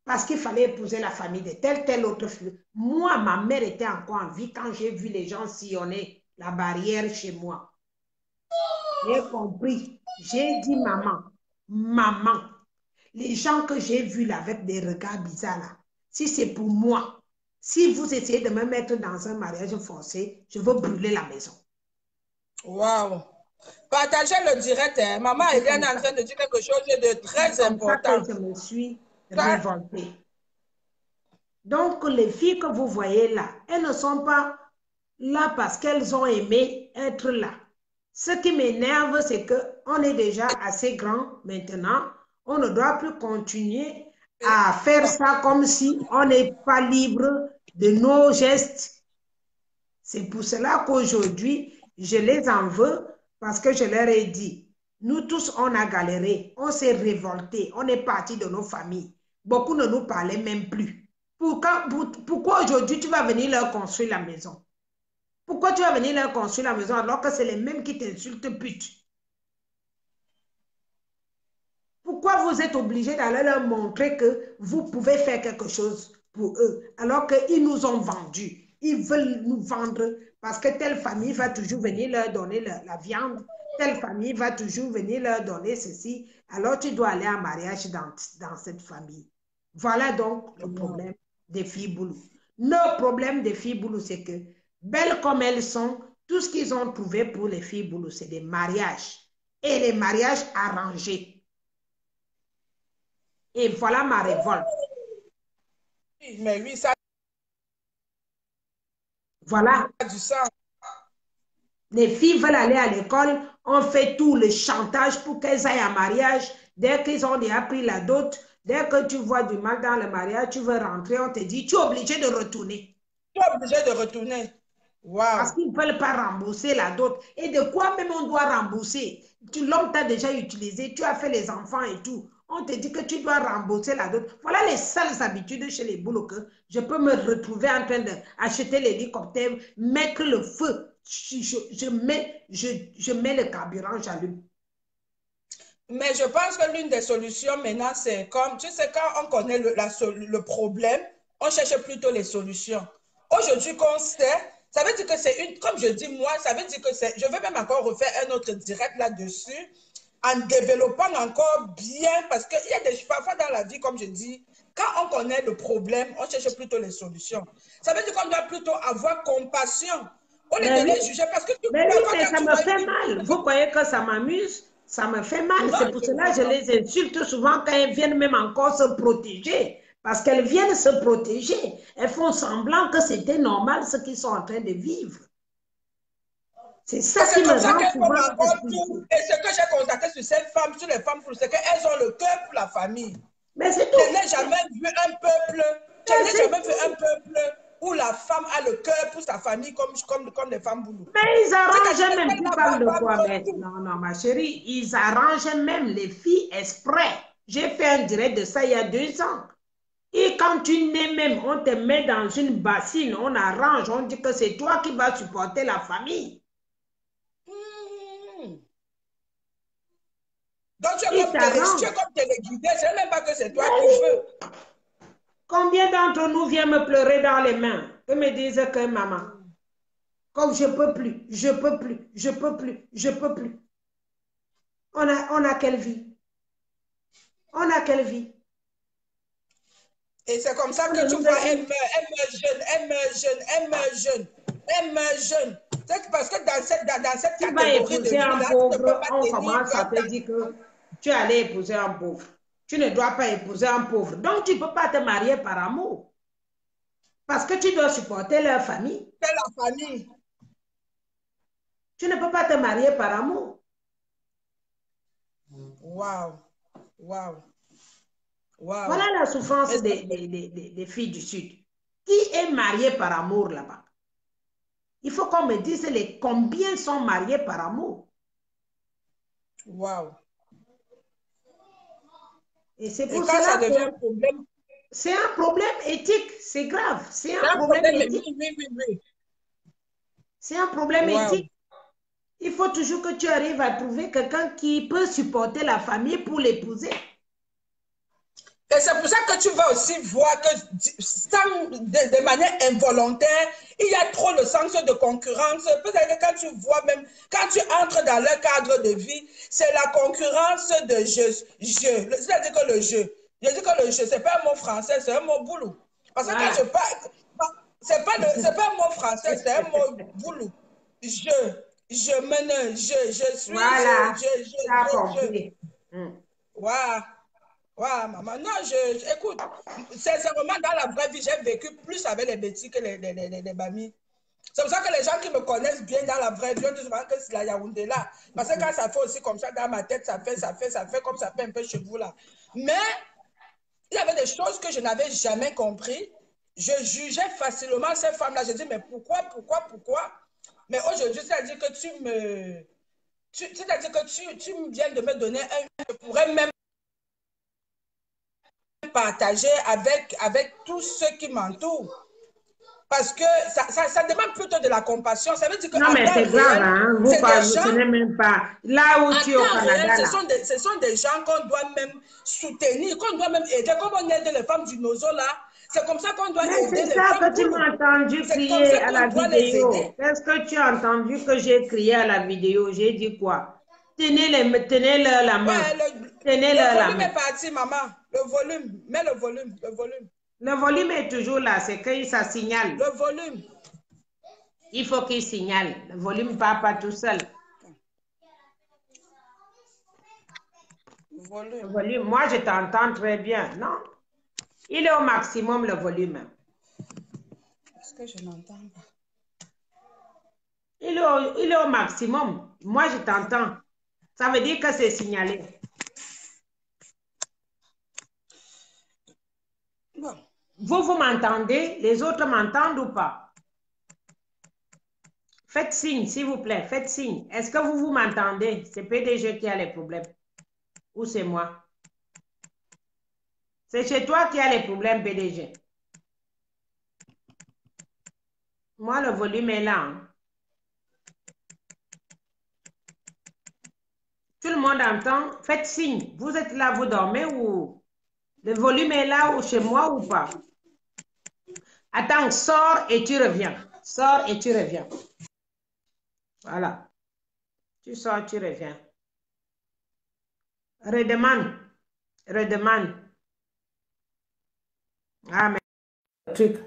Parce qu'il fallait épouser la famille de telle autre fille. Moi, ma mère était encore en vie quand j'ai vu les gens sillonner la barrière chez moi. J'ai compris. J'ai dit, maman, les gens que j'ai vus là avec des regards bizarres là, si c'est pour moi, si vous essayez de me mettre dans un mariage forcé, je veux brûler la maison. Wow. Partagez le direct. Hein. Maman Hélène est en train de dire quelque chose de très important. C'est comme ça que je me suis révoltée. Donc, les filles que vous voyez là, elles ne sont pas là parce qu'elles ont aimé être là. Ce qui m'énerve, c'est qu'on est déjà assez grand maintenant. On ne doit plus continuer à faire ça comme si on n'est pas libre de nos gestes. C'est pour cela qu'aujourd'hui, je les en veux parce que je leur ai dit, nous tous, on a galéré, on s'est révolté, on est parti de nos familles. Beaucoup ne nous parlaient même plus. Pourquoi aujourd'hui tu vas venir leur construire la maison? Pourquoi tu vas venir leur construire la maison alors que c'est les mêmes qui t'insultent pute? Pourquoi vous êtes obligés d'aller leur montrer que vous pouvez faire quelque chose pour eux alors qu'ils nous ont vendus? Ils veulent nous vendre parce que telle famille va toujours venir leur donner la viande, telle famille va toujours venir leur donner ceci. Alors tu dois aller en mariage dans cette famille. Voilà donc le problème des filles boulot. Le problème des filles boulot, c'est que, belles comme elles sont, tout ce qu'ils ont trouvé pour les filles boulot, c'est des mariages. Et les mariages arrangés. Et voilà ma révolte. Mais oui, ça voilà. a du sens. Les filles veulent aller à l'école, on fait tout le chantage pour qu'elles aillent en mariage. Dès qu'ils ont déjà pris la dot, dès que tu vois du mal dans le mariage, tu veux rentrer, on te dit, tu es obligé de retourner. Tu es obligé de retourner. Wow. Parce qu'ils ne veulent pas rembourser la dot. Et de quoi même on doit rembourser? L'homme t'a déjà utilisé, tu as fait les enfants et tout. On te dit que tu dois rembourser la dot. Voilà les sales habitudes chez les boulots que je peux me retrouver en train d'acheter l'hélicoptère, mettre le feu. Je mets le carburant, j'allume. Mais je pense que l'une des solutions maintenant, c'est comme, tu sais, quand on connaît le problème, on cherche plutôt les solutions. Aujourd'hui, qu'on sait, ça veut dire que c'est une, comme je dis moi, ça veut dire que c'est, je vais même encore refaire un autre direct là-dessus, en développant encore bien, parce qu'il y a des, parfois dans la vie, comme je dis, quand on connaît le problème, on cherche plutôt les solutions. Ça veut dire qu'on doit plutôt avoir compassion, au lieu de les juger, parce que mais ça me fait mal. Vous croyez que ça m'amuse? Ça me fait mal. C'est pour cela que je les insulte souvent quand elles viennent même encore se protéger. Parce qu'elles viennent se protéger. Elles font semblant que c'était normal ce qu'ils sont en train de vivre. C'est ça qui me rend souvent. Et ce que j'ai constaté sur ces femmes, sur les femmes, c'est qu'elles ont le cœur pour la famille. Mais c'est tout. Je n'ai jamais vu un peuple, où la femme a le cœur pour sa famille comme les femmes boulot. Mais ils arrangent même, tu parles de quoi, mais non, ma chérie, ils arrangent même les filles exprès. J'ai fait un direct de ça il y a 2 ans. Et quand tu nais même, on te met dans une bassine, on arrange, on dit que c'est toi qui vas supporter la famille. Donc tu es comme téléguidé, je ne sais même pas que c'est toi qui veux. Combien d'entre nous viennent me pleurer dans les mains et me disent que maman, comme je ne peux plus, je ne peux plus, je ne peux plus, je ne peux plus. On a quelle vie? On a quelle vie? Et c'est comme ça que tu vois, elle meurt jeune. C'est parce que dans cette catégorie de vie, pauvre, on commence à te dire que tu allais épouser un pauvre. Tu ne dois pas épouser un pauvre. Donc, tu ne peux pas te marier par amour. Parce que tu dois supporter leur famille. C'est la famille. Tu ne peux pas te marier par amour. Wow. Wow. Wow. Voilà la souffrance des filles du Sud. Qui est marié par amour là-bas? Il faut qu'on me dise combien sont mariés par amour. Wow. Et c'est pour ça que devient un problème. C'est un problème éthique, c'est grave. C'est un problème éthique. Oui. C'est un problème Wow. éthique. Il faut toujours que tu arrives à trouver quelqu'un qui peut supporter la famille pour l'épouser. Et c'est pour ça que tu vas aussi voir que de manière involontaire, il y a trop le sens de concurrence. Peut-être que quand tu vois même, quand tu entres dans leur cadre de vie, c'est la concurrence de jeu. C'est-à-dire que le jeu. Je dis que le jeu, c'est pas un mot français, c'est un mot boulot. Parce que Voilà. quand je parle, c'est pas un mot français, c'est un mot boulot. Je mène, je suis, Voilà, tu as je. compris. Waouh. Ouais, maman, non, écoute, sincèrement, dans la vraie vie, j'ai vécu plus avec les bêtises que les mamies. C'est pour ça que les gens qui me connaissent bien dans la vraie vie, on dit souvent que c'est la Yaoundé là. Parce que quand ça fait aussi comme ça dans ma tête, ça fait comme ça fait un peu chez vous là. Mais il y avait des choses que je n'avais jamais compris. Je jugeais facilement ces femmes-là. Je dis, mais pourquoi? Mais aujourd'hui, c'est-à-dire que c'est-à-dire que tu viens de me donner je pourrais même partager avec tous ceux qui m'entourent. Parce que ça demande plutôt de la compassion. Ça veut dire que non, mais c'est grave, hein? Vous ne même pas. Là où tu es au Canada, réel, ce sont des gens qu'on doit même soutenir, qu'on doit même aider. Comme on aide les femmes du Nozo là, c'est comme ça qu'on doit aider les femmes. C'est ça que tu m'as entendu crier à la vidéo. Qu'est-ce que tu as entendu que j'ai crié à la vidéo? J'ai dit quoi? Tenez-leur la main. Tenez-leur la main. Le volume est parti, maman. Le volume. Mets le volume. Le volume est toujours là. C'est que ça signale. Le volume. Il faut qu'il signale. Le volume ne part pas tout seul. Le volume. Moi, je t'entends très bien. Non? Il est au maximum, le volume. Est-ce que je n'entends pas? Il est au maximum. Moi, je t'entends. Ça veut dire que c'est signalé. Bon. Vous m'entendez? Les autres m'entendent ou pas? Faites signe, s'il vous plaît. Faites signe. Est-ce que vous m'entendez? C'est PDG qui a les problèmes. Ou c'est moi? C'est chez toi qui a les problèmes, PDG. Moi, le volume est là. Hein. Tout le monde entend. Faites signe. Vous êtes là, vous dormez ou... Le volume est là ou chez moi ou pas? Attends, sors et tu reviens. Sors et tu reviens. Voilà. Tu sors, tu reviens. Redemande. Redemande. Ah, mais le truc.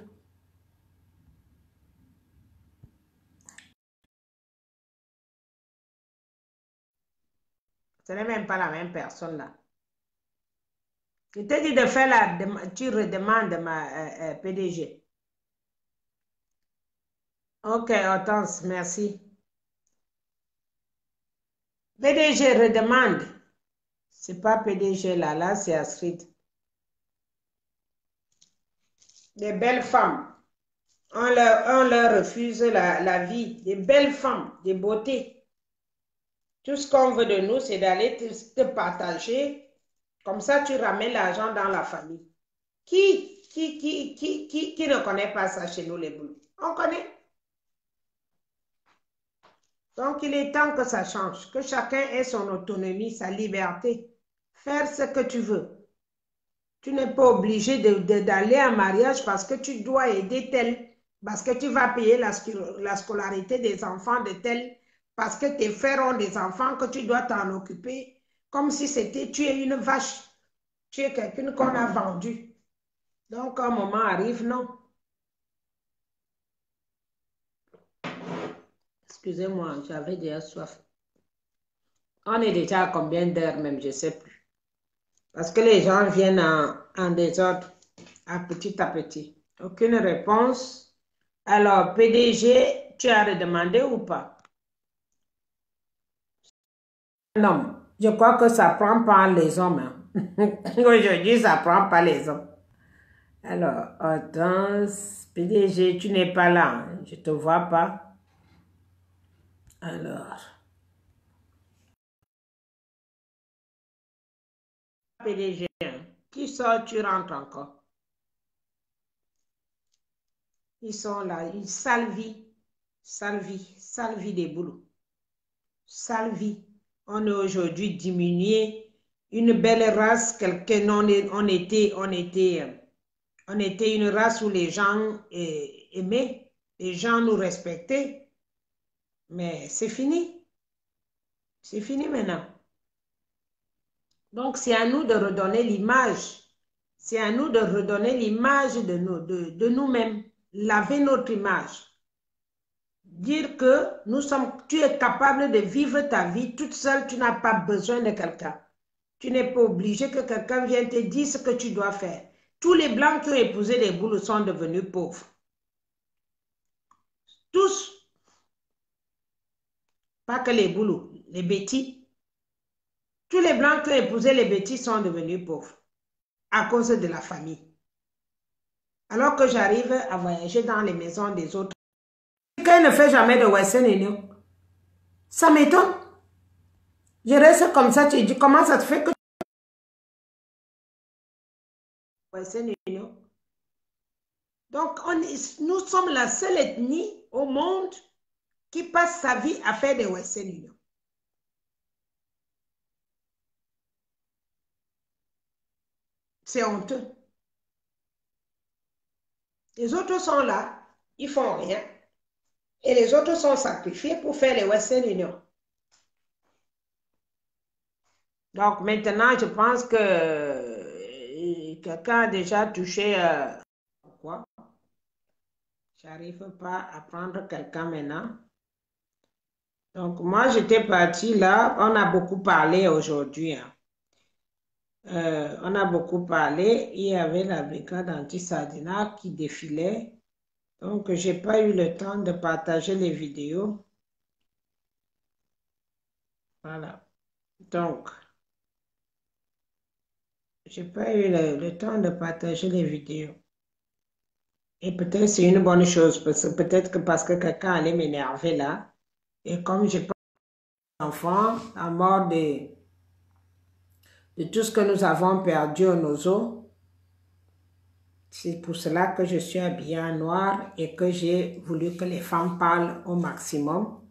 Ce n'est même pas la même personne là. Je t'ai dit de faire la... Tu redemandes ma PDG. Ok, Hortense, merci. PDG redemande. C'est pas PDG là, là c'est Astrid. Des belles femmes. On leur refuse la vie. Des belles femmes, des beautés. Tout ce qu'on veut de nous, c'est d'aller te partager. Comme ça, tu ramènes l'argent dans la famille. Qui ne connaît pas ça chez nous, les boulots? On connaît. Donc, il est temps que ça change, que chacun ait son autonomie, sa liberté. Faire ce que tu veux. Tu n'es pas obligé d'aller en mariage parce que tu dois aider tel, parce que tu vas payer la scolarité des enfants de tel, parce que tes frères ont des enfants que tu dois t'en occuper, comme si tu es une vache. Tu es quelqu'un qu'on a vendu. Donc, un moment arrive, non. Excusez-moi, j'avais déjà soif. On est déjà à combien d'heures même, je ne sais plus. Parce que les gens viennent en désordre, à petit. Aucune réponse. Alors, PDG, tu as redemandé ou pas? Non, je crois que ça ne prend pas les hommes. Hein. Aujourd'hui, ça ne prend pas les hommes. Alors, Hortense, PDG, tu n'es pas là. Hein. Je ne te vois pas. Alors, PDG, qui sort, tu rentres encore. Ils sont là, une sale vie. Sale vie des boulots. Sale vie. On est aujourd'hui diminué. Une belle race, quelqu'un, on était une race où les gens aimaient, les gens nous respectaient. Mais c'est fini. C'est fini maintenant. Donc, c'est à nous de redonner l'image. C'est à nous de redonner l'image de nous-mêmes. Laver notre image. Dire que tu es capable de vivre ta vie toute seule, tu n'as pas besoin de quelqu'un. Tu n'es pas obligé que quelqu'un vienne te dire ce que tu dois faire. Tous les Blancs qui ont épousé les boulots sont devenus pauvres. Tous. Pas que les boulots, les bêtis. Tous les Blancs qui ont épousé les bêtis sont devenus pauvres à cause de la famille. Alors que j'arrive à voyager dans les maisons des autres. Quelqu'un ne fait jamais de Western Union. Ça m'étonne. Je reste comme ça, tu dis comment ça te fait que Western Union. Donc, nous sommes la seule ethnie au monde qui passe sa vie à faire des Western Union. C'est honteux. Les autres sont là, ils font rien. Et les autres sont sacrifiés pour faire les Western Union. Donc maintenant, je pense que quelqu'un a déjà touché... pourquoi? J'arrive pas à prendre quelqu'un maintenant. Donc moi, j'étais partie là. On a beaucoup parlé aujourd'hui. Hein. On a beaucoup parlé. Il y avait la brigade anti-Sardina qui défilait. Donc, je n'ai pas eu le temps de partager les vidéos. Voilà. Donc, je n'ai pas eu le temps de partager les vidéos. Et peut-être c'est une bonne chose, peut-être que parce que quelqu'un allait m'énerver là. Et comme je n'ai pas d'enfants, à mort de tout ce que nous avons perdu nos os, c'est pour cela que je suis habillée en noir et que j'ai voulu que les femmes parlent au maximum.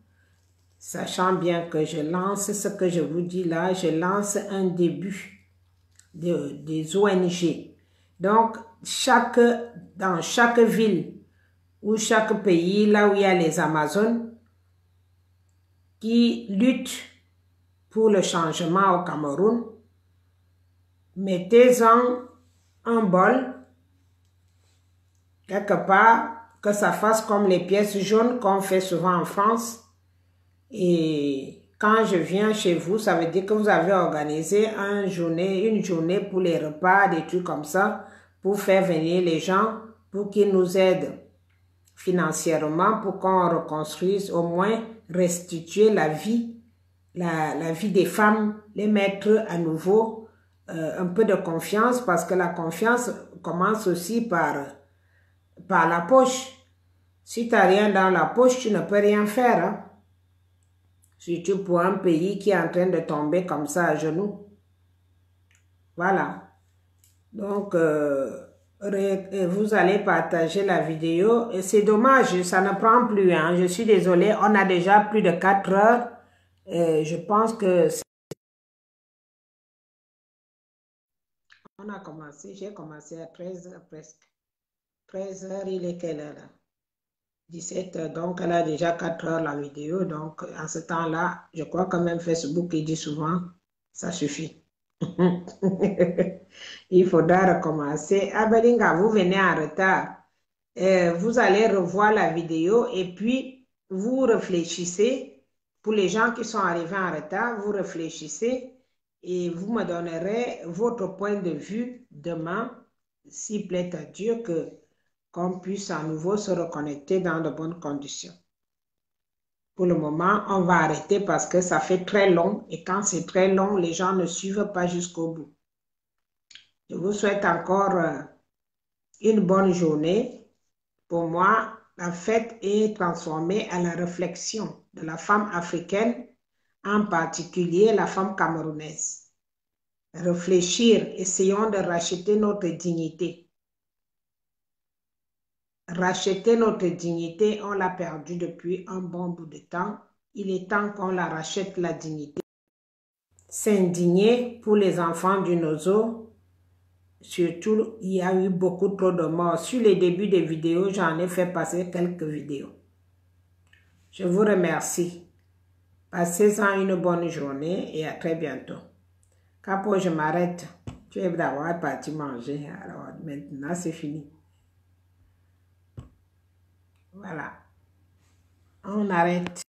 Sachant bien que je lance ce que je vous dis là, je lance un début des ONG. Donc, dans chaque ville ou chaque pays, là où il y a les Amazones, qui luttent pour le changement au Cameroun, mettez-en un bol, quelque part, que ça fasse comme les pièces jaunes qu'on fait souvent en France. Et quand je viens chez vous, ça veut dire que vous avez organisé une journée pour les repas, des trucs comme ça, pour faire venir les gens, pour qu'ils nous aident financièrement, pour qu'on reconstruise, au moins restituer la vie des femmes, les mettre à nouveau un peu de confiance, parce que la confiance commence aussi par la poche. Si tu n'as rien dans la poche, tu ne peux rien faire. Hein? Surtout pour un pays qui est en train de tomber comme ça à genoux. Voilà. Donc, vous allez partager la vidéo. Et c'est dommage, ça ne prend plus. Hein. Je suis désolée, on a déjà plus de 4 heures. Je pense que... On a commencé, j'ai commencé à 13 heures presque. 13 heures, il est quelle heure là? 17 heures, donc elle a déjà 4 heures la vidéo, donc en ce temps-là, je crois que même Facebook, il dit souvent, ça suffit. Il faudra recommencer. Ah Belinga, vous venez en retard. Vous allez revoir la vidéo et puis vous réfléchissez. Pour les gens qui sont arrivés en retard, vous réfléchissez et vous me donnerez votre point de vue demain, s'il plaît à Dieu qu'on puisse à nouveau se reconnecter dans de bonnes conditions. Pour le moment, on va arrêter parce que ça fait très long et quand c'est très long, les gens ne suivent pas jusqu'au bout. Je vous souhaite encore une bonne journée. Pour moi, la fête est transformée à la réflexion de la femme africaine, en particulier la femme camerounaise. Réfléchir, essayons de racheter notre dignité. racheter notre dignité, on l'a perdue depuis un bon bout de temps. Il est temps qu'on la rachète, la dignité. S'indigner pour les enfants du Nozo. Surtout, il y a eu beaucoup trop de morts. Sur les débuts des vidéos, j'en ai fait passer quelques vidéos. Je vous remercie. Passez-en une bonne journée et à très bientôt. Capo, je m'arrête. Tu es d'avoir parti manger. Alors maintenant, c'est fini. Voilà. On arrête.